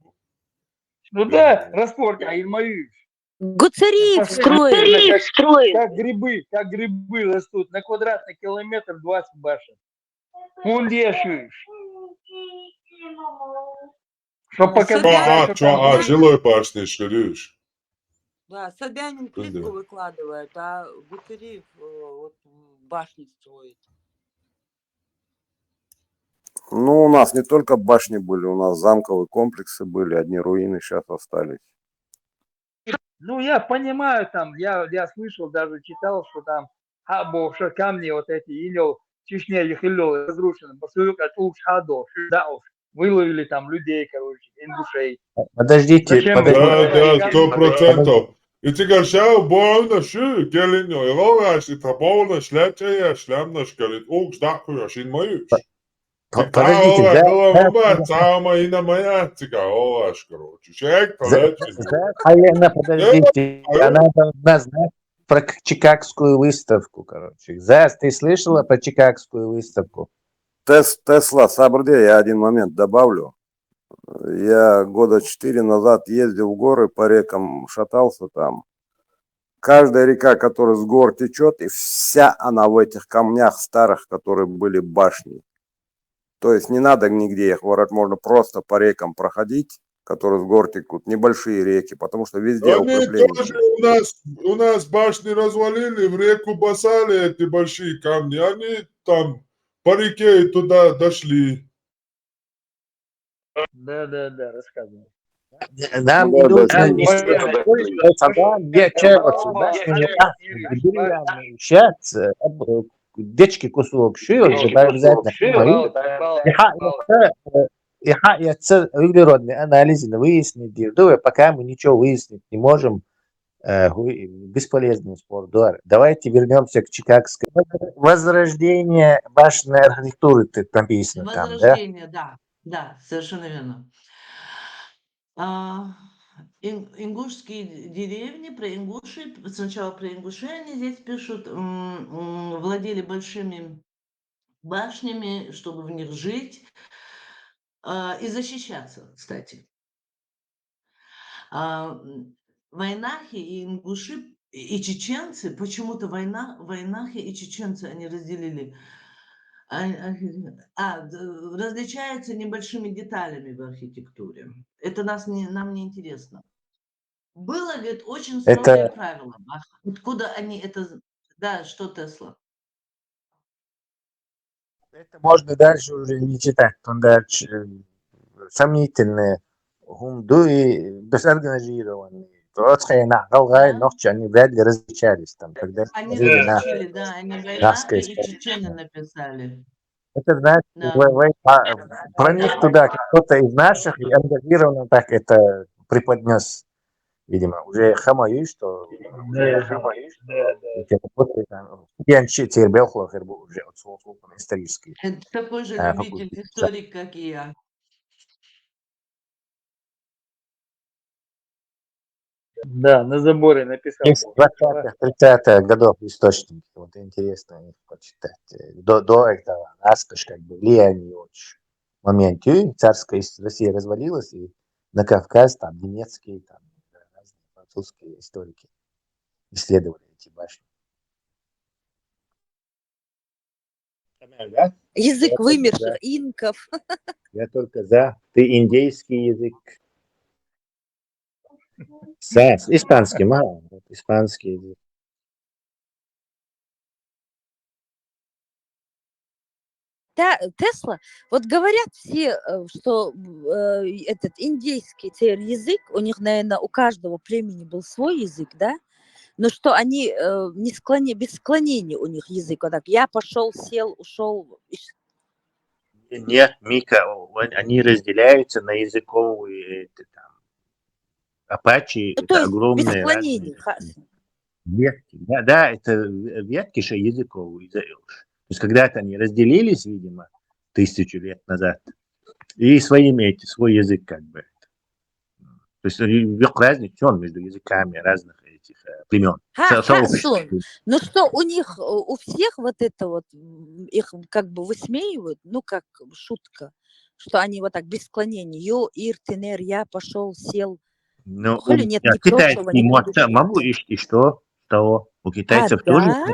Ну да, раствор, Ильмаевич. Гуцериев строит. Как грибы растут. На квадратный километр 20 башен. Фундешуешь. Что показать? Жилой башни ширишь. Да, Собянин плитку выкладывает, а Гуцериев вот башни строит. Ну, у нас не только башни были, у нас замковые комплексы были, одни руины сейчас остались. Ну, я понимаю, там, я слышал, даже читал, что там, что камни вот эти, Чечня, Ехилёв, разрушены, выловили там людей, короче, ингушей. Подождите. Да, 100%. И теперь сейчас больно, что, Келиньо, и ловишь, и табовно, шляпчая, шлямнаш, говорит, ждакуешь, инмаюш. Подождите, Алена, подождите, она должна знать про Чикагскую выставку, короче. Зас, ты слышала про Чикагскую выставку? Тесла, Сабрде, я один момент добавлю. Я года 4 назад ездил в горы, по рекам шатался там. Каждая река, которая с гор течет, и вся она в этих камнях старых, которые были башни. То есть не надо нигде их ворот, можно просто по рекам проходить, которые с гор текут, небольшие реки, потому что везде укрепления. У нас башни развалили, в реку бросали эти большие камни, они там по реке и туда дошли. Да, рассказывай. Нам идут на сейчас дечки кусок шиёт, обязательно углеродный анализ выяснить, пока мы ничего выяснить не можем, бесполезный спор. Давайте вернемся к Чикагской. Возрождение башенной архитектуры написано там, да? Возрождение, да, совершенно верно. Ингушские деревни, про ингуши, сначала про ингушей они здесь пишут, владели большими башнями, чтобы в них жить и защищаться, кстати. войнахи и ингуши и чеченцы, почему-то войнахи и чеченцы они разделили. Различаются небольшими деталями в архитектуре. Это нам не интересно. Было ведь очень строгое Это, правило. Откуда они это... Да, что Тесла? это можно дальше уже не читать. Он дальше сомнительные. Гумдуи безорганизированные. Троцкая нахалгай, Да? ногчи, они вряд ли различались там, когда Они смотрели на различили, да, они нахское войнахи и историю. чечены написали. Это значит, Да. про них туда кто-то из наших и ангажированно так это преподнес, видимо, уже хамаю, что Янчи Тербелхло уже от исторический Это такой же любитель факультет. истории, как и я. Да, на заборе написал. Из 20-х, 30-х годов источники. Вот интересно их почитать. До этого Аскаш как бы влияние очень. В моменте царская Россия развалилась, и на Кавказ там немецкие, там разные французские историки исследовали эти башни. Да? Язык вымерших инков. Я только за. Ты индейский язык. Испанский, мало. Испанский язык. Тесла, вот говорят все, что этот индейский язык, у них, наверное, у каждого племени был свой язык, да? Но что они без склонения у них язык. Вот так, я пошел, сел, ушел. Нет, Мика, они разделяются на языковые апачи, Ну, это то есть без огромные склонений. ветки. Да, это ветки же языковые. То есть когда-то они разделились, видимо, 1000 лет назад, и свой язык как бы. То есть разница между языками разных этих племен. Хорошо. Ну что, у них, у всех вот это вот, их как бы высмеивают, ну как шутка, что они вот так без склонений. Йо, ир, тенер, я пошел, сел. Ну, Хули нет ни прошлого, китайский ни может, будущего. могу, и что? Того. У китайцев тоже да?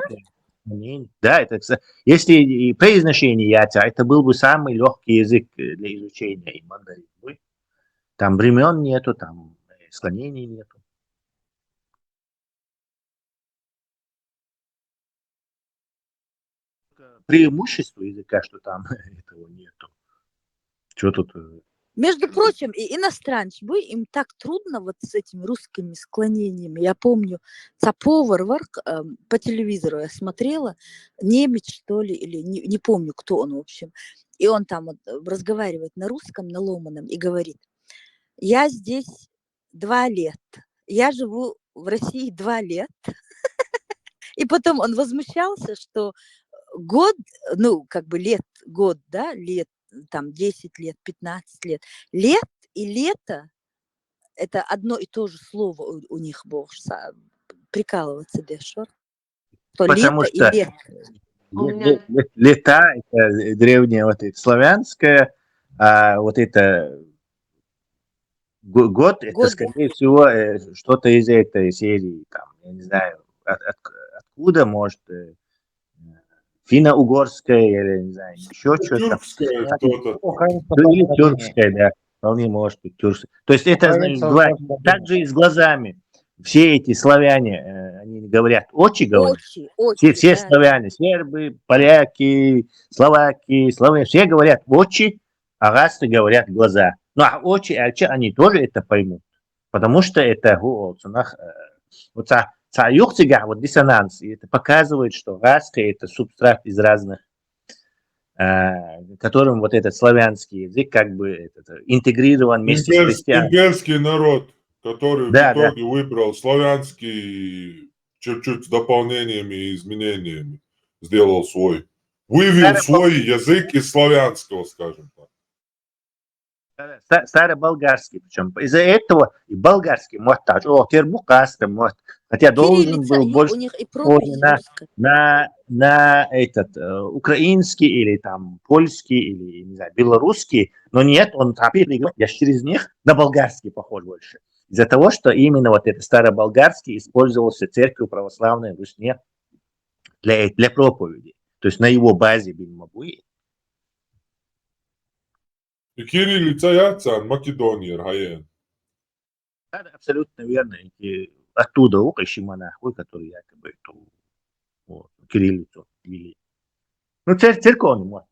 склонение. Да, это, если и произношение яйца, это был бы самый легкий язык для изучения и мандарин. Там времен нету, там склонений нету. Преимущество языка, что там этого нету. Что тут? Между прочим, и иностранцы, им так трудно вот с этими русскими склонениями. Я помню, Цаповар по телевизору я смотрела, немец, что ли, или не помню, кто он, в общем. И он там вот разговаривает на русском, на ломаном, и говорит, я здесь 2 лет, я живу в России 2 лет. И потом он возмущался, что год, ну, как бы год, да, лет, там 10 лет, 15 лет. Лет и лето – это одно и то же слово у них, бог, прикалываться, Дешор. Потому лето что и лет. лета – это древнее вот это славянское, а вот это год – это, скорее всего, что-то из этой серии, там, я не знаю, откуда, может, финно-угорская или, не знаю, еще что-то. Тюркская что-то. Или тюркская, да, вполне может быть тюркская. То есть это бывает так же и с глазами. Все эти славяне, они говорят, очи говорят. Все славяне, сербы, поляки, словаки, славяне, все говорят очи, а расты говорят глаза. Ну, а очи, они тоже это поймут. Потому что это вот диссонанс, и это показывает, что раска – это субстрат из разных, которым вот этот славянский язык как бы интегрирован вместе с христианством. Имперский народ, который в итоге выбрал славянский, чуть-чуть с дополнениями и изменениями, сделал свой. Вывел свой язык из славянского, скажем так. Староболгарский, причем из-за этого и болгарский может так, тербукастым может, хотя должен был больше на этот украинский или там польский или не знаю белорусский, но нет, он я через них на болгарский похож больше. Из-за того, что именно вот это староболгарский использовался церковью православной в Русне для проповеди. То есть на его базе Бельмабуи. И кириллица яца Македония, Хаен. Да, абсолютно верно. И оттуда укащи монахи, которые якобы эту кириллицу вели. Ну, церковный мод.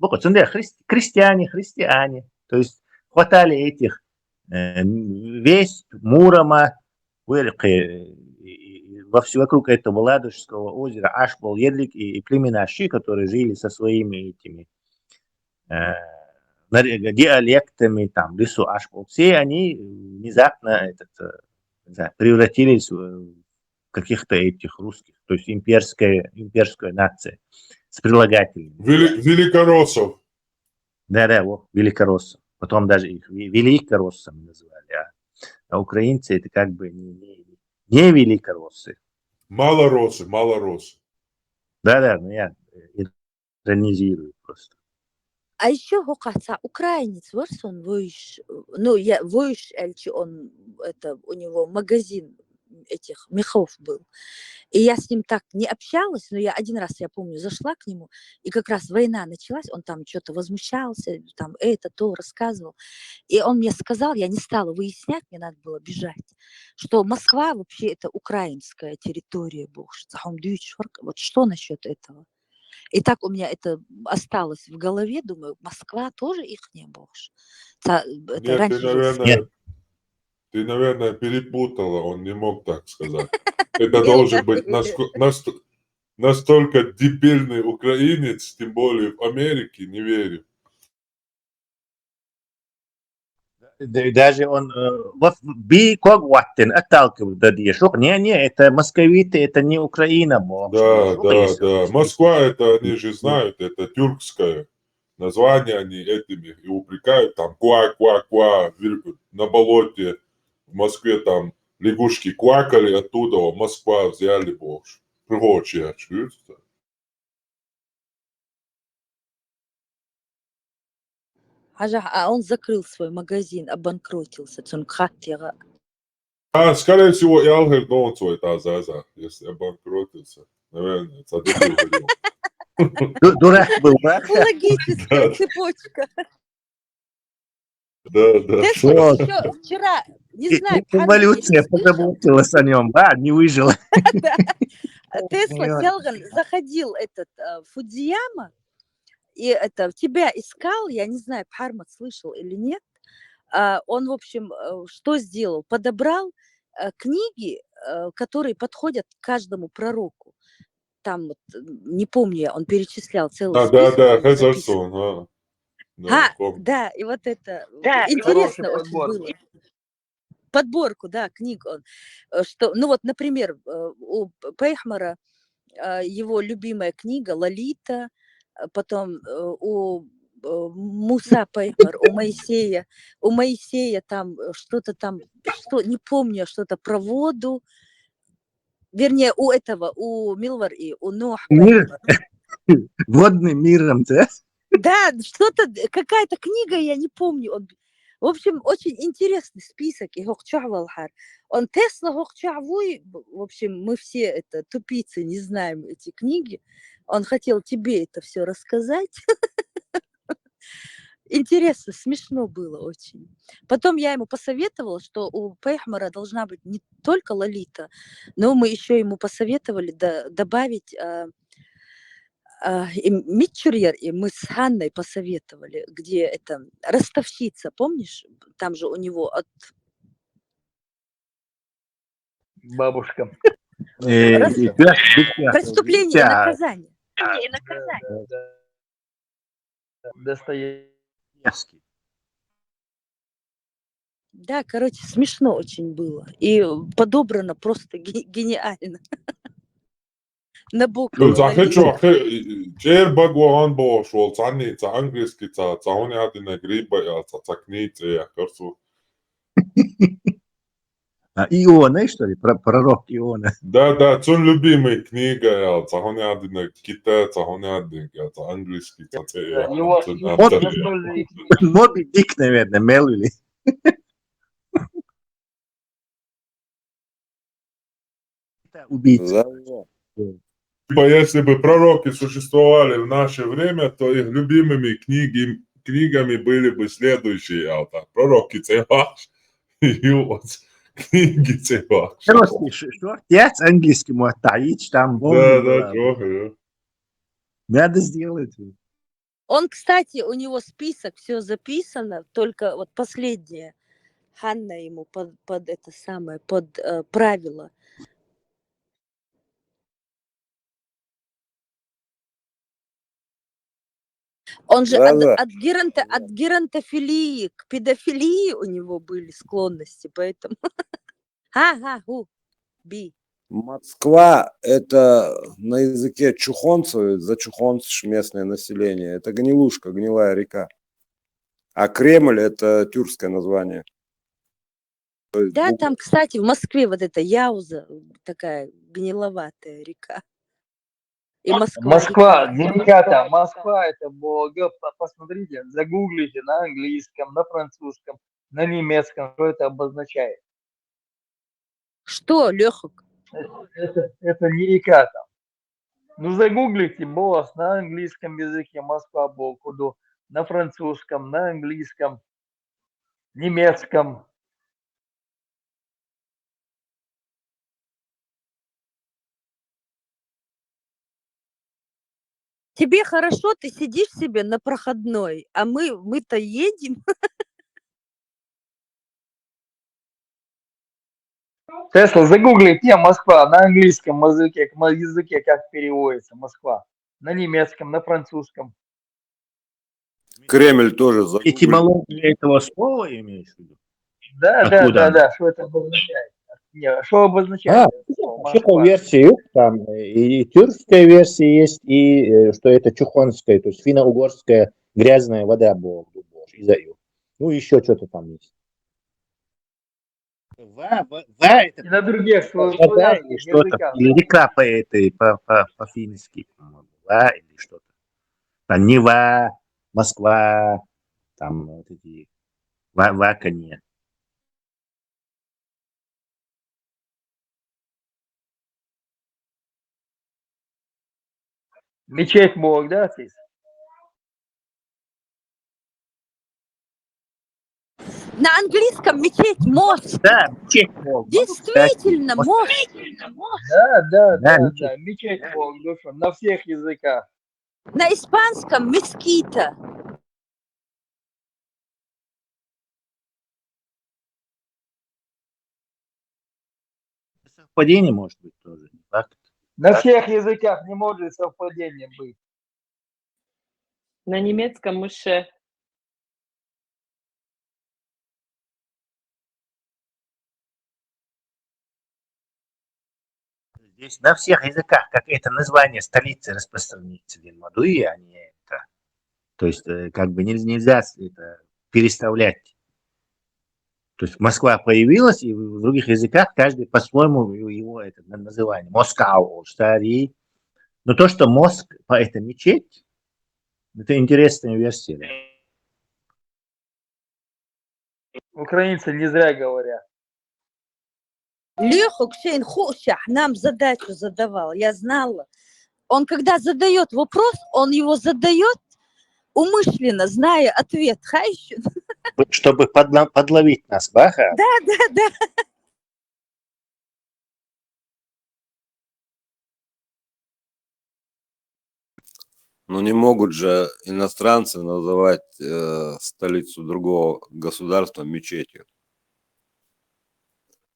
Христиане. То есть хватали этих весь Мурома, вокруг этого Ладожского озера Ашбол, Едлик и племена Щи, которые жили со своими этими диалектами, там, лесу Ашбол. Все они внезапно превратились в каких-то этих русских, то есть имперская нация с прилагательными. Великороссов. Да, вот, великороссов. Потом даже их великороссами называли, а украинцы это как бы не великороссы. Малороссы. Да, но я иронизирую просто. А еще Гокаца украинец, он воиш, ну я воиш, эльчи он это у него магазин этих мехов был. И я с ним так не общалась, но я один раз, я помню, зашла к нему, и как раз война началась, он там что-то возмущался, там то рассказывал. И он мне сказал, я не стала выяснять, мне надо было бежать, что Москва вообще это украинская территория, вот что насчет этого? И так у меня это осталось в голове, думаю, Москва тоже их не бог. Нет, ты, наверное, перепутала, он не мог так сказать. Это должен быть настолько дебильный украинец, тем более в Америке, не верю. Даже он вот Когваттен отталкивал Дадьешук. Не, это московиты, это не Украина. Да. Москва, это они же знают, это тюркское название, они этими и упрекают, там ква, на болоте в Москве там лягушки квакали, оттуда Москва взяли больше. Прочее, чувствуете? А он закрыл свой магазин, обанкротился. Скорее всего, и Алгер Донцо это Азаза, если обанкротился. Наверное, это дурак был, да? Логическая цепочка. Да. Тесла еще вчера, не знаю, эволюция позаботилась о нем, не выжила. Тесла заходил Фудзияма, и тебя искал, я не знаю, Пармат слышал или нет. Он, в общем, что сделал? Подобрал книги, которые подходят каждому пророку. Там, не помню, он перечислял целый список. Хезерсон, да, и вот это интересно очень было. Подборку, книг он. Что, ну вот, например, у Пейхмара его любимая книга «Лолита», потом у Муса Пейхмар, у Моисея там что-то там, не помню, что-то про воду. Вернее, у Милвар-и, у Нох. Водным миром, да? Да, что-то, какая-то книга, я не помню. В общем, очень интересный список. Он Тесла Гохчавой, в общем, мы все тупицы, не знаем эти книги. Он хотел тебе это все рассказать. Интересно, смешно было очень. Потом я ему посоветовала, что у Пейхмара должна быть не только Лолита, но мы еще ему посоветовали добавить Митчурьер, и мы с Ханной посоветовали, где это ростовщица, помнишь? Там же у него от... Бабушка. Преступление и наказание. Достоевский. Да, короче, смешно очень было. И подобрано просто гениально. На букву. Чер багуан бош, вол цани, ца английский, ца онятина гриба, ца кница, я кажу. Иона, что ли? Пророк Иона. Да, цун любимая книга, ца онятина кита, ца онятина, ца английский, ца тея. Моби Дик, наверное, Мелвили. Это убийца. Типа, если бы пророки существовали в наше время, то их любимыми книгами были бы следующие авторы. Пророки Цеваш и вот книги Цеваш. Просто шортец английский может таить, там Да, трохи, да. Надо сделать. Он, кстати, у него список, все записано, только вот последнее. Ханна ему под это самое, под правило. Он же от геронтофилии к педофилии у него были склонности, поэтому... Би. Москва – это на языке чухонцев, за чухонцев местное население. Это гнилушка, гнилая река. А Кремль – это тюркское название. Да, там, кстати, в Москве вот эта Яуза, такая гниловатая река. И Москва, не река там, Москва это Бога, посмотрите, загуглите на английском, на французском, на немецком, что это обозначает. Что, Лёхок? Это не река там. Ну загуглите босс на английском языке Москва Богу, на французском, на английском, немецком. Тебе хорошо, ты сидишь себе на проходной, а мы-то едем. Тесла, загуглите Москва на английском языке, как переводится Москва. На немецком, на французском. Кремль тоже загуглили. Этимология этого слова имеешь в виду? Да, что это обозначает? Не, что обозначает? Всякую версию, там и тюркская версия есть, и что это чухонская, то есть финно-угорская грязная вода была, из-за ее. Ну, еще что-то там есть. Это и на других вода или что-то, или река по-фински, по-моему, или что-то. Там Нева, Москва, там вот эти ваканье. Мечеть Бог, да, здесь? На английском мечеть мост. Да, мечеть Бог. Действительно, мост. Да, мечеть Бог, на всех языках. На испанском мескита. Совпадение может быть тоже, не факт. На всех языках не может совпадение быть. На немецком мыше. Здесь на всех языках как это название столицы распространится, Мадуи, а не это. То есть как бы нельзя это переставлять. То есть Москва появилась, и в других языках каждый по-своему его это называние. Москва, Старий. Но то, что Моск – это мечеть, это интересная версия. Украинцы не зря говорят. Леха Кшейн Хошах нам задачу задавал, я знала. Он когда задает вопрос, он его задает умышленно, зная ответ. Хайщу. Чтобы подловить нас, Баха? Да. Ну не могут же иностранцы называть столицу другого государства мечетью.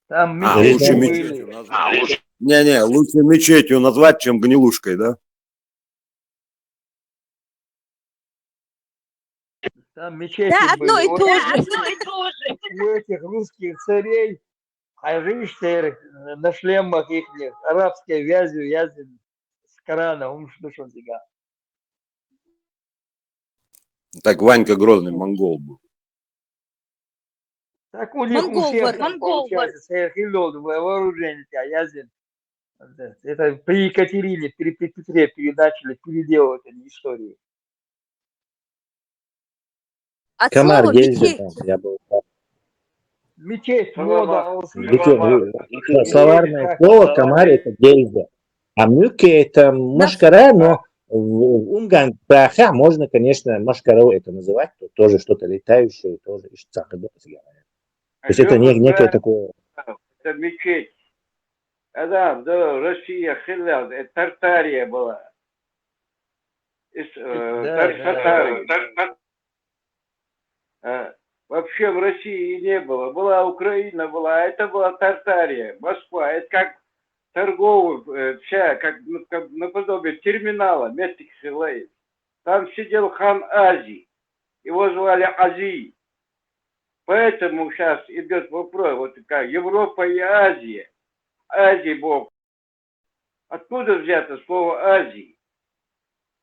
Там лучше мечетью назвать. Не, лучше мечетью назвать, чем гнилушкой, да? Там мечети да, одно были. и то же. У этих русских царей, хайрыштер, на шлемах их арабской вязью язен с Корана, что сега. Так Ванька Грозный монгол был. Так у них у всех получается сверхилёд вооружение, язен. Это при Екатерине, при Петре передачили, переделывать они историю. От Комар слова ездил мечеть. там, я был. Мечеть, мода. Словарное слово комар это гейза. А мюки это машкара, но в Унган праха можно, конечно, машкару это называть, то тоже что-то летающее, тоже из цаха. То есть это некое такое... Это мечеть. Да, Россия, Хилляд, это Тартария была. Вообще в России не было. Была Украина, была, а это была Тартария, Москва. Это как торговый, вся, как наподобие терминала, Местик Хилаев. Там сидел хан Азий. Его звали Азий. Поэтому сейчас идет вопрос, вот как Европа и Азия. Азий Бог. Откуда взято слово Азий?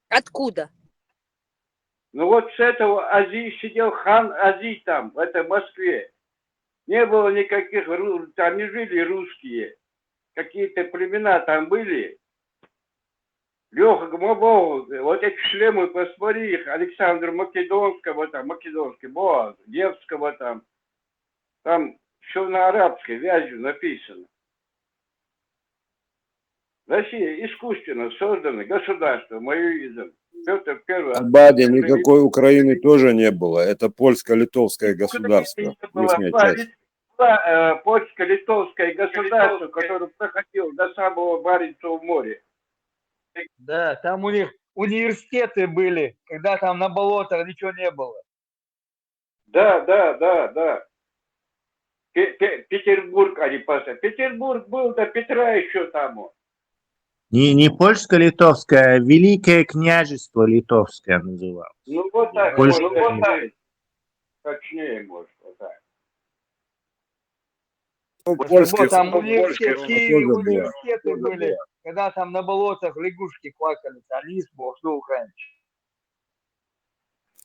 Откуда? Ну вот с этого Азии сидел хан Азий там, в этой Москве. Не было никаких, там не жили русские. Какие-то племена там были. Леха Гмобов, вот эти шлемы, посмотри их, Александра Македонского там, Македонский, Боа, Невского там все на арабской вязью написано. Россия искусственно создано государство, маоизм. Петр Первый. Баде никакой Украины тоже не было. Это польско-литовское государство. Ихняя часть. Было польско-литовское государство, которое проходило до самого Баренцева моря. Да, там у них университеты были, когда там на болотах ничего не было. Да. Петербург они поставили. Петербург был до Петра еще там. Не польско-литовское, а Великое княжество литовское называлось. Ну вот так, точнее, может, вот так. Польское, там университеты тоже были, когда там на болотах лягушки квакали, а лис бог, что украинский.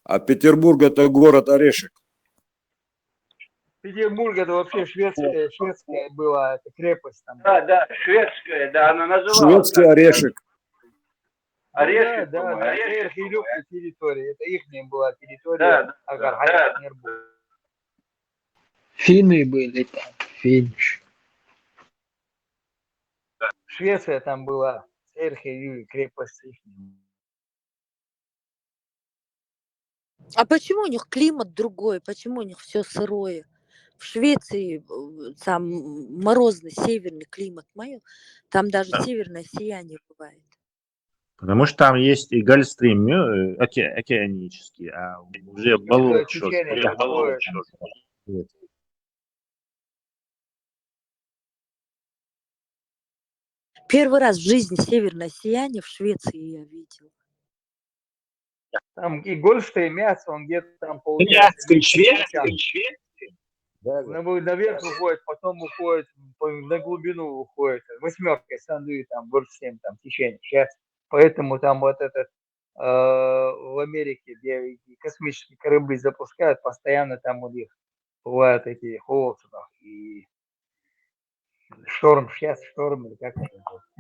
А Петербург это город Орешек. Петербург это вообще шведская была, это крепость там. Да, шведская, да, она называлась. Шведский Орешек. Орешек, да, Орешек. территория, это ихняя была территория. Да. Финны были там, финиш. Швеция там была, Эрхи, крепость ихняя. А почему у них климат другой? Почему у них все сырое? В Швеции там морозный северный климат, там даже северное сияние бывает. Потому что там есть и гольфстрим океанический, а уже болото. Первый раз в жизни северное сияние в Швеции я видел. Там и Гольфстрим, мясо, он где-то там получается. Наверх уходит, потом уходит, на глубину уходит. Восьмеркой Сан-Луи, там, Гольфстрим, там, течение. Сейчас. Поэтому там вот этот в Америке, где космические корабли запускают, постоянно там у них бывают эти холоды и шторм, сейчас шторм, или как это называется?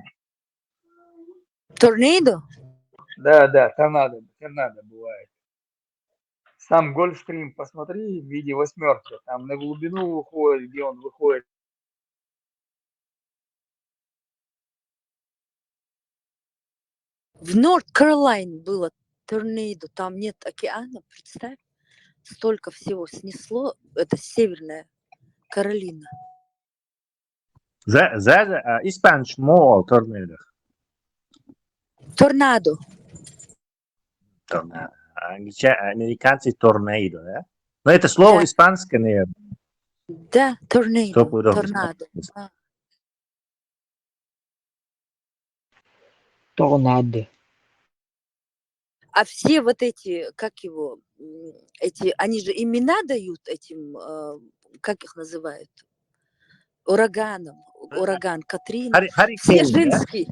Торнадо? Да, торнадо бывает. Сам Гольфстрим, посмотри, в виде восьмерки, там на глубину выходит, где он выходит. В Норт-Каролайне было торнадо, там нет океана, представь. Столько всего снесло, это Северная Каролина. Испанш мол торнадо. Торнадо. Американцы торнадо, да? Но это слово испанское, наверное. Да, торнадо. Торнадо. А все вот эти, они же имена дают этим, как их называют? Ураганам. Ураган Катрина. Все женские.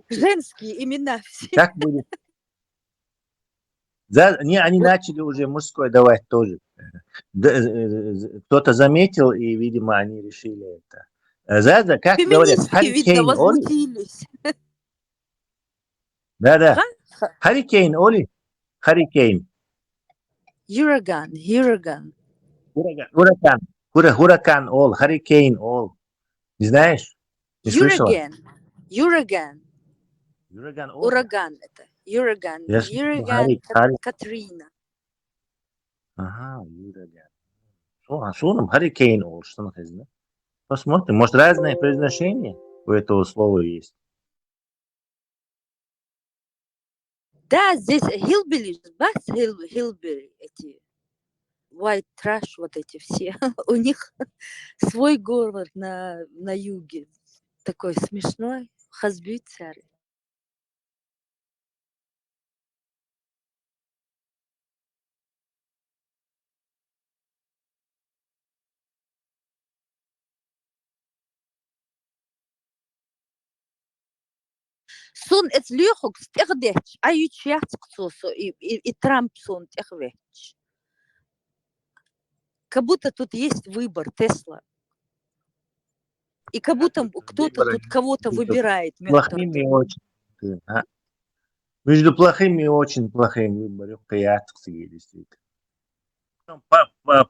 Женские имена все. Как будет? Они начали уже мужской давать тоже. Кто-то заметил, и, видимо, они решили это. Как говорят, Харрикейн Оли? Да. Харрикейн Оли. Харрикейн. Ураган. Hurricane All, Hurricane All. Не знаешь? Не слышала? Ураган. Hurricane All? Ураган это. Ураган. Я слышал, Ураган Катрина. Ага, Hurricane. Что нам Hurricane All? Что нам знать? Посмотрим. Может, разное произношение у этого слова есть. Да, здесь hillbilly, бас hillbilly, эти white trash, вот эти все. У них свой город на юге. Такой смешной. Хазбицари. Сун эт лёхок стехдеч, а ючьяцкцосо и Трамп сон техвеч. Как будто тут есть выбор Тесла. И как будто кто-то тут кого-то выбирает. Плохими очень. Между плохими и очень плохими выборами действительно.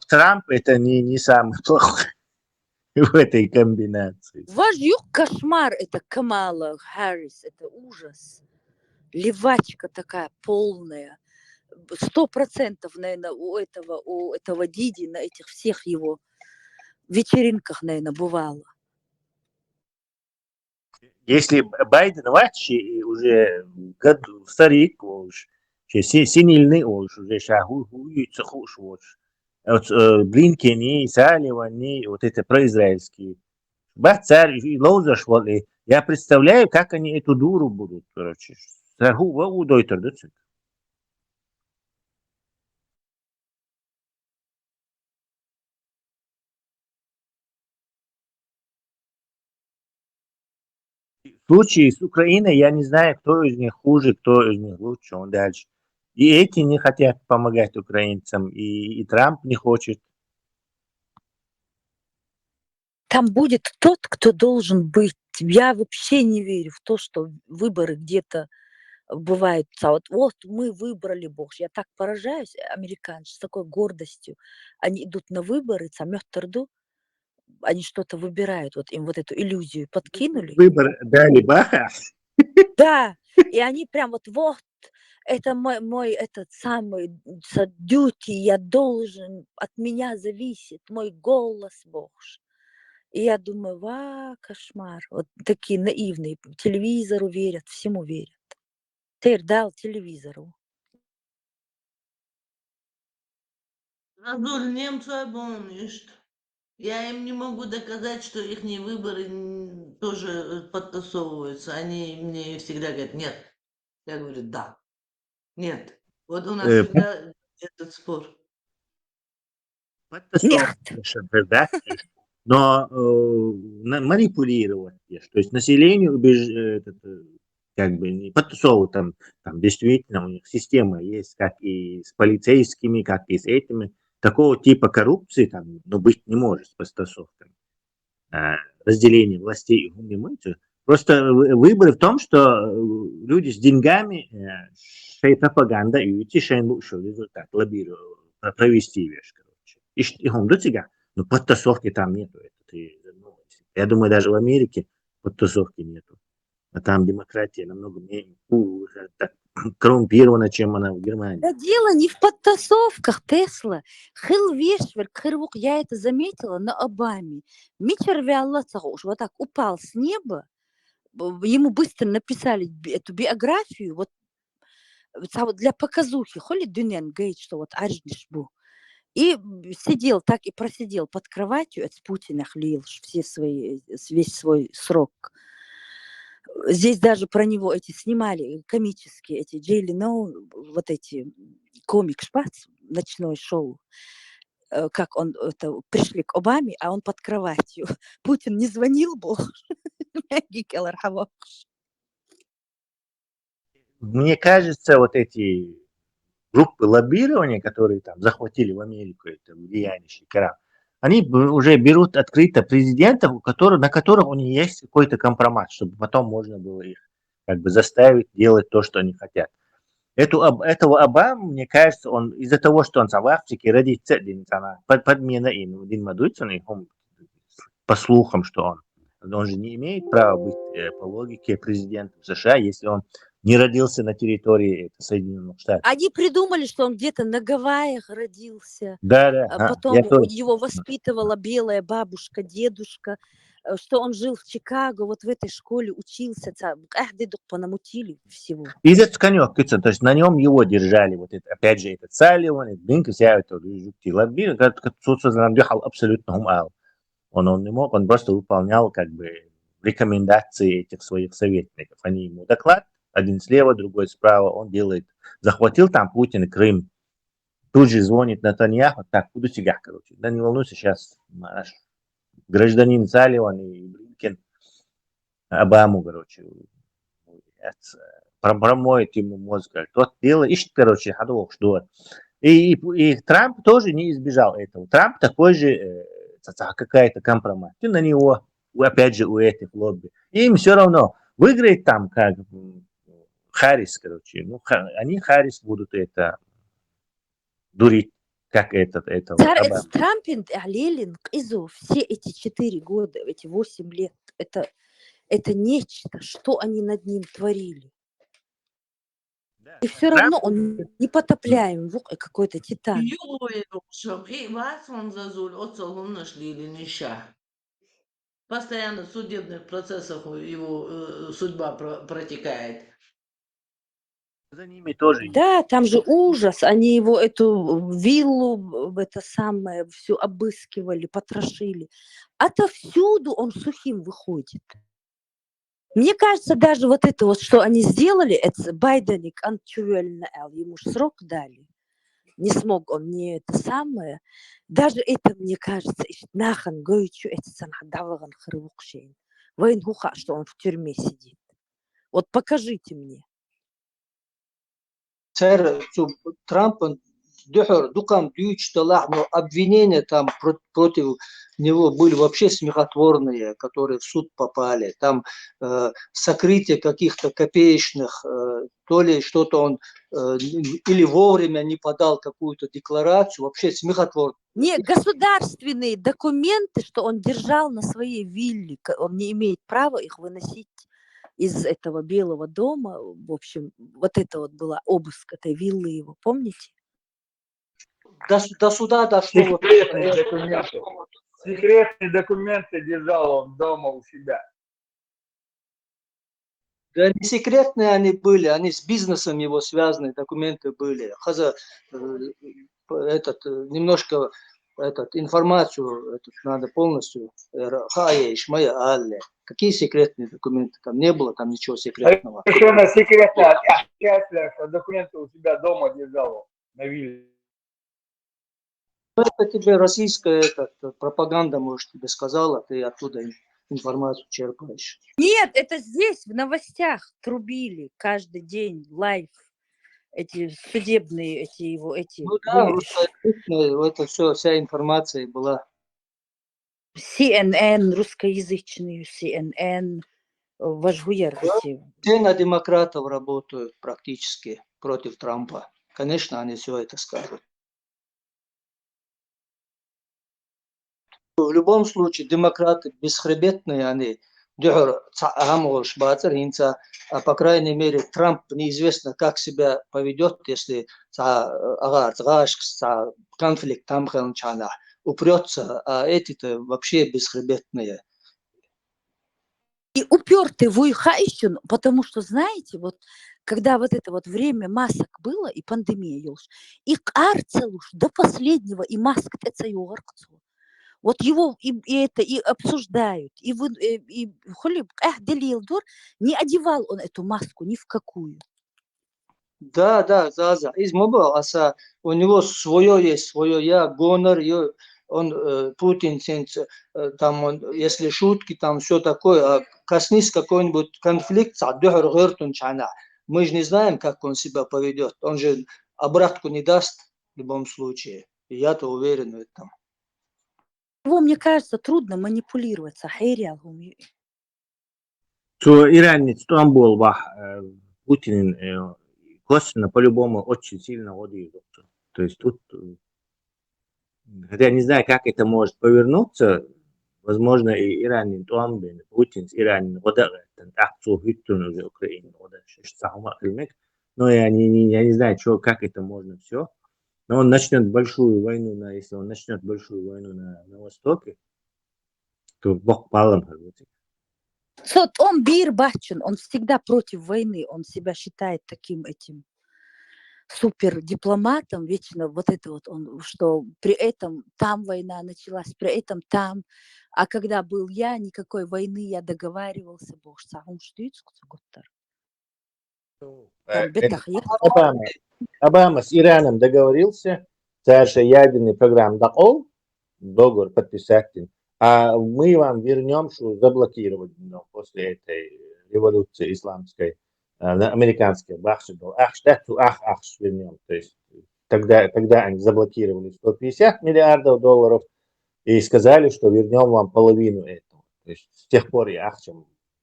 Трамп это не самый плохой в этой комбинации. Ваш юг кошмар, это Камала Харрис, это ужас. Левачка такая полная. 100%, наверное, у этого Диди на этих всех его вечеринках, наверное, бывало. Если Байден вообще уже старик, синильный, уже шахуется хуш. Блинкен и Салливан, и вот это произраильские. Царь и Лоузаш, я представляю, как они эту дуру будут, короче. В случае с Украиной я не знаю, кто из них хуже, кто из них лучше, он дальше. И эти не хотят помогать украинцам, и Трамп не хочет. Там будет тот, кто должен быть. Я вообще не верю в то, что выборы где-то бывают. Вот мы выбрали, Бог. Я так поражаюсь, американцы, с такой гордостью. Они идут на выборы, они что-то выбирают. Вот им вот эту иллюзию подкинули. Выбор дали Баха. Да, и они прям вот это мой этот самый duty, я должен, от меня зависит мой голос, Бог. И я думаю, кошмар. Вот такие наивные. Телевизору верят, всему верят. Теперь дал телевизору. Разуль, немцы обманешь. Я им не могу доказать, что их выборы тоже подтасовываются. Они мне всегда говорят, нет. Я говорю, да. Нет. Вот у нас всегда этот спор. Нет. Но манипулировать, то есть населению как бы не подтасовывать, там действительно у них система есть, как и с полицейскими, как и с этими. Такого типа коррупции там быть не может с подтасовками. Разделение властей не может. Просто выбор в том, что люди с деньгами пропаганда и результат лоббируют, провести вещь, короче. И он до тебя. Но подтасовки там нету. Я думаю, даже в Америке подтасовки нету. А там демократия намного коррумпирована, чем она в Германии. Да дело не в подтасовках, Тесла. Я это заметила на Обаме. Вот так упал с неба. Ему быстро написали эту биографию. Вот для показухи. Холи Дюнен говорит, что вот Аржниш был. И сидел, так и просидел под кроватью, от Путина хлил весь свой срок. Здесь даже про него эти снимали комические, эти Джей Лено, вот эти комик-шпац, ночное шоу, как он пришли к Обаме, а он под кроватью. Путин не звонил, Бог. Мне кажется, вот эти группы лоббирования, которые там захватили в Америку, это влияние Шикара, они уже берут открыто президентов, на которых у них есть какой-то компромат, чтобы потом можно было их как бы заставить делать то, что они хотят. Этого Обаму, мне кажется, он из-за того, что он в Африке родится, подмена по слухам, что он же не имеет права быть по логике президентом США, если он не родился на территории Соединенных Штатов. Они придумали, что он где-то на Гавайях родился. Да. Потом его воспитывала белая бабушка, дедушка, что он жил в Чикаго, вот в этой школе учился. Понамутили всего. И этот конек, то есть на нем его держали, вот это, опять же, этот Салливан, этот Бинк, вся эта абсолютно он не мог, он просто выполнял как бы рекомендации этих своих советников. Они ему доклад, один слева, другой справа, он делает. Захватил там Путин Крым, тут же звонит Натаньяху, так, буду тебя, короче. Да не волнуйся, сейчас наш гражданин Салливан и Блинкен Обаму, короче, промоет ему мозг. Тот делает, ищет, короче, ходов, что. И Трамп тоже не избежал этого. Трамп такой же, какая-то компромат. И на него, опять же, у этих лобби. Им все равно, выиграет там как Харрис, короче. Ну, они Харрис будут это дурить, как это. Трампинг, Лелинг, Изо, все эти 4 года, эти 8 лет, это нечто, что они над ним творили. И все равно он непотопляем, какой-то титан. Постоянно в судебных процессах его судьба протекает. За ними тоже. Да, там же ужас. Они его эту виллу, это самое, все обыскивали, потрошили. Отовсюду он сухим выходит. Мне кажется, даже вот это вот, что они сделали, это Байденик антювельно, ему же срок дали. Не смог он не это самое. Даже это, мне кажется, нахан гойчу, это санхадаваган хрывукшейн. Войнгуха, что он в тюрьме сидит. Вот покажите мне. Трамп дукам дьюч талах, но обвинения там против него были вообще смехотворные, которые в суд попали. Там сокрытие каких-то копеечных, то ли что-то он или вовремя не подал какую-то декларацию, вообще смехотворно. Не, государственные документы, что он держал на своей вилле, он не имеет права их выносить из этого Белого дома. В общем, вот это вот была обыск этой виллы его, помните? До суда дошло. Секретные документы держал он дома у себя. Да не секретные они были, они с бизнесом его связаны, документы были. Немножко информацию надо полностью. Какие секретные документы? Там не было, там ничего секретного. Совершенно секретно. Документы у себя дома держал на вилле. Это тебе российская пропаганда, может, тебе сказала, ты оттуда информацию черпаешь. Нет, это здесь в новостях трубили каждый день лайв. Эти судебные, эти. Ну да, это все, вся информация была. CNN, русскоязычный CNN, важгуярцы. Все на демократов работают практически против Трампа. Конечно, они все это скажут. В любом случае, демократы бесхребетные, они по крайней мере, Трамп неизвестно, как себя поведет, если конфликт там упрется, а эти-то вообще бесхребетные. И упертый вуйхайщин, потому что, знаете, вот когда вот это вот время масок было и пандемия, и арцелуш до последнего, и маск это югарцу. Вот его и обсуждают, и не одевал он эту маску ни в какую. Да, у него свое есть, свое я, гонор, он Путин, там он, если шутки, там все такое, а коснись какой-нибудь конфликт, мы же не знаем, как он себя поведет, он же обратку не даст в любом случае, и я-то уверен в этом. Его, мне кажется, трудно манипулировать. Что иранец Стамбул Путин косвенно по-любому очень сильно удерживаться. То есть тут, хотя я не знаю, как это может повернуться, возможно, и Иран, Путин, Иран, акцию Хиттун уже Украину, но я не знаю, как это можно все. Но он начнет большую войну, если он начнет большую войну на Востоке, то Бог палом. Он бир бахчен, он всегда против войны, он себя считает таким этим супер дипломатом, вечно вот это вот он, что при этом там война началась, при этом там, а когда был я, никакой войны, я договаривался, бог сағым Обама с Ираном договорился, дальше ядерный программ дал, договор подписатель, а мы вам вернем, что заблокировать после этой революции исламской, американской, вернем. То есть тогда они заблокировали 150 миллиардов долларов и сказали, что вернем вам половину этого. То есть с тех пор я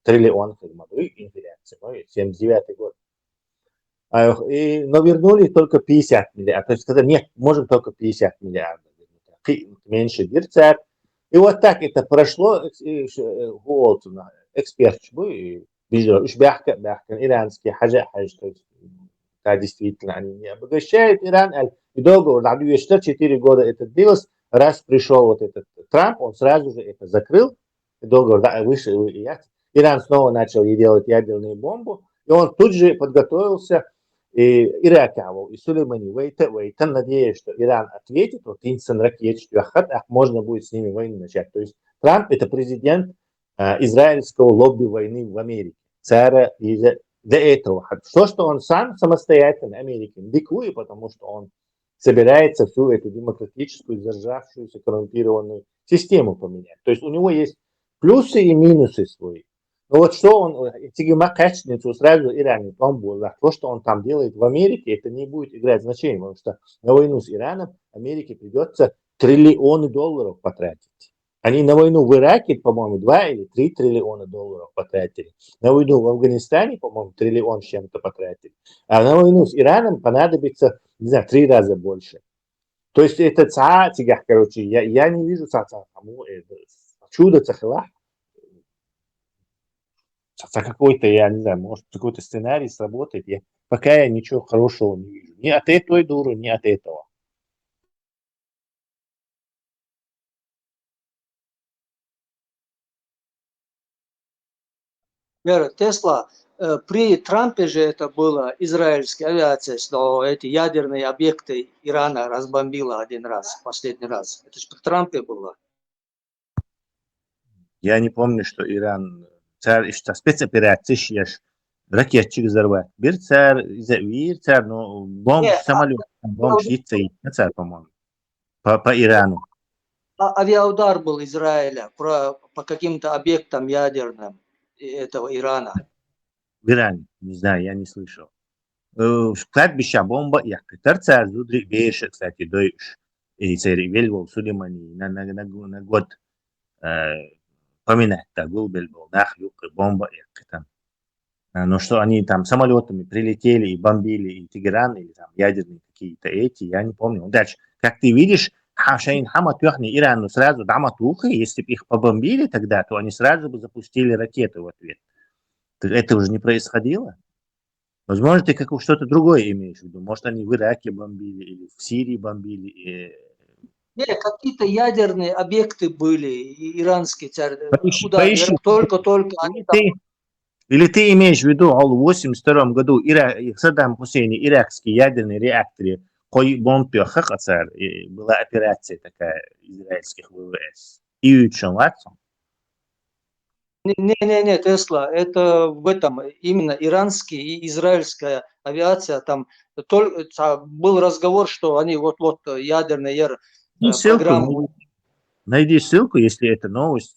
триллион инфляции, 79 год. Но вернули только 50 миллиардов. То есть сказали, нет, можем только 50 миллиардов. Меньше дирцат. И вот так это прошло. Эксперт, иранский хажа, то есть действительно они не обогащают Иран. И договор на 4 года это длилось. Раз пришел вот этот Трамп, он сразу же это закрыл. Договор вышел. Иран снова начал делать ядерную бомбу. И он тут же подготовился. И Иракаву, и Сулеймани, Вейтан, надеясь, что Иран ответит, вот Инсан ракет, можно будет с ними войну начать. То есть Трамп это президент израильского лобби войны в Америке. Царя для этого. Что он сам самостоятельно Америки диктует, потому что он собирается всю эту демократическую, зажавшуюся, коррумпированную систему поменять. То есть у него есть плюсы и минусы свои. Но вот что он, сразу Иран, то, что он там делает в Америке, это не будет играть значения, потому что на войну с Ираном Америке придется триллионы долларов потратить. Они на войну в Ираке, по-моему, 2 или 3 триллиона долларов потратили. На войну в Афганистане, по-моему, триллион с чем-то потратили. А на войну с Ираном понадобится, не знаю, 3 раза больше. То есть это короче, я не вижу чудо цахла. Какой-то, я не знаю, может какой-то сценарий сработает. Пока я ничего хорошего не вижу. Ни от этой дуры, ни от этого. Вера, Тесла, при Трампе же это было израильская авиация, что эти ядерные объекты Ирана разбомбила один раз, последний раз. Это же при Трампе было. Я не помню, что Иран спецоперация сейчас ракетчик взорвать. Bir царь, но бомб самолет, бомб швейцарий, царь, по-моему, по Ирану. Авиаудар был Израиля по каким-то объектам ядерным этого Ирана. В Иране, не знаю, я не слышал. Кладбища бомба, я царь зудри вешает, кстати, дойш. И царь Вельвол Сулеймани на год поминать, так был бомба, там. Но что они там самолетами прилетели и бомбили и Тегеран, или там ядерные какие-то эти, я не помню. Дальше, как ты видишь, Иран сразу если бы их побомбили тогда, то они сразу бы запустили ракеты в ответ. Это уже не происходило. Возможно, ты что-то другое имеешь в виду. Может, они в Ираке бомбили или в Сирии бомбили. Нет, какие-то ядерные объекты были, иранские царь. Поищи. Только Или ты имеешь в виду, в 1982 году Саддам Хусейн иракский ядерный реактор бомбил Хахацар, была операция такая израильских ВВС. И Не, Тесла, это в этом именно иранская и израильская авиация. Там был разговор, что они вот ядерные программу. Найди ссылку, если эта новость,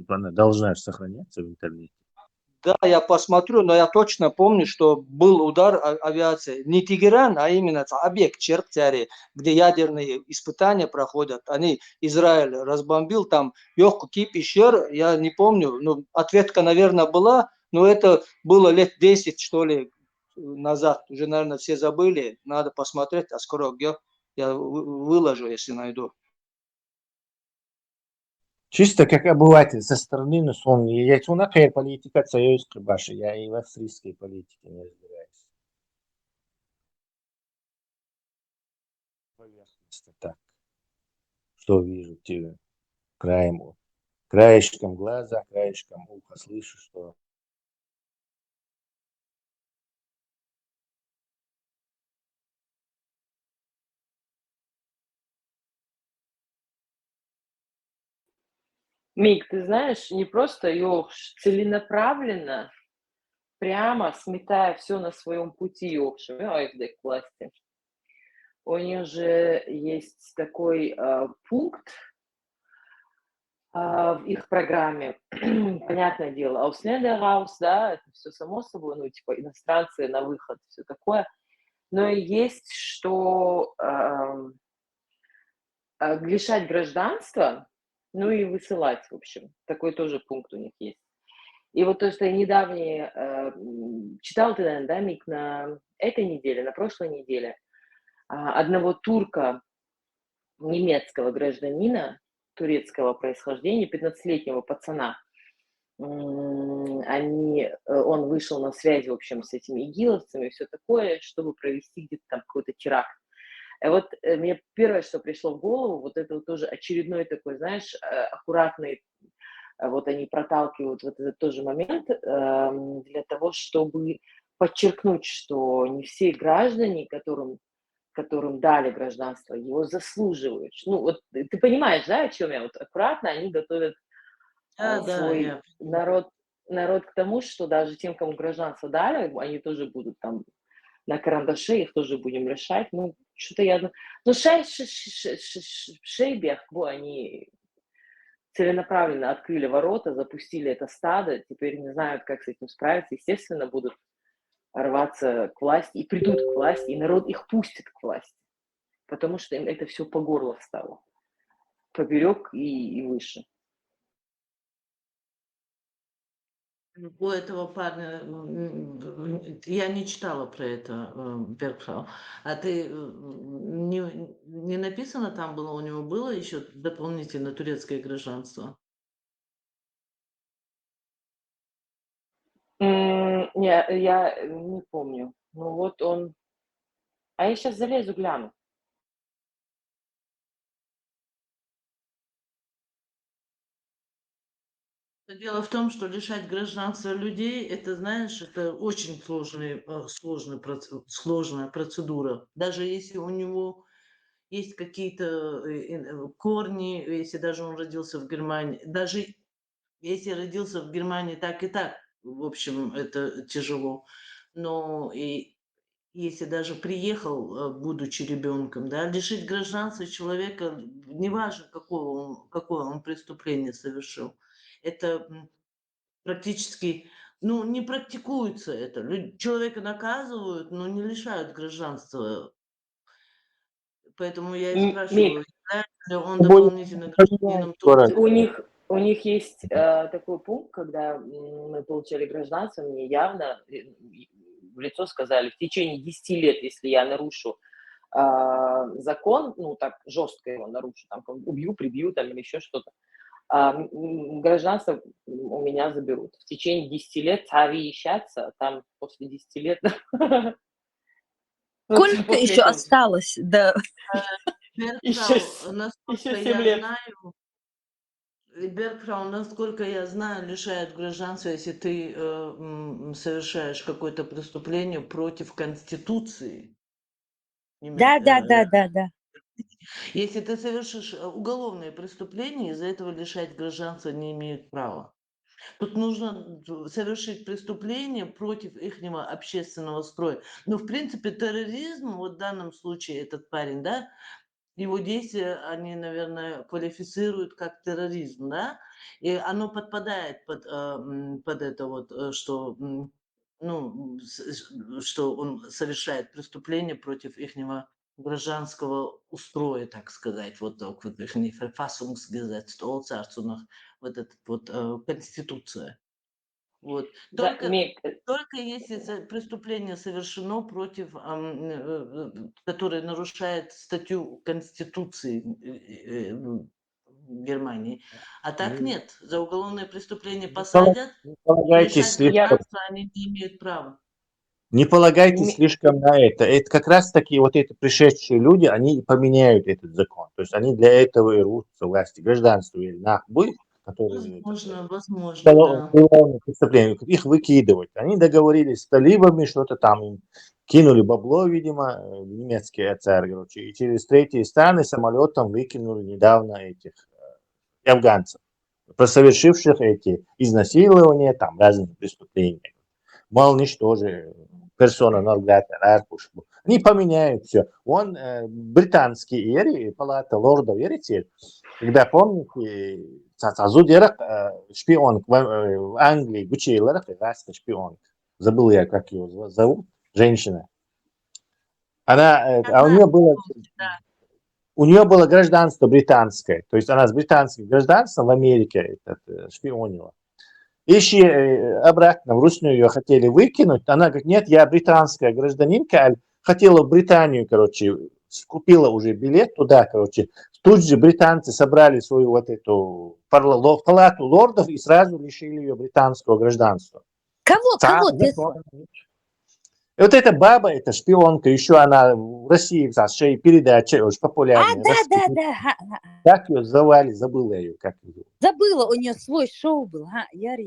она должна сохраняться в интернете. Да, я посмотрю, но я точно помню, что был удар авиации. Не Тегеран, а именно объект Черптяри, где ядерные испытания проходят. Израиль разбомбил, там Йохку Кипишер, я не помню, ответка, наверное, была, но это было лет 10, что ли, назад, уже, наверное, все забыли, надо посмотреть, а скоро я выложу, если найду. Чисто как обыватель со стороны, но сон, я туда политика союз Крыбаши, я и в австрийской политике не разбираюсь. Поверхностно так, что вижу тебе, краешком глаза, краешком уха слышу, что Мик, ты знаешь, не просто Йорш, целенаправленно, прямо сметая все на своем пути Йоршем, AfD к власти. У них же есть такой пункт в их программе, понятное дело, Ausländerhaus, да, это все само собой, ну, типа иностранцы на выход, все такое. Но и есть, что лишать гражданства, ну и высылать, в общем. Такой тоже пункт у них есть. И вот то, что я недавнее читал ты, наверное, да, Мик, на этой неделе, на прошлой неделе, одного турка, немецкого гражданина, турецкого происхождения, 15-летнего пацана, он вышел на связь, в общем, с этими игиловцами и все такое, чтобы провести где-то там какой-то теракт. И вот мне первое, что пришло в голову, вот это вот тоже очередной такой, знаешь, аккуратный, вот они проталкивают вот этот тоже момент для того, чтобы подчеркнуть, что не все граждане, которым дали гражданство, его заслуживают. Ну, вот ты понимаешь, да, о чем я? Вот аккуратно они готовят Да, свой народ к тому, что даже тем, кому гражданство дали, они тоже будут там на карандаше, их тоже будем решать. Ну, что-то я... Ну, Шейбех, они целенаправленно открыли ворота, запустили это стадо, теперь не знают, как с этим справиться. Естественно, будут рваться к власти и придут к власти, и народ их пустит к власти, потому что им это все по горло встало, поперек и выше. У этого парня, я не читала про это, Бергфрау, а ты, не написано там было, у него было еще дополнительно турецкое гражданство? Я не помню. Ну вот он... А я сейчас залезу, гляну. Дело в том, что лишать гражданства людей, это, знаешь, это очень сложная процедура. Даже если у него есть какие-то корни, если даже он родился в Германии, даже если родился в Германии так и так, в общем, это тяжело. Но и если даже приехал, будучи ребенком, да, лишить гражданства человека, неважно, какое он преступление совершил, это практически, ну, не практикуется это. Человека наказывают, но не лишают гражданства. Поэтому я и Мик, спрашиваю, является ли он более дополнительно гражданином скоро. Турции? у них есть такой пункт, когда мы получали гражданство, мне явно в лицо сказали, в течение 10 лет, если я нарушу закон, ну так жестко его нарушу, там убью, прибью там или еще что-то, гражданство у меня заберут. В течение 10 лет ищаться, там после 10 лет... Сколько еще осталось? Да. Бергфрау, насколько еще 7 я лет. знаю, Бергфрау, насколько я знаю, лишают гражданства, если ты совершаешь какое-то преступление против Конституции. Да. Если ты совершишь уголовное преступление, из-за этого лишать гражданства не имеют права. Тут нужно совершить преступление против их общественного строя. Но, в принципе, терроризм, вот в данном случае этот парень, да, его действия, они, наверное, квалифицируют как терроризм, да, и оно подпадает под это вот, что, ну, что он совершает преступление против ихнего гражданского устроя, так сказать, вот так вот их Verfassungsgesetz, вот этот вот Конституция. Вот. Да, Только если преступление совершено против, которое нарушает статью Конституции Германии. А так нет. За уголовное преступление посадят, Не полагайтесь лишать слишком, гражданства они не имеют права. не полагайтесь слишком на это. Это как раз таки вот эти пришедшие люди, они поменяют этот закон. То есть они для этого и рвутся власти. Гражданство или нахбы, которые Возможно, да. уголовные преступления, их выкидывать. Они договорились с талибами, что-то там им кинули бабло, видимо, немецкий оцар, короче, и через третьи страны самолетом выкинули недавно этих афганцев, совершивших эти изнасилования, там разные преступления. Мало ничтоже, персона нон-грата, они поменяют все. Он британский палата лордов, верите, когда помните, Зудерах шпион в Англии, Гучейларах, шпион. Забыл я, как его зовут, женщина. Она, у нее было гражданство британское, то есть она с британским гражданством в Америке шпионила. И обратно в Русню ее хотели выкинуть. Она говорит, нет, я британская гражданинка, хотела в Британию, короче, купила уже билет туда, короче. Тут же британцы собрали свою вот эту палату лордов и сразу лишили ее британского гражданства. Кого ты? И вот эта баба, эта шпионка, еще она в России, в передаче очень популярная. Да. Как ее звали, забыла ее. Забыла, у нее свой шоу был. Яр.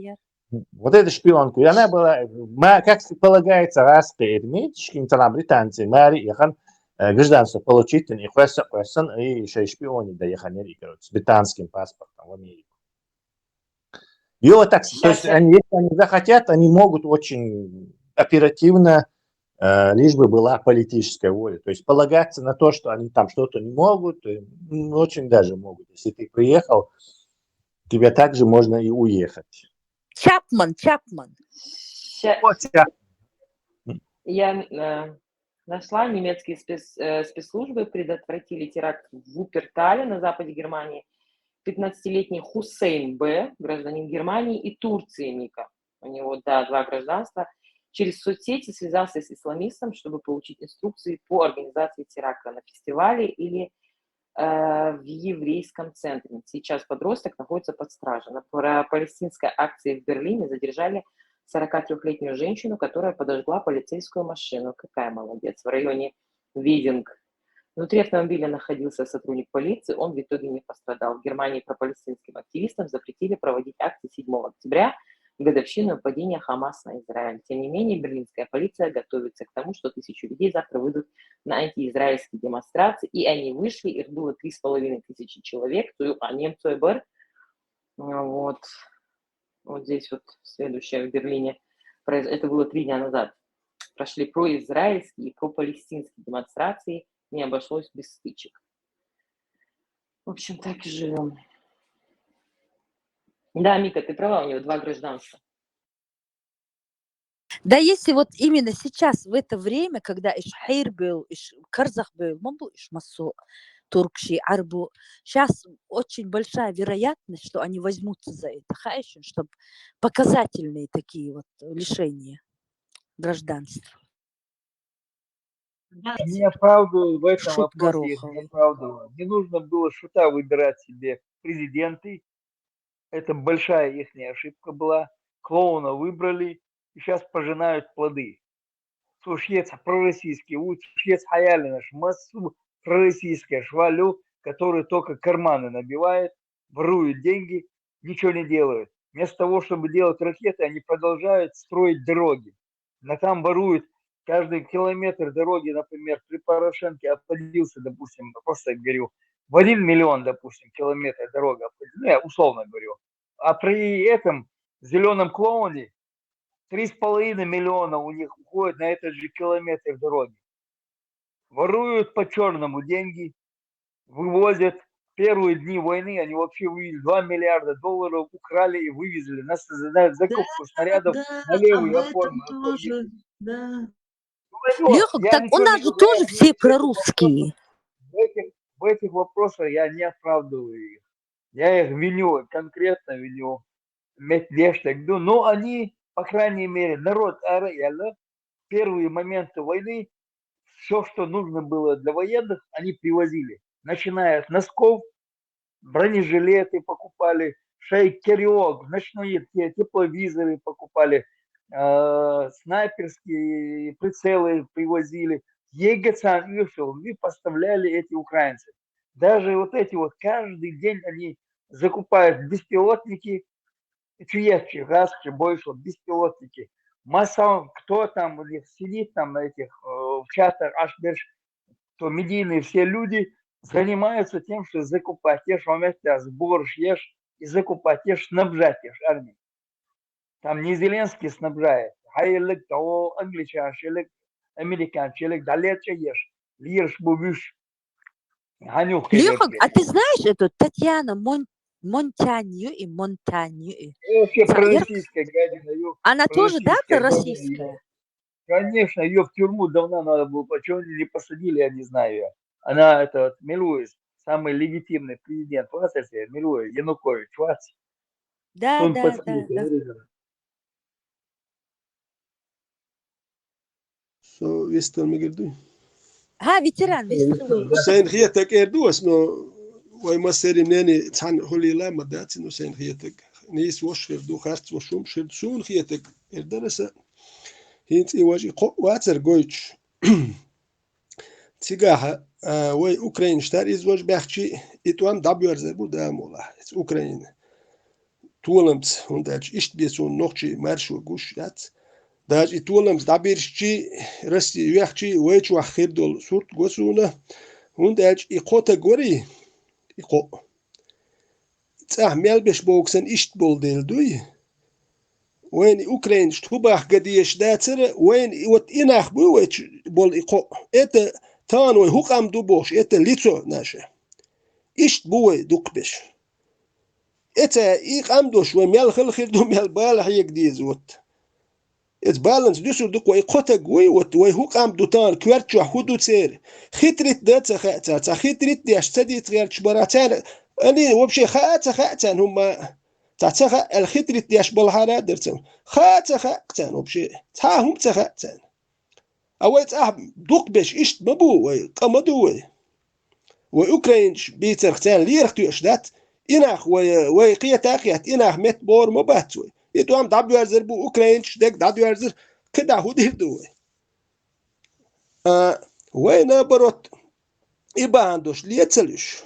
Вот эта шпионка, и она была, как полагается, распри этнически, она британцы, Мари, яхан гражданство получить, и еще шпионы доехали, с британским паспортом в Америку. И вот так, то есть, если они захотят, они могут очень оперативно, лишь бы была политическая воля. То есть полагаться на то, что они там что-то не могут, очень даже могут. Если ты приехал, тебе также можно и уехать. Чапман. Я нашла, немецкие спецслужбы предотвратили теракт в Вупертале на западе Германии. 15-летний Хусейн Б., гражданин Германии, и Турции Ника. У него, два гражданства. Через соцсети связался с исламистом, чтобы получить инструкции по организации теракта на фестивале или в еврейском центре. Сейчас подросток находится под стражей. На палестинской акции в Берлине задержали 43-летнюю женщину, которая подожгла полицейскую машину. Какая молодец. В районе Видинг. Внутри автомобиля находился сотрудник полиции, он в итоге не пострадал. В Германии пропалестинским активистам запретили проводить акции 7 октября, в годовщину нападения Хамас на Израиль. Тем не менее, берлинская полиция готовится к тому, что 1000 людей завтра выйдут на антиизраильские демонстрации, и они вышли, их было 3500 человек, а немцы БР, вот здесь вот следующее в Берлине, это было 3 дня назад, прошли произраильские и пропалестинские демонстрации, не обошлось без стычек. В общем, так и живем. Да, Мика, ты права, у него 2 гражданства. Да, если вот именно сейчас, в это время, когда Ишхайр был, Карзах был, был Ишмасо, Туркши, Арбу, сейчас очень большая вероятность, что они возьмутся за это, чтобы показательные такие вот лишения гражданства. Не оправдываю в этом вопросе, их не оправдываю. Не нужно было шута выбирать себе президенты. Это большая их ошибка была. Клоуна выбрали и сейчас пожинают плоды. Сушец пророссийский, сушец хаяли наш массу пророссийская швалю, который только карманы набивает, воруют деньги, ничего не делают. Вместо того, чтобы делать ракеты, они продолжают строить дороги. Но там воруют. Каждый километр дороги, например, при Порошенке обходился, допустим, просто говорю, в 1 миллион, допустим, километр дорога обходится, я условно говорю. А при этом зеленом клоуне 3,5 миллиона у них уходит на этот же километр дороги. Воруют по черному деньги, вывозят. Первые дни войны они вообще вывели 2 миллиарда долларов, украли и вывезли на закупку снарядов на левую оформу. Леха, так у нас же тоже все прорусские. В этих вопросах я не оправдываю их. Я их виню, конкретно виню. Но они по крайней мере, народ Араяла в первые моменты войны все, что нужно было для военных, они привозили. Начиная от носков, бронежилеты покупали, шейкерёк, ночные тепловизоры покупали, снайперские прицелы привозили. Егецан и поставляли эти украинцы. Даже вот эти вот каждый день они закупают беспилотники, чуевчи, газчи, больше беспилотники. Масса, кто там у них сидит там на этих в чатах, аж то медийные все люди занимаются тем, что закупать, ешь вместе сбор, ешь и закупать, ешь снабжать ешь армию. Там не Зеленский снабжает, а елик того англичан, елик американ, елик далече ешь, лирш бубюш. Леха, а ты знаешь эту Татьяна Монтанью и Монтанью? Вообще пророссийская гадина. Она тоже, да, пророссийская? Конечно, ее в тюрьму давно надо было, почему не посадили, я не знаю ее. Она, это Милуис, самый легитимный президент Франции, Милуис, Янукович, Да. Visst me girdu. Ha, ветеран. Sen khietek erduas no way maserim neni tan hulila madati no sen khietek. Nis woshir du khast woshum shir sun khietek erdarasa. Hint I waji water goich. Tigaha way Ukraine shtar iz waj baxchi itwan dabyorzer bu damola. Ukraine. Tuolams und ach ist bi so nochchi marshu gushdat. Daj itolams dabirchi rasti yaxchi wech wa khirdol surt gosuna und ach iqota gori iqo tsah melbesh boksen ist bol delduy wen Ukraine shtubach gadish datsere wen wat inach bu wech bol iqo eta tan we huqam du bosh eta litso nashe ist bu dukbesh eta iqam dosh we mel khil khirdu mel balah yekdizot It's balance dus duk way qota goy way huqam dutan kwerchu hudu tser khitrit dat khatsa khitrit diash tadit غير shbaratar ani wabshi khatsa huma tatsa al khitrit diash balhara dertsam khatsa wabshi ta hum khatsa await duk besh ist mabu way qamadu way Ukraine biter khtan lirtu ashdat inakh way qiyata qiyat inakh met bor mabat way Ituam dabyorzer bu Ukraine dek dabyorzer kda hudirdu. Wayna barot ibandosh lietselish.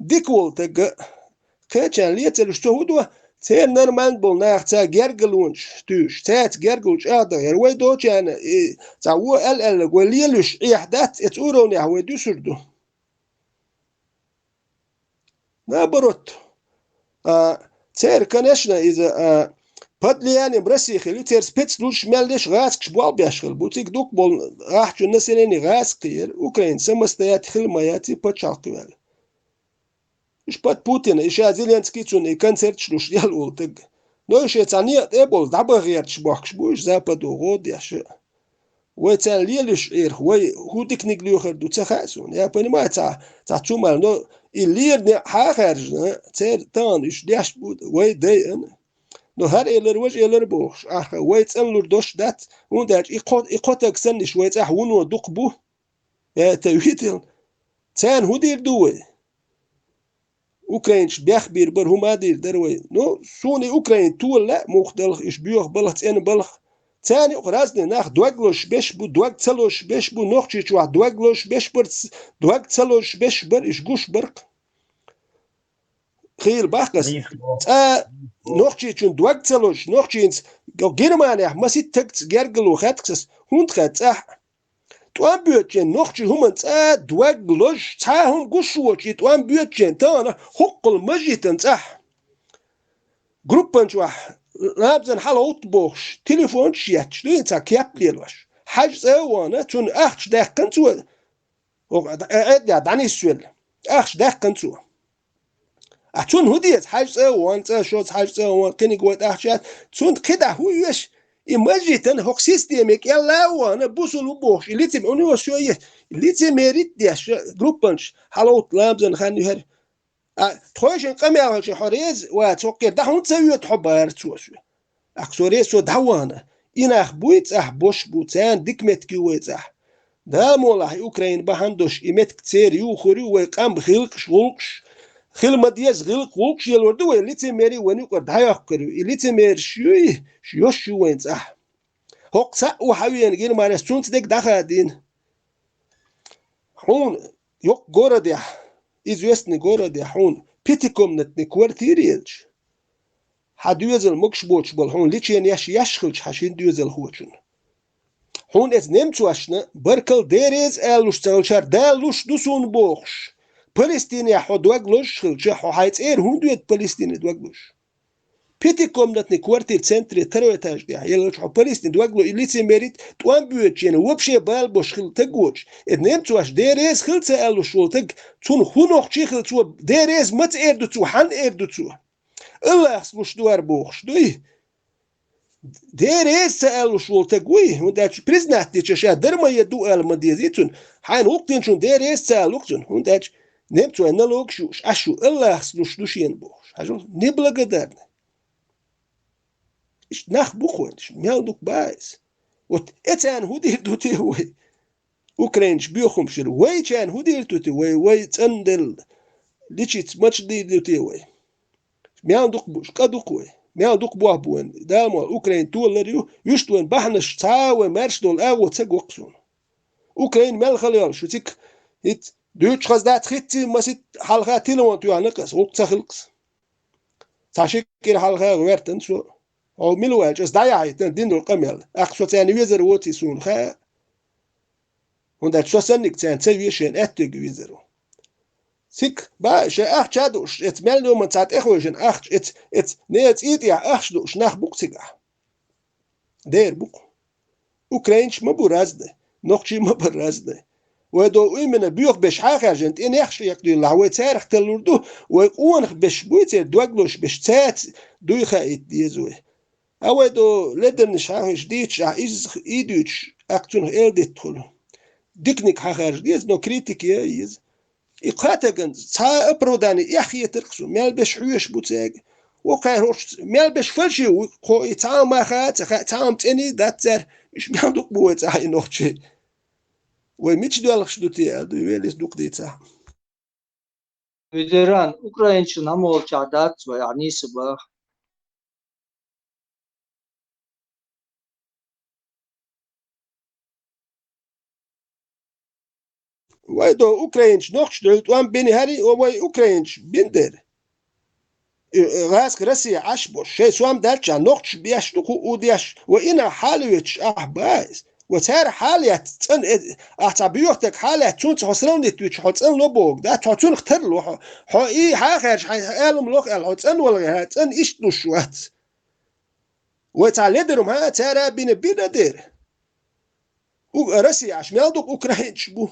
Dikwolte kachan lietselish tohudu Ter normal bol nachtsa gergelunch tush tat gergelunch ada way dochan ta wo el gwelilush ihdat et uroni hawe dusurdu. Na barot ter kanashna is Padliani brasixi liter spets lush meldesh gask shbal biashkhil butik duk bol rahchu naseleni gaskir Ukraine samoстоят khilmayati pachalqvel ish pat Putin ish Zelenskiy chun koncert shlush yal ultig no ish tsaniat ebol dabaghiert shbakh shbush zapad ogod yash ويتال ليلش إير وي هو تكنيك ليوخر دو تخاسون يا понимаете تشومال نو اللير حاخرج تير تان إيش ديش بود وي دي No her eller was eller box. Ach, wait and dosh that. Und that ikot exendish wait ah uno dukbu. Ja, tawitil. Tan hudir duwe. Ukrainsch bechbir bar humadir derwe. No, suni Ukraine tulla muqdal ish buch balach en balach. Tani razne nach dwaglosh besh bu dwag talosh besh bu nochchi chwa dwaglosh besh bar dwag talosh besh bar ish gush barq. Khil bachas. Nochchi chun dwag talosh nochchins go Germania masit takt gergelo khatxs hund khatsa. Tuan büetchen nochchi humans dwaglosh ta hun gushuchi tuan büetchen tana huqqul majiten tsah. Gruppen chwa labzen halot box telefon shiat shlitsa kaplelosh. Haj zawana tun achs dakkan tu. Og ja dan is swel. Achs dakkan tu. Atun hudiyet hajsa wanta shot hajsa wan kini gwat ahchat tun kida huyesh imajitan hok sistemek yalla wana busul box litim onu shoye litim merit diash gruppanch halot labzen khani her trojen qamel shi horiz wa toqir da hun tsawiyat hubar tusu أخسوري سو دهوانا إنخ بويت بوش بوتان دكمت كيويت دام والله أوكرين بهندوش إمت كتير يوخوري ويقام خلق شغلش خل مديز خلق وقش يلوردو اللي ميري ونيقر دهايق كرو اللي مير شوش وين هوك سا وحاوين غير ما رسونت دك دخادين هون يوك غورا دي إزوستني غورا دي هون بيتيكم نتني كوارتيريلج حدوزل مكشبوش بل هون ليتشين يشخلش حشين دوزل خوشن هون از نمتواشنا بركل ديريز ألوش تلشار دالوش دوسون بوخش فلسطينيا حدوغلوش خلشة حايت هون دويت فلسطيني دوغلوش بيتيكم نتني كوارتير سنتري ترويتاج دي يلوش فلسطين دوغلو إليتي ميريت توان بيوتشين وبشي بالبوش خلتقوش إذ نمتواش ديريز خلصة ألوش ولتق تون خونوخ چي خلصو ديريز مت إردو تو حن إردو تو الله يحسبوش دوار بوخش دوي ديريز سألوش ولتقوي ونداش بريزنات دي چشا درما يدو المديزيتون حين وقتين شون ديريز سألوكتون ونداش نمتوا أنالوك شوش أشو الله يحسبوش دوشين بوخش حاجو نبلا قدرنا إيش ناخ بوخوانش ميالدوك بايز وت إتان هودي دوتي وي أوكرينش بيوخم شلو وي كان هودي دوتي وي تندل ليشيت ماتش دي دوتي وي ميالدوك بوش قدوك وي ميالدوك بوه بوين دالمو أوكرين تولريو يشتوين بحنش تاوي مرش دول أغو تساق وقسون أوكرين مالخليال شو تيك هيت دوش خزدات خيتي مسيت حلقة تيلوان تيوان نقص وقت خلقس تاشيكير حلقة غيرتن شو أو ملواج أصدايا عيتن دين القمل أخشو تاني ويزر ووتي سون خا هندا شو سنك تان تسويشين أتوغ ويزرو سيك با شا أخشادوش اتمال يوم تسات إخوشن أخش ات نيت إيديا أخشدوش ناخ بوكسيقا دير بوك أوكرينش ما برازده نوخشي ما برازده ودو إيمنا بيوخ بش حاجنت إن يخش يقدر العوي تاريخ تلوردو ويقونخ بش بويتر دوغلوش بش تات دوي خايت ديزوي أو دو لدن شاهش ديتش إيدوش أكتون إلدت تخلو ديكنيك حاجة ديز نو كريتيك يز إقاتجن تا أبروداني يحيي ترقصو مال بش حوش بوتاج وقاهوش مال بش فلشي وقو يتعام ما خات تعام تاني داتر إيش بيعملوك بوت هاي نوتشي وميتش دوالخش دوتي أدو يويلس دوك ديتا Ветеран Украинчин амол чадат يعني سبا ويدو أوكرينش نوخش دلت وان بيني هاري وواي أوكرينش بندر غاز رسي عشبوش شيء سوام دالتشا نوخش بياش دوكو ودياش وإنا حالويتش بايز وتار حاليات تن أعتبيوتك حاليات تون تحصلون ديتوش حتن لبوك ده تحصلون اختر له حا إيه حاخرش حالم لوك الحتن ولا هتن إيش دوشوات وتعلدرم ها ترى بين دير ورسي عش مالدوك أوكرانيش بو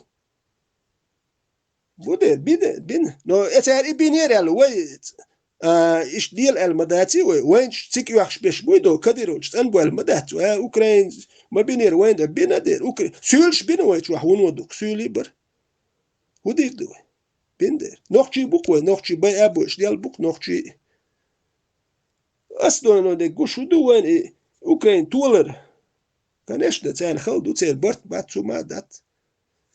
بودر بين نو اتار بينير ويت إيش ديال المداتي وين تيك يخش بيش بويدو كديروش تنبو المدات أوكران ما بينير وين ده بينادر أوكران سولش بين ويت وحون ودوك سولي بر ودير دو بيندر نوخشي بوك نوخشي باي أبوش ديال بوك نوخشي أصلا نو ده قشو دو وين أوكران تولر كانش ده تان خلدو تير برت باتسو ما دات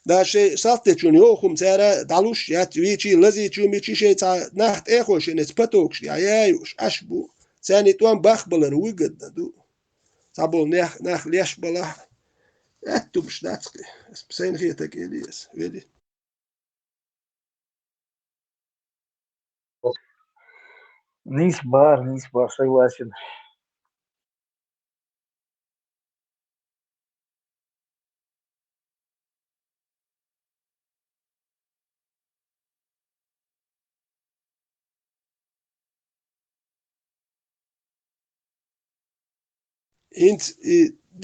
دا شيء صارت شون يوخم ترى دالوش يات ويشي لذي شو ميشي شيء تا نحت إخوش نسبتوكش يا يايوش أشبو ثاني توان بخبلر ويقد دو تابول نخ ليش بلا أتوبش ناتقي بسين خيتك إليس ويلي Низ бар, согласен. إنت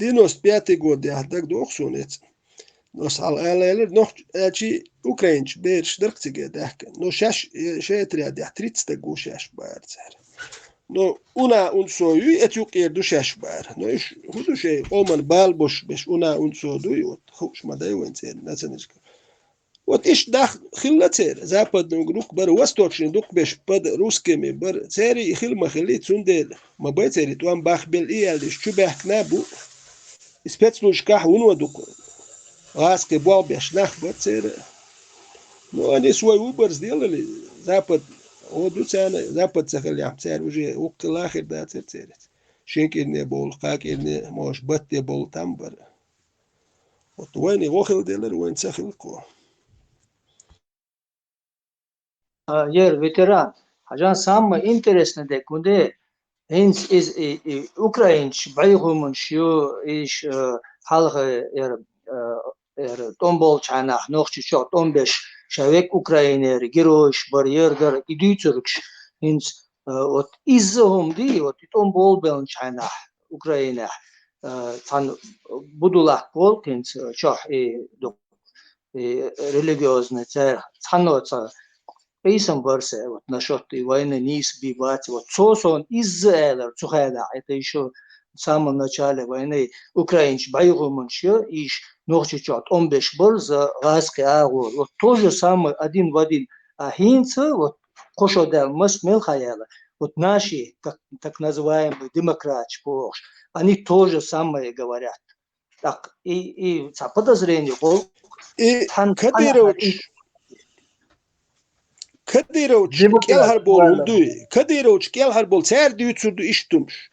95 год я так дохсунец нос алэлэр нох ачи украинч берш дэрхтигэ дах но шаш шэтря дах 30 гушаш баарцар но уна унсою этюк ерду шаш баар но иш худу шей оман балбош беш уна унсоду вот хуш мадай венцер нацэнэш Вот иш дах хилла цер, западный грук бар, восточный дук беш под русскими бар, цери и хил махили цундел, мабай цери туам бахбел и алиш, чубях кнабу, спецлучках унва дуку, ласки бал беш нах бар цери. Ну, они свой выбор сделали, запад, запад сахалям, царь уже уктылахир да церцерец. Шенкер не был, как не, может, бат не был там бар. Вот войны вохил делали, войн сахилко. Yer veteran. Hajan самое интересное, да, куда Hens is Ukrainisch bijgekomen, is halge tombol chanach nog chot tombesh shavek Ukrainer geroish barrier iduturks hens wat izom di wat tombol bel chanach Ukraina van budulak polkins chah do религиозный царь цаноца Пейсом версия вот насчет войны не сбивать вот сосон Израиля цухайда это еще в самом начале войны украинч боюгуманче иш ночичат он беш был за газки агу вот то же самое один в один а хинца вот кошодел масмел хаяла вот наши так называемые демократы они тоже самое говорят так и подозрение и Kadirovich kelharbol umdu. Kadirovich kelharbol ser dütsurdu iştumuş.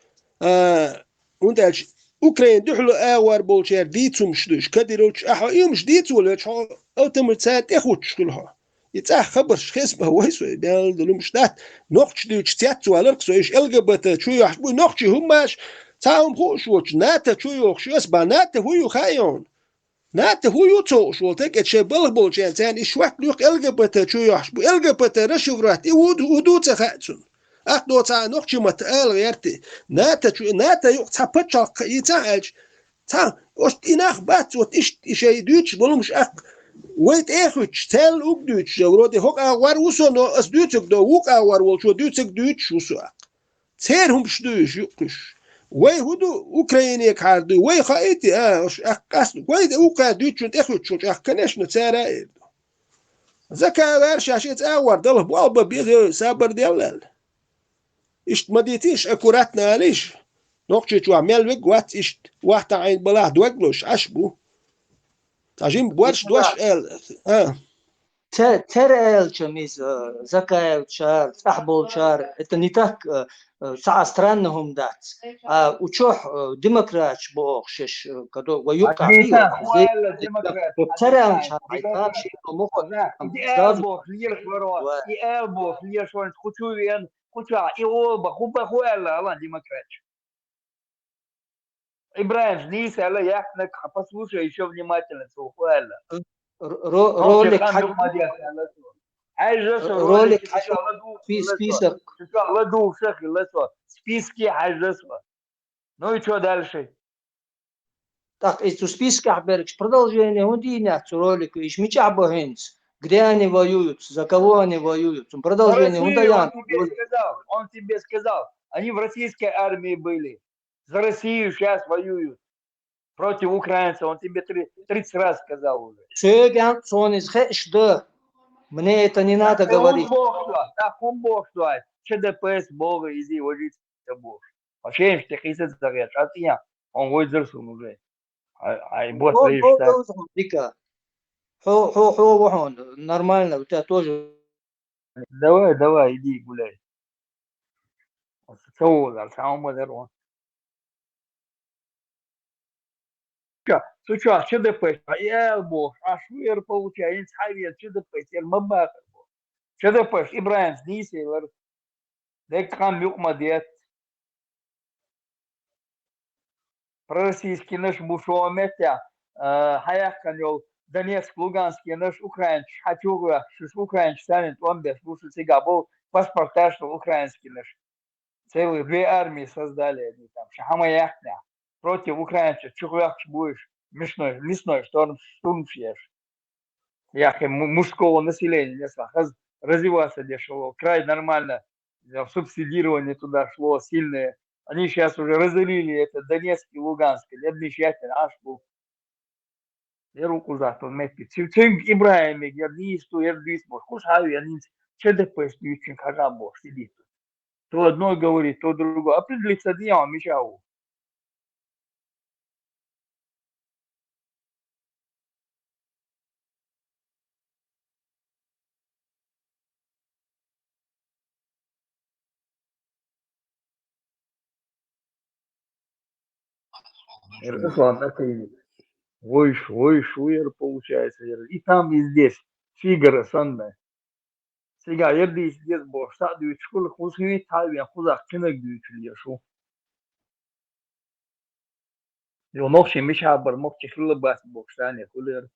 Und als Ukraine duhlo awar bol ser dütsumşduş. Kadirovich aha yumş dütsul ha automir saat ekhutshkulha. Yitsah khabar khesba wayso beldulumsh dat noqchdüch tsatsu alark so ish LGBT chu yahbu noqchi humash taum khoshwoch nata chu yokhshus banata huyu khayon. نات هو يوتوش ولتك اتشي بلبل جان تاني شوات لوك LGBT شو يحشبو LGBT رشورات ودو تخاتسون اخدو تا نوكشي متقال غيرتي ناتا يوك تا بتشال يتاعج تا وشت إناخ بات وت إشي دوتش بلومش أخ ويت إخوش تال أوك دوتش ورودي هوك أغوار وصو نو أس دوتك دو ووك أغوار والشو دوتك دوتش وصو أخ تير هم شدوش يوكش وای هدو اوکراینی کردی وای خواهیدی اخ وای اوکا دوچون تخوچون اخ کنش نتسارا زكا ورشاشيت اول دله بالبا بيد سابر ديال اشت مديتيش اكوراتنا عليش نقشي تو عمل وقت اشت واحد عين بلاه دوغلوش اشبو تاجين بورش دوش ترى чамиз закаев чар ахбол чар это не так саа странным дат а учох демократ бохшеш кадо воюка ترى чар айтап ши мохо бог леш он хочуен хоча и оба хуба хуэла алан демократ Ибраим здесь ала яхнак послушай еще внимательно хуэла ролик ролик في список списки حجزوا ну и что дальше так из списка берешь продолжение он динят ролик иш мичабо хенс где они воюют за кого они воюют продолжение он тебе сказал они в российской армии были за Россию сейчас воюют против украинцев, он тебе 30 раз сказал уже. Мне это не надо говорить. Так он Бог что? ЧДПС Бога, иди, вожите Бог. Вообще им что хисет заряд, а ты я, он выдерсун уже. Ай, бот лишь Хо, нормально, у тебя тоже. Давай, иди гуляй. Сам модерон. Суча, ЧДП, я бог, аж вер получается, совет ЧДП, термобак. ЧДП, Ибраим, здесь, дек хам юкмадет. Пророссийский наш бушометя, хаях каньол, Донецк, Луганский наш украинч, хачуга, шиш украинч, станет он без слушай сега, был паспорта, что украинский наш. Целые 2 армии создали они там, шахамаяхня. Против украинцев, чухлях будешь, мясной штурмшьешь. Яхе мужского населения несла, развиваться дешево, край нормально, субсидирование туда шло сильное. Они сейчас уже разделили это Донецк и Луганск, обещательно аж был. يروقوا ذاتهم متي تشين إبراهيم يرديس تو يرديس بوش كوش هاي يعني شده بس بيتشين كذا بوش تدي تو одно говорит то другое определиться делом мешау Руслан такой войш получается и там и здесь фигура сонная сега يردي здесь بوش تادو شكل خصوصي تاوي خذ كنك ديوتلي شو يو نوخش مش عبر مخش خلى بس بوش ثاني كل